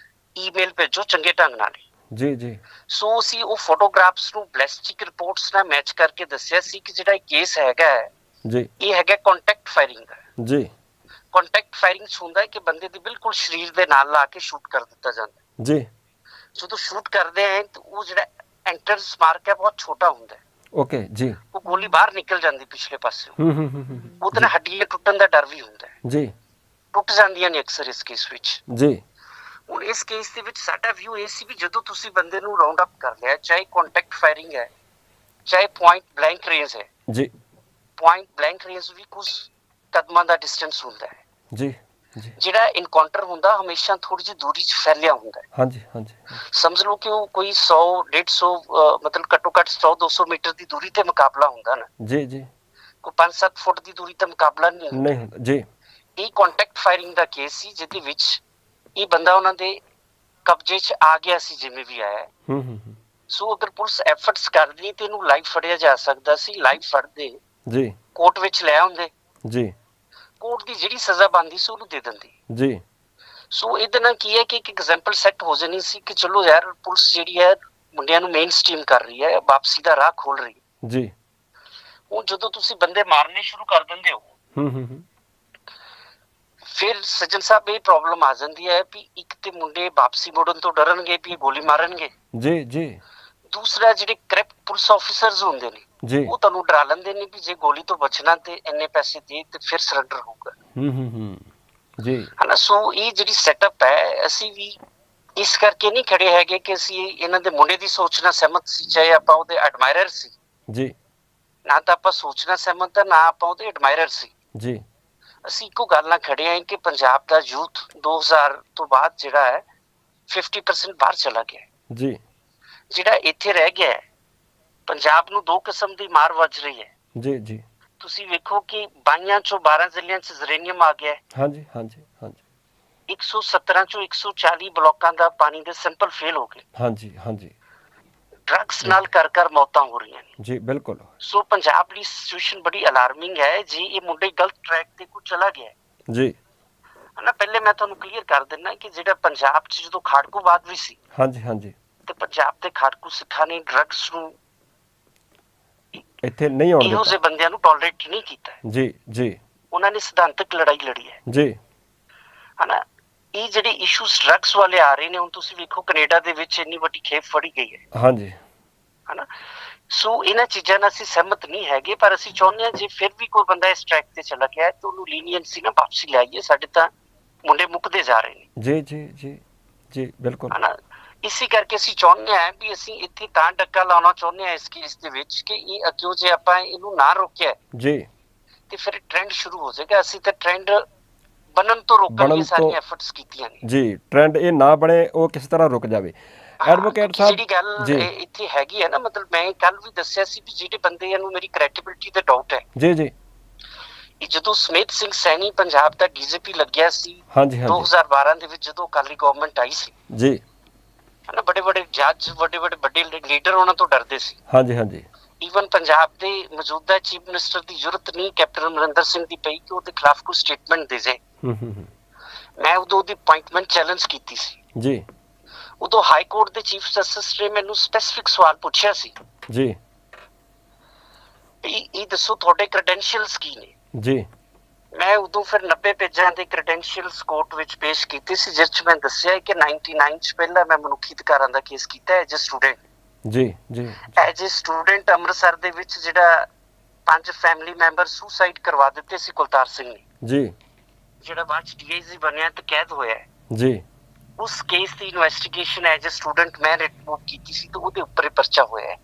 ਈਮੇਲ ਭੇਜੋ ਚੰਗੇ ਢੰਗ ਨਾਲ। ਜੀ ਜੀ। ਸੋ ਅਸੀਂ ਉਹ ਫੋਟੋਗ੍ਰਾਫਸ ਨੂੰ ਬੈਲਿਸਟਿਕ ਰਿਪੋਰਟਸ ਨਾਲ ਮੈਚ ਕਰਕੇ ਦੱਸਿਆ ਸੀ ਕਿ ਜਿਹੜਾ ਇਹ ਕੇਸ ਹੈਗਾ ਜੀ, ਇਹ ਹੈਗਾ ਕੰਟੈਕਟ ਫਾਇਰਿੰਗ ਦਾ। ਜੀ। ਕੰਟੈਕਟ ਫਾਇਰਿੰਗ ਹੁੰਦਾ ਹੈ ਕਿ ਬੰਦੇ ਦੇ ਬਿਲਕੁਲ ਸਰੀਰ ਦੇ ਨਾਲ ਲਾ ਕੇ ਸ਼ੂਟ ਕਰ ਦਿੱਤਾ ਜਾਂਦਾ ਜੀ। ਜਦੋਂ ਸ਼ੂਟ ਕਰਦੇ ਆ ਤਾਂ ਉਹ ਜਿਹੜਾ ਐਂਟਰਸ ਮਾਰਕ ਹੈ ਬਹੁਤ ਛੋਟਾ ਹੁੰਦਾ ਹੈ। ਓਕੇ ਜੀ। ਉਹ ਗੋਲੀ ਬਾਹਰ ਨਿਕਲ ਜਾਂਦੀ ਪਿਛਲੇ ਪਾਸੇ, ਉਹਦੇ ਨਾਲ ਹੱਡੀਆਂ ਟੁੱਟਣ ਦਾ ਡਰ ਵੀ ਹੁੰਦਾ ਹੈ ਜੀ, ਟੁੱਟ ਜਾਂਦੀਆਂ ਨੇ ਅਕਸਰ ਇਸ ਕੇਸ ਵਿੱਚ ਜੀ। ਹੁਣ ਇਸ ਕੇਸ ਦੇ ਵਿੱਚ ਸਾਡਾ ਵਿਊ ਇਹ ਸੀ ਵੀ ਜਦੋਂ ਤੁਸੀਂ ਬੰਦੇ ਨੂੰ ਰਾਉਂਡ ਅਪ ਕਰ ਲਿਆ, ਚਾਹੇ ਕੰਟੈਕਟ ਫਾਇਰਿੰਗ ਹੈ ਚਾਹੇ ਪੁਆਇੰਟ ਬਲੈਂਕ ਰੇਂਜ ਹੈ, ਜੀ। ਪੁਆਇੰਟ ਬਲੈਂਕ ਰੇਂਜ ਵੀ ਕੁਝ ਕਦਮਾਂ ਦਾ ਡਿਸਟੈਂਸ ਹੁੰਦਾ ਹੈ ਜੀ ਜੀ। ਜਿਹੜਾ ਇਨਕਾਊਂਟਰ ਹੁੰਦਾ ਹਮੇਸ਼ਾ ਥੋੜੀ ਜਿਹੀ ਦੂਰੀ 'ਚ ਫੈਲਿਆ ਹੁੰਦਾ ਹੈ। ਹਾਂਜੀ ਹਾਂਜੀ। ਸਮਝ ਲਓ ਕਿ ਉਹ ਕੋਈ 100 150 ਮਤਲਬ ਘੱਟੋ ਘੱਟ 100 200 ਮੀਟਰ ਦੀ ਦੂਰੀ ਤੇ ਮੁਕਾਬਲਾ ਹੁੰਦਾ ਨਾ। ਜੀ ਜੀ। ਕੋਈ 5-7 ਫੁੱਟ ਦੀ ਦੂਰੀ ਤੇ ਮੁਕਾਬਲਾ ਨਹੀਂ ਹੁੰਦਾ ਜੀ। ਇਹ ਕੰਟੈਕਟ ਫਾਇਰਿੰਗ ਦਾ ਕੇਸ ਸੀ ਜਿਹਦੇ ਵਿੱਚ ਇਹ ਬੰਦਾ ਉਹਨਾਂ ਦੇ ਕਬਜ਼ੇ 'ਚ ਆ ਗਿਆ ਸੀ ਜਿਵੇਂ ਵੀ ਆਇਆ। ਸੋ ਅਗਰ ਪੁਲਿਸ ਐਫਰਟਸ ਕਰਦੀ ਤੇ ਇਹਨੂੰ ਲਾਈਵ ਫੜਿਆ ਜਾ ਸਕਦਾ ਸੀ। ਲਾਈਵ ਫੜਦੇ ਜੀ, ਕੋਰਟ ਵਿੱਚ ਲੈ ਆਉਂਦੇ ਜੀ, ਕੋਰਟ ਦੀ ਜਿਹੜੀ ਸਜ਼ਾ ਬਣਦੀ ਸੀ ਉਹਨੂੰ ਦੇ ਦਿੰਦੀ ਜੀ। ਸੋ ਇਹਦੇ ਨਾਲ ਕੀ ਹੈ ਕਿ ਇੱਕ ਐਗਜ਼ਾਮਪਲ ਸੈੱਟ ਹੋ ਜਾਣੀ ਸੀ ਕਿ ਚਲੋ ਯਾਰ ਪੁਲਿਸ ਜਿਹੜੀ ਹੈ ਮੁੰਡਿਆਂ ਨੂੰ ਮੇਨ ਸਟ੍ਰੀਮ ਕਰ ਰਹੀ ਹੈ, ਵਾਪਸੀ ਦਾ ਰਾਹ ਖੋਲ ਰਹੀ ਹੈ ਜੀ। ਉਹ ਜਦੋਂ ਤੁਸੀਂ ਬੰਦੇ ਮਾਰਨੇ ਸ਼ੁਰੂ ਕਰ ਦਿੰਦੇ ਹੋ ਫਿਰ ਸੱਜਣ ਸਾਹਿਬ ਇਹ ਪ੍ਰੋਬਲਮ ਆ ਜਾਂਦੀ ਹੈ ਵੀ ਇੱਕ ਤੇ ਮੁੰਡੇ ਵਾਪਸੀ ਮੋੜਨ ਤੋਂ ਡਰਨਗੇ ਵੀ ਗੋਲੀ ਮਾਰਨਗੇ ਜੀ ਜੀ। ਦੂਸਰਾ ਜਿਹੜੇ ਕਰਪਟ ਪੁਲਿਸ ਆਫੀਸਰਸ ਹੁੰਦੇ ਨੇ ਜੀ, ਉਹ ਤੁਹਾਨੂੰ ਡਰਾ ਲੈਂਦੇ ਨੇ ਵੀ ਜੇ ਗੋਲੀ ਤੋਂ ਬਚਣਾ ਤੇ ਇੰਨੇ ਪੈਸੇ ਦੇ ਤੇ ਫਿਰ ਸਰੈਂਡਰ ਹੋਊਗਾ ਜੀ, ਹਨਾ। ਸੋ ਇਹ ਜਿਹੜੀ ਸੈਟਅਪ ਹੈ ਅਸੀਂ ਵੀ ਇਸ ਕਰਕੇ ਨਹੀਂ ਖੜੇ ਹੈਗੇ ਕਿ ਅਸੀਂ ਇਹਨਾਂ ਦੇ ਮੁੰਡੇ ਦੀ ਸੋਚ ਨਾਲ ਸਹਿਮਤ ਸੀ, ਚਾਹੇ ਆਪਾਂ ਉਹਦੇ ਐਡਮਾਇਰਰ ਸੀ ਜੀ। ਨਾ ਤਾਂ ਆਪਾਂ ਸੋਚਣਾ ਸਹਿਮਤ ਹੈ, ਨਾ ਆਪਾਂ ਉਹਦੇ ਐਡਮਾਇਰਰ ਸੀ ਜੀ। ਅਸੀਂ ਇੱਕੋ ਗੱਲ ਨਾਲ ਖੜੇ ਆਂ ਕਿ ਪੰਜਾਬ ਦਾ ਯੂਥ 2000 ਤੋਂ ਬਾਅਦ ਜਿਹੜਾ ਹੈ 50% ਬਾਹਰ ਚਲਾ ਗਿਆ ਜੀ। ਜਿਹੜਾ ਇੱਥੇ ਰਹਿ ਗਿਆ ਹੈ ਪੰਜਾਬ ਨੂੰ ਦੋ ਕਿਸਮ ਦੀ ਮਾਰ ਵੱਜ ਰਹੀ ਹੈ ਜੀ ਜੀ। ਤੁਸੀਂ ਵੇਖੋ ਕਿ 22 ਚੋਂ 12 ਜ਼ਿਲ੍ਹਿਆਂ 'ਚ ਯੂਰੇਨੀਅਮ ਆ ਗਿਆ। ਹਾਂਜੀ ਹਾਂਜੀ ਹਾਂਜੀ। 117 ਚੋਂ 140 ਬਲਾਕਾਂ ਦਾ ਪਾਣੀ ਦੇ ਸੈਂਪਲ ਫੇਲ ਹੋ ਗਏ। ਹਾਂਜੀ ਹਾਂਜੀ। ਡਰੱਗਸ ਨਾਲ ਕਰ ਮੌਤਾਂ ਹੋ ਰਹੀਆਂ ਨੇ ਜੀ। ਬਿਲਕੁਲ। ਸੋ ਪੰਜਾਬ ਦੀ ਸਿਚੁਏਸ਼ਨ ਬੜੀ ਅਲਾਰਮਿੰਗ ਹੈ ਜੀ। ਇਹ ਮੁੰਡੇ ਗਲਤ ਟਰੈਕ ਤੇ ਕੋ ਚਲਾ ਗਿਆ ਜੀ, ਹਨਾ। ਪਹਿਲੇ ਮੈਂ ਤੁਹਾਨੂੰ ਕਲੀਅਰ ਕਰ ਦਿੰਦਾ ਕਿ ਜਿਹੜਾ ਪੰਜਾਬ 'ਚ ਜਦੋਂ ਖਾੜਕੂਵਾਦ ਵੀ ਸੀ, ਹਾਂਜੀ ਹਾਂਜੀ, ਤੇ ਪੰਜਾਬ ਦੇ ਖਾੜਕੂ ਸਿੱਖਾਂ ਨੇ ਡਰੱਗਸ ਨੂੰ ਇੱਥੇ ਨਹੀਂ ਆਉਣ ਦਿੱਤਾ, ਇਹੋ ਜਿਹੇ ਬੰਦਿਆਂ ਨੂੰ ਟੋਲਰੇਟ ਨਹੀਂ ਕੀਤਾ ਜੀ ਜੀ। ਉਹਨਾਂ ਨੇ ਸਿਧਾਂਤਕ ਲੜਾਈ ਲੜੀ ਹੈ ਜੀ, ਹਨਾ। ਇਹ ਜਿਹੜੇ ਇਸ਼ੂਸ ਡਰੱਗਸ ਵਾਲੇ ਆ ਰਹੇ ਨੇ, ਹੁਣ ਤੁਸੀਂ ਵੇਖੋ ਕੈਨੇਡਾ ਦੇ ਵਿੱਚ ਇੰਨੀ ਵੱਡੀ ਖੇਪ ਫੜੀ ਗਈ ਹੈ ਹਾਂਜੀ, ਹਨਾ। ਸੋ ਇਹਨਾਂ ਚੀਜ਼ਾਂ ਨਾਲ ਅਸੀਂ ਸਹਿਮਤ ਨਹੀਂ ਹੈਗੇ, ਪਰ ਅਸੀਂ ਚਾਹੁੰਦੇ ਹਾਂ ਜੇ ਫਿਰ ਵੀ ਕੋਈ ਬੰਦਾ ਇਸ ਟਰੈਕ ਤੇ ਚਲਾ ਗਿਆ ਤਾਂ ਉਹਨੂੰ ਲੀਨੀਅੰਸੀ ਨਾਲ ਵਾਪਸੀ ਲਾਈਏ। ਸਾਡੇ ਤਾਂ ਮੁੰਡੇ ਮੁੱਕਦੇ ਜਾ ਰਹੇ ਨੇ ਜੀ ਜੀ ਜੀ ਜੀ। ਬਿਲਕੁਲ, ਹਨਾ। ਇਸੇ ਕਰਕੇ ਅਸੀਂ ਚਾਹੁੰਦੇ ਹਾਂ ਵੀ ਅਸੀਂ ਇੱਥੇ ਤਾਂ ਡੱਕਾ ਲਾਉਣਾ ਚਾਹੁੰਦੇ ਹਾਂ ਇਸ ਕੇਸ ਦੇ ਵਿੱਚ ਕਿ ਇਹ ਅੱਗੇ ਜੇ ਆਪਾਂ ਇਹਨੂੰ ਨਾ ਰੋਕਿਆ ਜੀ ਤੇ ਫਿਰ ਟ੍ਰੈਂਡ ਸ਼ੁਰੂ ਹੋ ਜਾਏਗਾ। ਅਸੀਂ ਤਾਂ ਟ੍ਰੈਂਡ ਬਣਨ ਤੋਂ ਰੋਕਣ ਲਈ ਸਾਰੀਆਂ ਐਫਰਟਸ ਕੀਤੀਆਂ ਨੇ ਜੀ। ਟ੍ਰੈਂਡ ਇਹ ਨਾ ਬਣੇ, ਉਹ ਕਿਸ ਤਰ੍ਹਾਂ ਰੁਕ ਜਾਵੇ। ਐਡਵੋਕੇਟ ਸਾਹਿਬ ਜਿਹੜੀ ਗੱਲ ਇੱਥੇ ਹੈਗੀ ਹੈ ਨਾ, ਮਤਲਬ ਮੈਂ ਕੱਲ ਵੀ ਦੱਸਿਆ ਸੀ ਵੀ ਜਿਹੜੇ ਬੰਦੇ ਨੂੰ ਮੇਰੀ ਕ੍ਰੈਡੀਬਿਲਿਟੀ ਤੇ ਡਾਊਟ ਹੈ ਜੀ ਜੀ, ਜਦੋਂ ਸਮੇਤ ਸਿੰਘ ਸੈਣੀ ਪੰਜਾਬ ਦਾ ਡੀਜੀਪੀ ਲੱਗਿਆ ਸੀ 2012 ਦੇ ਵਿੱਚ, ਜਦੋਂ ਅਕਾਲੀ ਗਵਰਨਮੈਂਟ ਆਈ ਸੀ ਜੀ, ਹਨਾ, ਬੜੇ ਬੜੇ ਜੱਜ ਵੱਡੇ ਲੀਡਰ ਉਹਨਾਂ ਤੋਂ ਡਰਦੇ ਸੀ ਹਾਂਜੀ ਹਾਂਜੀ। ਈਵਨ ਪੰਜਾਬ ਦੇ ਮੌਜੂਦਾ ਚੀਫ ਮਿਨਿਸਟਰ ਦੀ ਜ਼ਰੂਰਤ ਨਹੀਂ ਕੈਪਟਨ ਅਮਰਿੰਦਰ ਸਿੰਘ ਦੀ ਪਈ ਕਿ ਉਹਦੇ ਖਿਲਾਫ ਕੋਈ ਸਟੇਟਮੈਂਟ ਦੇ ਜਾਏ। ਮੈਂ ਉਦੋਂ ਉਹਦੀ ਅਪਾਇੰਟਮੈਂਟ ਚੈਲੰਜ ਕੀਤੀ ਸੀ ਜੀ। ਉਦੋਂ ਹਾਈ ਕੋਰਟ ਦੇ ਚੀਫ ਜਸਟਿਸ ਨੇ ਮੈਨੂੰ ਸਪੈਸਿਫਿਕ ਸਵਾਲ ਪੁੱਛਿਆ ਸੀ ਜੀ, ਇਹ ਦੱਸੋ ਤੁਹਾਡੇ ਕ੍ਰੈਡੈਂਸ਼ੀਅਲਸ ਕੀ ਨੇ ਜੀ। ਮੈਂ ਉਦੋਂ ਫਿਰ 90 ਪੇਜਾਂ ਦੇ ਕ੍ਰੈਡੈਂਸ਼ੀਅਲਸ ਕੋਰਟ ਵਿੱਚ ਪੇਸ਼ ਕੀਤੇ ਸੀ, ਜਿਸ 'ਚ ਮੈਂ ਦੱਸਿਆ ਕਿ 99 'ਚ ਪਹਿਲਾਂ ਮੈਂ ਮਨੁੱਖੀ ਅਧਿਕਾਰਾਂ ਦਾ ਕੇਸ ਕੀਤਾ ਐਜ਼ ਅ ਸਟੂਡੈਂਟ ਜੀ ਜੀ। ਐਜ਼ ਅ ਸਟੂਡੈਂਟ ਅੰਮ੍ਰਿਤਸਰ ਦੇ ਵਿੱਚ ਜਿਹੜਾ 5 ਫੈਮਿਲੀ ਮੈਂਬਰ ਸੁਸਾਈਡ ਕਰਵਾ ਦਿੱਤੇ ਸੀ ਕੁਲਤਾਰ ਸਿੰਘ ਨੇ ਜੀ, ਜਿਹੜਾ ਬਾਅਦ 'ਚ ਡੀਆਈਜੀ ਬਣਿਆ ਤੇ ਕੈਦ ਹੋਇਆ ਜੀ। ਉਸ case the investigation as a student ਮੈਂ ਰਿਪੋਰਟ ਕੀਤੀ ਸੀ ਤੇ ਉਹਦੇ ਉੱਪਰ ਪਰਚਾ ਹੋਇਆ ਹੈ।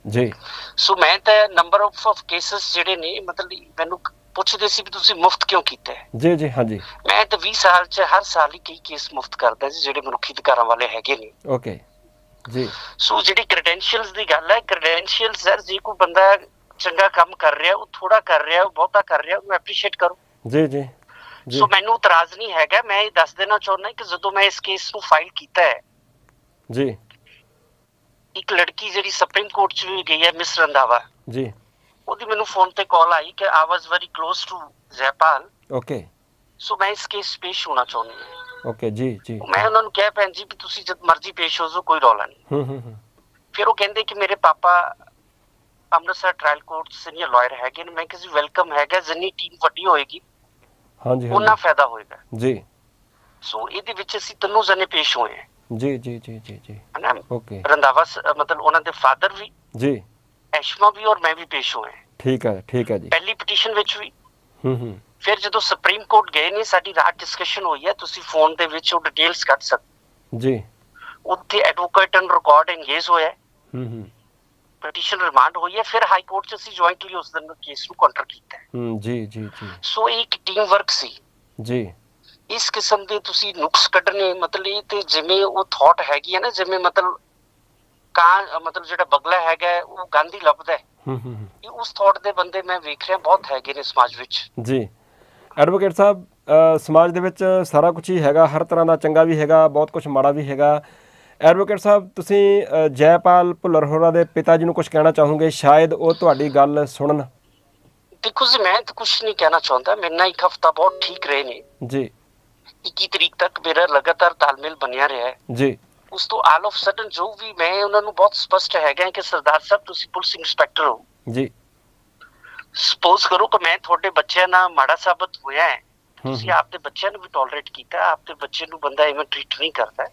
ਜੀ। ਸੋ ਮੈਂ ਤਾਂ ਨੰਬਰ ਆਫ ਕੇਸਸ ਜਿਹੜੇ ਨੇ ਮਤਲਬ ਮੈਨੂੰ ਪੁੱਛਦੇ ਸੀ ਵੀ ਤੁਸੀਂ ਮੁਫਤ ਕਿਉਂ ਕੀਤਾ ਹੈ। ਜੀ ਜੀ ਹਾਂਜੀ। ਮੈਂ ਤਾਂ 20 ਸਾਲ ਚ ਹਰ ਸਾਲ ਹੀ ਕਈ ਕੇਸ ਮੁਫਤ ਕਰਦਾ ਸੀ ਜਿਹੜੇ ਮਨੁੱਖੀ ਅਧਿਕਾਰਾਂ ਵਾਲੇ ਹੈਗੇ ਨੇ। ਓਕੇ ਜੀ। ਸੋ ਜਿਹੜੀ ਕ੍ਰੈਡੈਂਸ਼ੀਅਲਸ ਦੀ ਗੱਲ ਹੈ, ਕ੍ਰੈਡੈਂਸ਼ੀਅਲਸ ਸਰ ਜੇ ਕੋਈ ਬੰਦਾ ਚੰਗਾ ਕੰਮ ਕਰ ਰਿਹਾ, ਉਹ ਥੋੜਾ ਕਰ ਰਿਹਾ, ਉਹ ਬਹੁਤਾ ਕਰ ਰਿਹਾ, ਉਹਨੂੰ ਐਪਰੀਸ਼ੀਏਟ ਕਰੋ। ਜੀ ਜੀ। ਸੋ ਮੈਨੂੰ ਇਤਰਾਜ਼ ਨਹੀਂ ਹੈਗਾ। ਮੈਂ ਇਹ ਦੱਸ ਦੇਣਾ ਚਾਹੁੰਦਾ ਕਿ ਜਦੋਂ ਮੈਂ ਇਸ ਕੇਸ ਨੂੰ ਫਾਈਲ ਕੀਤਾ ਹੈ ਜੀ, ਇੱਕ ਲੜਕੀ ਜਿਹੜੀ ਸੁਪਰੀਮ ਕੋਰਟ ਚ ਵੀ ਗਈ ਹੈ, ਮਿਸ ਰੰਧਾਵਾ ਜੀ, ਉਹਦੀ ਮੈਨੂੰ ਫੋਨ ਤੇ ਕਾਲ ਆਈ ਕਿ I was very close to Jaipal. Okay. So ਮੈਂ ਇਸ ਕੇਸ ਪੇਸ਼ ਹੋਣਾ ਚਾਹੁੰਦੀ ਹਾਂ। ਓਕੇ ਜੀ ਜੀ। ਮੈਂ ਉਹਨਾਂ ਨੂੰ ਕਿਹਾ ਭੈਣ ਜੀ ਵੀ ਤੁਸੀਂ ਜਦ ਮਰਜ਼ੀ ਪੇਸ਼ ਹੋ ਜਾਓ, ਕੋਈ ਰੌਲਾ ਨਹੀਂ। ਫਿਰ ਉਹ ਕਹਿੰਦੇ ਕਿ ਮੇਰੇ ਪਾਪਾ Amritsar trial court senior lawyer ਹੈਗੇ ਨੇ। ਮੈਂ ਕਿਹਾ ਜੀ ਵੈਲਕਮ ਹੈਗਾ, ਜਿੰਨੀ ਟੀਮ ਵੱਡੀ ਹੋਏਗੀ ਹਾਂਜੀ ਉਹਨਾਂ ਫਾਇਦਾ ਹੋਏਗਾ ਜੀ। ਸੋ ਇਹਦੇ ਵਿੱਚ ਅਸੀਂ ਤਿੰਨੋਂ ਜਣੇ ਪੇਸ਼ ਹੋਏ ਹਾਂ। ਜੀ ਜੀ ਜੀ ਜੀ ਜੀ। ਹਨਾ, ਓਕੇ। ਰੰਧਾਵਾ ਮਤਲਬ ਉਹਨਾਂ ਦੇ ਫਾਦਰ ਵੀ ਜੀ, ਐਸ਼ਮਾ ਵੀ ਔਰ ਮੈਂ ਵੀ ਪੇਸ਼ ਹੋਏ। ਠੀਕ ਹੈ ਠੀਕ ਹੈ ਜੀ। ਪਹਿਲੀ ਪਟੀਸ਼ਨ ਵਿੱਚ ਵੀ ਫਿਰ ਜਦੋਂ ਸੁਪਰੀਮ ਕੋਰਟ ਗਏ ਨੇ, ਸਾਡੀ ਰਾਤ ਡਿਸਕਸ਼ਨ ਹੋਈ ਹੈ, ਤੁਸੀਂ ਫੋਨ ਦੇ ਵਿੱਚ ਉਹ ਡਿਟੇਲਸ ਕੱਢ ਸਕਦੇ ਜੀ। ਉੱਥੇ ਐਡਵੋਕੇਟ ਐਂਡ ਰਿਕਾਰਡ ਇੰਗੇਜ ਹੋਇਆ। ਪਟੀਸ਼ਨ ਰਿਮਾਂਡ ਹੋਈ ਹੈ। ਫਿਰ ਹਾਈ ਕੋਰਟ ਚ ਅਸੀਂ ਜੁਆਇੰਟਲੀ ਉਸ ਦਿਨ ਕੇਸ ਨੂੰ ਕਾਊਂਟਰ ਕੀਤਾ ਹੈ। ਜੀ ਜੀ ਜੀ। ਸੋ ਇਹ ਇੱਕ ਟੀਮ ਵਰਕ ਸੀ ਜੀ। ਇਸ ਕਿਸਮ ਦੇ ਤੁਸੀਂ ਨੁਕਸ ਕੱਢਣੇ ਮਤਲਬ ਇਹ ਤੇ ਜਿਵੇਂ ਉਹ ਥਾਟ ਹੈਗੀ ਹੈ ਨਾ, ਜਿਵੇਂ ਮਤਲਬ ਮਤਲਬ ਜਿਹੜਾ ਬਗਲਾ ਹੈਗਾ ਉਹ ਗੰਦ ਹੀ ਲੱਭਦਾ ਹੈ। ਉਸ ਥਾਟ ਦੇ ਬੰਦੇ ਮੈਂ ਵੇਖ ਰਿਹਾ ਬਹੁਤ ਹੈਗੇ ਨੇ ਸਮਾਜ ਵਿੱਚ। ਜੀ ਐਡਵੋਕੇਟ ਸਾਹਿਬ, ਸਮਾਜ ਦੇ ਵਿੱਚ ਸਾਰਾ ਕੁਝ ਹੀ ਹੈਗਾ, ਹਰ ਤਰ੍ਹਾਂ ਦਾ ਚੰਗਾ ਵੀ ਹੈਗਾ, ਬਹੁਤ ਕੁਝ ਮਾੜਾ ਵੀ ਹੈਗਾ। ਐਡਵੋਕੇਟ ਸਾਹਿਬ, ਤੁਸੀਂ ਜੈਪਾਲ ਭੁੱਲਰ ਹੋਰਾਂ ਦੇ ਪਿਤਾ ਜੀ ਨੂੰ ਕੁਝ ਕਹਿਣਾ ਚਾਹੋਗੇ? ਸ਼ਾਇਦ ਉਹ ਤੁਹਾਡੀ ਗੱਲ ਸੁਣਨ। ਦੇਖੋ ਜੀ, ਮੈਂ ਤਾਂ ਕੁਝ ਨਹੀਂ ਕਹਿਣਾ ਚਾਹੁੰਦਾ। ਮੇਰੇ ਨਾਲ ਇੱਕ ਹਫਤਾ ਬਹੁਤ ਠੀਕ ਰਹੇ ਨੇ ਜੀ। 21 ਤਰੀਕ ਤੱਕ ਮੇਰਾ ਲਗਾਤਾਰ ਤਾਲਮੇਲ ਬਣਿਆ ਰਿਹਾ ਹੈ ਜੀ। ਉਸ ਤੋਂ ਆਲ ਆਫ ਸਡਨ ਜੋ ਵੀ ਮੈਂ ਉਹਨਾਂ ਨੂੰ ਬਹੁਤ ਸਪਸ਼ਟ ਹੈਗਾ ਕਿ ਸਰਦਾਰ ਸਾਹਿਬ ਤੁਸੀਂ ਪੁਲਿਸ ਇੰਸਪੈਕਟਰ ਹੋ ਜੀ। ਸਪੋਜ਼ ਕਰੋ ਕਿ ਮੈਂ ਤੁਹਾਡੇ ਬੱਚਿਆਂ ਨਾਲ ਮਾੜਾ ਸਾਬਤ ਹੋਇਆ ਹੈ, ਤੁਸੀਂ ਆਪਦੇ ਬੱਚਿਆਂ ਨੂੰ ਵੀ ਟੋਲਰੇਟ ਕੀਤਾ, ਆਪਦੇ ਬੱਚੇ ਨੂੰ ਬੰਦਾ ਇਵੇਂ ਟ੍ਰੀਟ ਨਹੀਂ ਕਰਦਾ।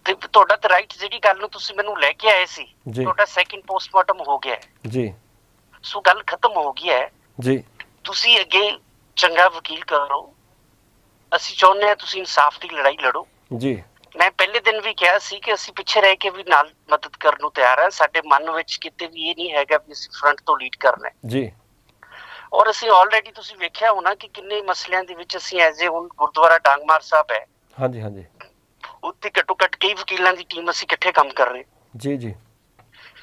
ਤੇ ਤੁਹਾਡਾ ਤਾਂ ਰਾਈਟ, ਜਿਹੜੀ ਗੱਲ ਨੂੰ ਤੁਸੀਂ ਮੈਨੂੰ ਲੈ ਕੇ ਆਏ ਸੀ, ਤੁਹਾਡਾ ਸੈਕਿੰਡ ਪੋਸਟਮਾਰਟਮ ਹੋ ਗਿਆ ਜੀ। ਸੋ ਗੱਲ ਖਤਮ ਹੋ ਗਈ ਹੈ ਜੀ। ਤੁਸੀਂ ਅੱਗੇ ਚੰਗਾ ਵਕੀਲ ਕਰੋ। ਅਸੀਂ ਚਾਹੁੰਦੇ ਹਾਂ ਤੁਸੀਂ ਇਨਸਾਫ ਦੀ ਲੜਾਈ ਲੜੋ। ਜੀ। ਮੈਂ ਪਹਿਲੇ ਦਿਨ ਵੀ ਕਿਹਾ ਸੀ ਕਿ ਅਸੀਂ ਪਿੱਛੇ ਰਹਿ ਕੇ ਵੀ ਨਾਲ ਮਦਦ ਕਰਨ ਨੂੰ ਤਿਆਰ ਹਾਂ। ਸਾਡੇ ਮਨ ਵਿੱਚ ਕਿਤੇ ਵੀ ਇਹ ਨਹੀਂ ਹੈਗਾ ਵੀ ਅਸੀਂ ਫਰੰਟ ਤੋਂ ਲੀਡ ਕਰਨਾ ਜੀ। ਔਰ ਅਸੀਂ ਆਲਰੇਡੀ ਤੁਸੀਂ ਵੇਖਿਆ ਹੋਣਾ ਕਿ ਕਿੰਨੇ ਮਸਲਿਆਂ ਦੇ ਵਿੱਚ ਅਸੀਂ ਐਜ਼ ਏ ਹੁਣ ਗੁਰਦੁਆਰਾ ਡਾਂਗਮਾਰ ਸਾਹਿਬ ਹੈ, ਹਾਂਜੀ ਹਾਂਜੀ, ਉੱਥੇ ਘੱਟੋ ਘੱਟ ਕਈ ਵਕੀਲਾਂ ਦੀ ਟੀਮ ਅਸੀਂ ਇਕੱਠੇ ਕੰਮ ਕਰ ਰਹੇ ਜੀ। ਜੀ।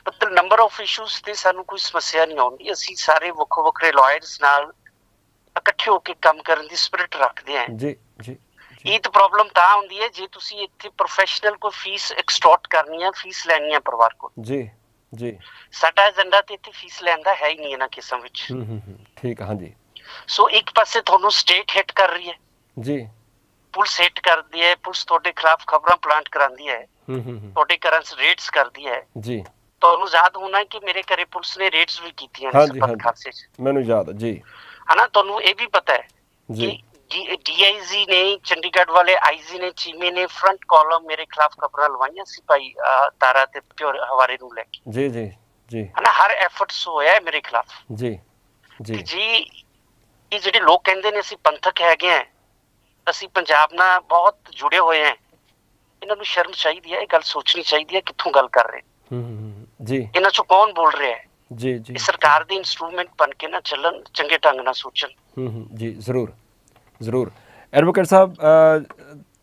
ਮਤਲਬ ਨੰਬਰ ਆਫ ਇਸ਼ੂਜ਼ ਤੇ ਸਾਨੂੰ ਕੋਈ ਸਮੱਸਿਆ ਨਹੀਂ ਆਉਂਦੀ। ਅਸੀਂ ਸਾਰੇ ਵੱਖੋ ਵੱਖਰੇ ਲਾਇਰਸ ਨਾਲ ਇਕੱਠੇ ਹੋ ਕੇ ਕੰਮ ਕਰਨ ਦੀ ਸਪਿਰਿਟ ਰੱਖਦੇ ਹਾਂ ਜੀ। ਜੀ। ਇਹ ਤਾਂ ਪ੍ਰੋਬਲਮ ਤਾਂ ਹੁੰਦੀ ਹੈ ਜੇ ਤੁਸੀਂ ਇੱਥੇ ਪ੍ਰੋਫੈਸ਼ਨਲ ਕੋਈ ਫੀਸ ਐਕਸਟੋਰਟ ਕਰਨੀ ਹੈ, ਫੀਸ ਲੈਣੀ ਹੈ ਪਰਿਵਾਰ ਕੋਲ। ਜੀ ਜੀ। ਸਾਡਾ ਏਜੰਡਾ ਤੇ ਇੱਥੇ ਫੀਸ ਲੈਂਦਾ ਹੈ ਹੀ ਨਹੀਂ ਇਹਨਾਂ ਕੇਸਾਂ ਵਿੱਚ। ਠੀਕ ਹੈ, ਹਾਂਜੀ। ਸੋ ਇੱਕ ਪਾਸੇ ਤੁਹਾਨੂੰ ਸਟੇਟ ਹਿੱਟ ਕਰ ਰਹੀ ਹੈ ਜੀ, ਪੁਲਿਸ ਹਿੱਟ ਕਰਦੀ ਹੈ, ਪੁਲਿਸ ਤੁਹਾਡੇ ਖਿਲਾਫ ਖਬਰਾਂ ਪਲਾਂਟ ਕਰਾਂਦੀ ਹੈ, ਤੁਹਾਡੇ ਘਰਾਂ 'ਚ ਰੇਡਸ ਕਰਦੀ ਹੈ ਜੀ। ਤੁਹਾਨੂੰ ਯਾਦ ਹੋਣਾ ਕਿ ਮੇਰੇ ਘਰੇ ਪੁਲਿਸ ਨੇ ਰੇਡਸ ਵੀ ਕੀਤੀਆਂ ਨੇ ਖਾਲਸੇ 'ਚ, ਮੈਨੂੰ ਯਾਦ ਜੀ। ਹਨਾ, ਤੁਹਾਨੂੰ ਇਹ ਵੀ ਪਤਾ ਹੈ ਕਿ ਡੀਆਈਜੀ ਨੇ, ਚੰਡੀਗੜ੍ਹ ਵਾਲੇ ਆਈਜੀ ਨੇ, ਚੀਮੇ ਨੇ ਫਰੰਟ ਕਾਲਮ ਮੇਰੇ ਖਿਲਾਫ ਖਬਰਾਂ ਲਵਾਈਆਂ ਸੀ ਭਾਈ ਤਾਰਾ ਤੇ ਪਿਓਰ ਹਵਾਰੇ ਨੂੰ ਲੈ ਕੇ। ਜੀ ਜੀ ਜੀ। ਹਨਾ, ਹਰ ਐਫਰਟਸ ਹੋਇਆ ਮੇਰੇ ਖਿਲਾਫ ਜੀ ਜੀ ਜੀ। ਇਹ ਜਿਹੜੇ ਲੋਕ ਕਹਿੰਦੇ ਨੇ ਅਸੀਂ ਪੰਥਕ ਹੈਗੇ ਆ, ਅਸੀਂ ਪੰਜਾਬ ਨਾਲ ਬਹੁਤ ਜੁੜੇ ਹੋਏ ਆ, ਇਹਨਾਂ ਨੂੰ ਸ਼ਰਮ ਚਾਹੀਦੀ ਹੈ, ਇਹ ਗੱਲ ਸੋਚਣੀ ਚਾਹੀਦੀ ਹੈ ਕਿੱਥੋਂ ਗੱਲ ਕਰ ਰਹੇ ਜੀ, ਇਹਨਾਂ ਚੋਂ ਕੌਣ ਬੋਲ ਰਿਹਾ ਹੈ ਜੀ। ਜੀ। ਸਰਕਾਰ ਦੇ ਇਨਸਟਰੂਮੈਂਟ ਬਣ ਕੇ ਨਾ ਚੱਲਣ, ਚੰਗੇ ਢੰਗ ਨਾਲ ਸੋਚਣ। ਜੀ ਜ਼ਰੂਰ ਜ਼ਰੂਰ। ਐਡਵੋਕੇਟ ਸਾਹਿਬ,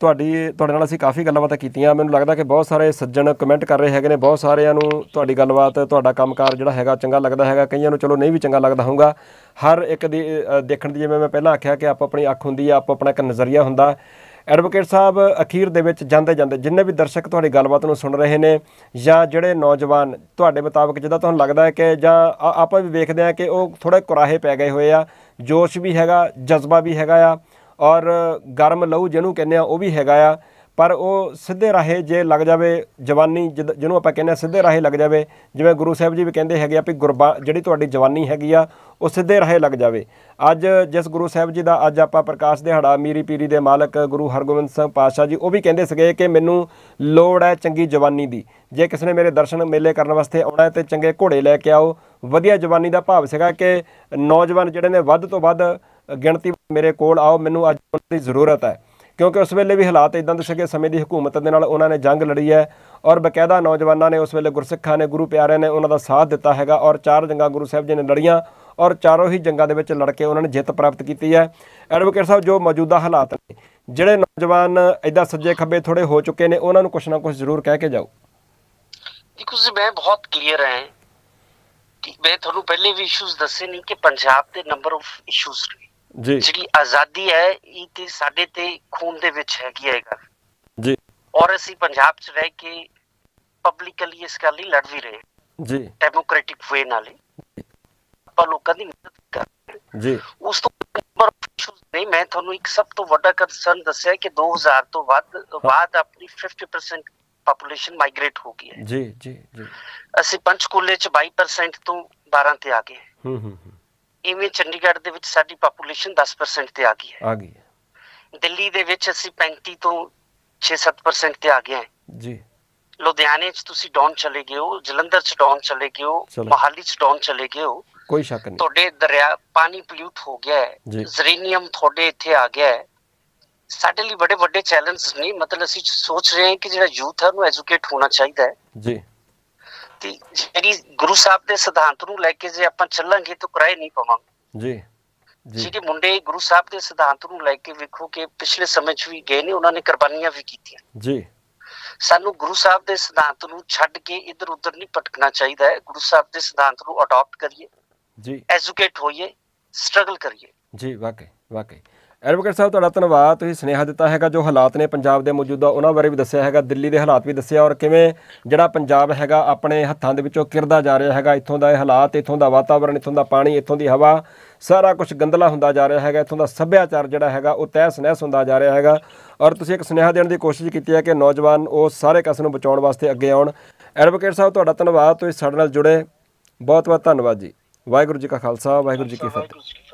ਤੁਹਾਡੇ ਨਾਲ ਅਸੀਂ ਕਾਫੀ ਗੱਲਾਂ ਬਾਤਾਂ ਕੀਤੀਆਂ। ਮੈਨੂੰ ਲੱਗਦਾ ਕਿ ਬਹੁਤ ਸਾਰੇ ਸੱਜਣ ਕਮੈਂਟ ਕਰ ਰਹੇ ਹੈਗੇ ਨੇ, ਬਹੁਤ ਸਾਰਿਆਂ ਨੂੰ ਤੁਹਾਡੀ ਗੱਲਬਾਤ, ਤੁਹਾਡਾ ਕੰਮਕਾਰ ਜਿਹੜਾ ਹੈਗਾ ਚੰਗਾ ਲੱਗਦਾ ਹੈਗਾ, ਕਈਆਂ ਨੂੰ ਚਲੋ ਨਹੀਂ ਵੀ ਚੰਗਾ ਲੱਗਦਾ ਹੋਊਗਾ। ਹਰ ਇੱਕ ਦੀ ਦੇਖਣ ਦੀ, ਜਿਵੇਂ ਮੈਂ ਪਹਿਲਾਂ ਆਖਿਆ ਕਿ ਆਪੋ ਆਪਣੀ ਅੱਖ ਹੁੰਦੀ ਆ, ਆਪੋ ਆਪਣਾ ਇੱਕ ਨਜ਼ਰੀਆ ਹੁੰਦਾ। ਐਡਵੋਕੇਟ ਸਾਹਿਬ, ਅਖੀਰ ਦੇ ਵਿੱਚ ਜਾਂਦੇ ਜਾਂਦੇ ਜਿੰਨੇ ਵੀ ਦਰਸ਼ਕ ਤੁਹਾਡੀ ਗੱਲਬਾਤ ਨੂੰ ਸੁਣ ਰਹੇ ਨੇ, ਜਾਂ ਜਿਹੜੇ ਨੌਜਵਾਨ ਤੁਹਾਡੇ ਮੁਤਾਬਕ ਜਿੱਦਾਂ ਤੁਹਾਨੂੰ ਲੱਗਦਾ ਹੈ ਕਿ, ਜਾਂ ਆਪਾਂ ਵੀ ਵੇਖਦੇ ਹਾਂ ਕਿ ਉਹ ਥੋੜ੍ਹੇ ਕੁਰਾਹੇ ਪੈ ਗਏ ਹੋਏ ਆ, ਜੋਸ਼ ਵੀ ਹੈਗਾ, ਜਜ਼ਬਾ ਵੀ ਹੈਗਾ ਆ, ਔਰ ਗਰਮ ਲਹੂ ਜਿਹਨੂੰ ਕਹਿੰਦੇ ਆ ਉਹ ਵੀ ਹੈਗਾ ਆ, ਪਰ ਉਹ ਸਿੱਧੇ ਰਾਹੇ ਜੇ ਲੱਗ ਜਾਵੇ, ਜਵਾਨੀ ਜਿਹਨੂੰ ਆਪਾਂ ਕਹਿੰਦੇ ਹਾਂ ਸਿੱਧੇ ਰਾਹੇ ਲੱਗ ਜਾਵੇ, ਜਿਵੇਂ ਗੁਰੂ ਸਾਹਿਬ ਜੀ ਵੀ ਕਹਿੰਦੇ ਹੈਗੇ ਆ ਵੀ ਜਿਹੜੀ ਤੁਹਾਡੀ ਜਵਾਨੀ ਹੈਗੀ ਆ ਉਹ ਸਿੱਧੇ ਰਾਹੇ ਲੱਗ ਜਾਵੇ। ਅੱਜ ਜਿਸ ਗੁਰੂ ਸਾਹਿਬ ਜੀ ਦਾ ਅੱਜ ਆਪਾਂ ਪ੍ਰਕਾਸ਼ ਦਿਹਾੜਾ, ਮੀਰੀ ਪੀਰੀ ਦੇ ਮਾਲਕ ਗੁਰੂ ਹਰਗੋਬਿੰਦ ਸਿੰਘ ਪਾਤਸ਼ਾਹ ਜੀ, ਉਹ ਵੀ ਕਹਿੰਦੇ ਸੀਗੇ ਕਿ ਮੈਨੂੰ ਲੋੜ ਹੈ ਚੰਗੀ ਜਵਾਨੀ ਦੀ, ਜੇ ਕਿਸੇ ਨੇ ਮੇਰੇ ਦਰਸ਼ਨ ਮੇਲੇ ਕਰਨ ਵਾਸਤੇ ਆਉਣਾ ਤੇ ਚੰਗੇ ਘੋੜੇ ਲੈ ਕੇ ਆਓ। ਵਧੀਆ ਜਵਾਨੀ ਦਾ ਭਾਵ ਸੀਗਾ ਕਿ ਨੌਜਵਾਨ ਜਿਹੜੇ ਨੇ ਵੱਧ ਤੋਂ ਵੱਧ ਗਿਣਤੀ ਮੇਰੇ ਕੋਲ ਆਓ, ਮੈਨੂੰ ਅੱਜ ਉਹਨਾਂ ਦੀ ਜ਼ਰੂਰਤ ਹੈ। क्योंकि उस वेले भी हालात इदां दे सीगे, समय की हुकूमत दे नाल उन्होंने जंग लड़ी है और बकायदा नौजवानों ने उस वेले गुरसिखां ने गुरु प्यारे ने उन्हों का साथ दिता है और 4 जंगां गुरु साहब जी ने लड़ियां और चारों ही जंगां दे विच लड़ के उन्होंने जित प्राप्त की है। एडवोकेट साहब, जो मौजूदा हालात ने, जिहड़े नौजवान इदां सज्जे खब्बे थोड़े हो चुके हैं, उन्होंने कुछ ना कुछ जरूर कह के जाओ। देखो जी, मैं बहुत क्लीयर है कि मैं थोनों पहले भी इशूज दसे नहीं कि पंजाब के नंबर ऑफ इशूज ने जी, जी आजादी है ये ते साडे ते खून दे विच हैगी है गल जी, और असी पंजाब च रह के पब्लिकली इस गल लड़ भी रहे जी, डेमोक्रेटिक वे नाल ਆਪਾਂ ਲੋਕਾਂ ਦੀ ਮਦਦ ਕਰ जी, ਉਸ ਤੋਂ ਨੰਬਰ ਆਫ ਇਸ਼ੂਜ਼ ਨਹੀਂ। ਮੈਂ ਤੁਹਾਨੂੰ ਇੱਕ ਸਭ ਤੋਂ ਵੱਡਾ ਕੰਸਰਨ ਦੱਸਿਆ ਕਿ 2000 ਤੋਂ ਬਾਅਦ ਆਪਣੀ 50% ਪਾਪੂਲੇਸ਼ਨ ਮਾਈਗ੍ਰੇਟ ਹੋ ਗਈ ਹੈ। जी, जी, जी, ਅਸੀਂ ਪੰਚਕੂਲੇ ਚ 22% ਤੋਂ 12 ਤੇ ਆ ਗਏ। ਇਵੇਂ ਚੰਡੀਗੜ੍ਹ ਦੇ ਵਿੱਚ ਸਾਡੀ ਪਾਪੂਲੇਸ਼ਨ 10% ਤੇ ਆ ਗਈ ਹੈ। ਦਿੱਲੀ ਦੇ ਵਿੱਚ ਅਸੀਂ 35 ਤੋਂ 6-7% ਤੇ ਆ ਗਏ ਹਾਂ ਜੀ। ਲੁਧਿਆਣੇ ਚ ਤੁਸੀਂ ਡਾਊਨ ਚਲੇ ਗਏ ਹੋ, ਜਲੰਧਰ ਚ ਡਾਊਨ ਚਲੇ ਗਏ ਹੋ, ਮੋਹਾਲੀ ਚ ਡਾਊਨ ਚਲੇ ਗਏ ਹੋ। ਕੋਈ ਸ਼ੱਕ ਨਹੀਂ, ਤੁਹਾਡੇ ਦਰਿਆ ਪਾਣੀ ਪੋਲਿਊਟ ਹੋ ਗਿਆ ਹੈ, ਜ਼ਰੀਨੀਅਮ ਤੁਹਾਡੇ ਇੱਥੇ ਆ ਗਿਆ ਹੈ। ਸਾਡੇ ਲਈ ਬੜੇ ਵੱਡੇ ਚੈਲੰਜ ਨੇ। ਮਤਲਬ ਅਸੀਂ ਸੋਚ ਰਹੇ ਹਾਂ ਕਿ ਜਿਹੜਾ ਯੂਥ ਹੈ ਉਹਨੂੰ ਐਜੂਕੇਟ ਹੋਣਾ ਚਾਹੀਦਾ ਹੈ ਜੀ, ਤੇ ਜਿਹੜੀ ਗੁਰੂ ਸਾਹਿਬ ਦੇ ਸਿਧਾਂਤ ਨੂੰ ਲੈ ਕੇ ਜੇ ਆਪਾਂ ਚੱਲਾਂਗੇ ਤਾਂ ਕਿਰਾਏ ਨਹੀਂ ਪਵਾਂਗੇ। ਜੀ, ਜੀ, ਜਿਹੜੇ ਮੁੰਡੇ ਗੁਰੂ ਸਾਹਿਬ ਦੇ ਸਿਧਾਂਤ ਨੂੰ ਲੈ ਕੇ ਵੇਖੋ ਕਿ ਪਿਛਲੇ ਸਮੇਂ 'ਚ ਵੀ ਗਏ ਨੇ, ਉਹਨਾਂ ਨੇ ਕੁਰਬਾਨੀਆਂ ਵੀ ਕੀਤੀਆਂ ਜੀ। ਸਾਨੂੰ ਗੁਰੂ ਸਾਹਿਬ ਦੇ ਸਿਧਾਂਤ ਨੂੰ ਛੱਡ ਕੇ ਇੱਧਰ ਉੱਧਰ ਨਹੀਂ ਭਟਕਣਾ ਚਾਹੀਦਾ ਹੈ। ਗੁਰੂ ਸਾਹਿਬ ਦੇ ਸਿਧਾਂਤ ਨੂੰ ਅਡਾਪਟ ਕਰੀਏ ਜੀ, ਐਜੂਕੇਟ ਹੋਈਏ, ਸਟਰਗਲ ਕਰੀਏ ਜੀ। ਵਾਕਈ ਐਡਵੋਕੇਟ ਸਾਹਿਬ, ਤੁਹਾਡਾ ਧੰਨਵਾਦ। ਤੁਸੀਂ ਸੁਨੇਹਾ ਦਿੱਤਾ ਹੈਗਾ, ਜੋ ਹਾਲਾਤ ਨੇ ਪੰਜਾਬ ਦੇ ਮੌਜੂਦਾ ਉਹਨਾਂ ਬਾਰੇ ਵੀ ਦੱਸਿਆ ਹੈਗਾ, ਦਿੱਲੀ ਦੇ ਹਾਲਾਤ ਵੀ ਦੱਸਿਆ ਔਰ ਕਿਵੇਂ ਜਿਹੜਾ ਪੰਜਾਬ ਹੈਗਾ ਆਪਣੇ ਹੱਥਾਂ ਦੇ ਵਿੱਚੋਂ ਕਿਰਦਾ ਜਾ ਰਿਹਾ ਹੈਗਾ। ਇੱਥੋਂ ਦਾ ਇਹ ਹਾਲਾਤ, ਇੱਥੋਂ ਦਾ ਵਾਤਾਵਰਣ, ਇੱਥੋਂ ਦਾ ਪਾਣੀ, ਇੱਥੋਂ ਦੀ ਹਵਾ, ਸਾਰਾ ਕੁਝ ਗੰਦਲਾ ਹੁੰਦਾ ਜਾ ਰਿਹਾ ਹੈਗਾ। ਇੱਥੋਂ ਦਾ ਸੱਭਿਆਚਾਰ ਜਿਹੜਾ ਹੈਗਾ ਉਹ ਤਹਿਸ ਨਹਿਸ ਹੁੰਦਾ ਜਾ ਰਿਹਾ ਹੈਗਾ ਔਰ ਤੁਸੀਂ ਇੱਕ ਸੁਨੇਹਾ ਦੇਣ ਦੀ ਕੋਸ਼ਿਸ਼ ਕੀਤੀ ਹੈ ਕਿ ਨੌਜਵਾਨ ਉਸ ਸਾਰੇ ਕਸ ਨੂੰ ਬਚਾਉਣ ਵਾਸਤੇ ਅੱਗੇ ਆਉਣ। ਐਡਵੋਕੇਟ ਸਾਹਿਬ, ਤੁਹਾਡਾ ਧੰਨਵਾਦ, ਤੁਸੀਂ ਸਾਡੇ ਨਾਲ ਜੁੜੇ, ਬਹੁਤ ਬਹੁਤ ਧੰਨਵਾਦ ਜੀ। ਵਾਹਿਗੁਰੂ ਜੀ ਕਾ ਖਾਲਸਾ, ਵਾਹਿਗੁਰੂ ਜੀ ਕੀ ਫਤਿਹ।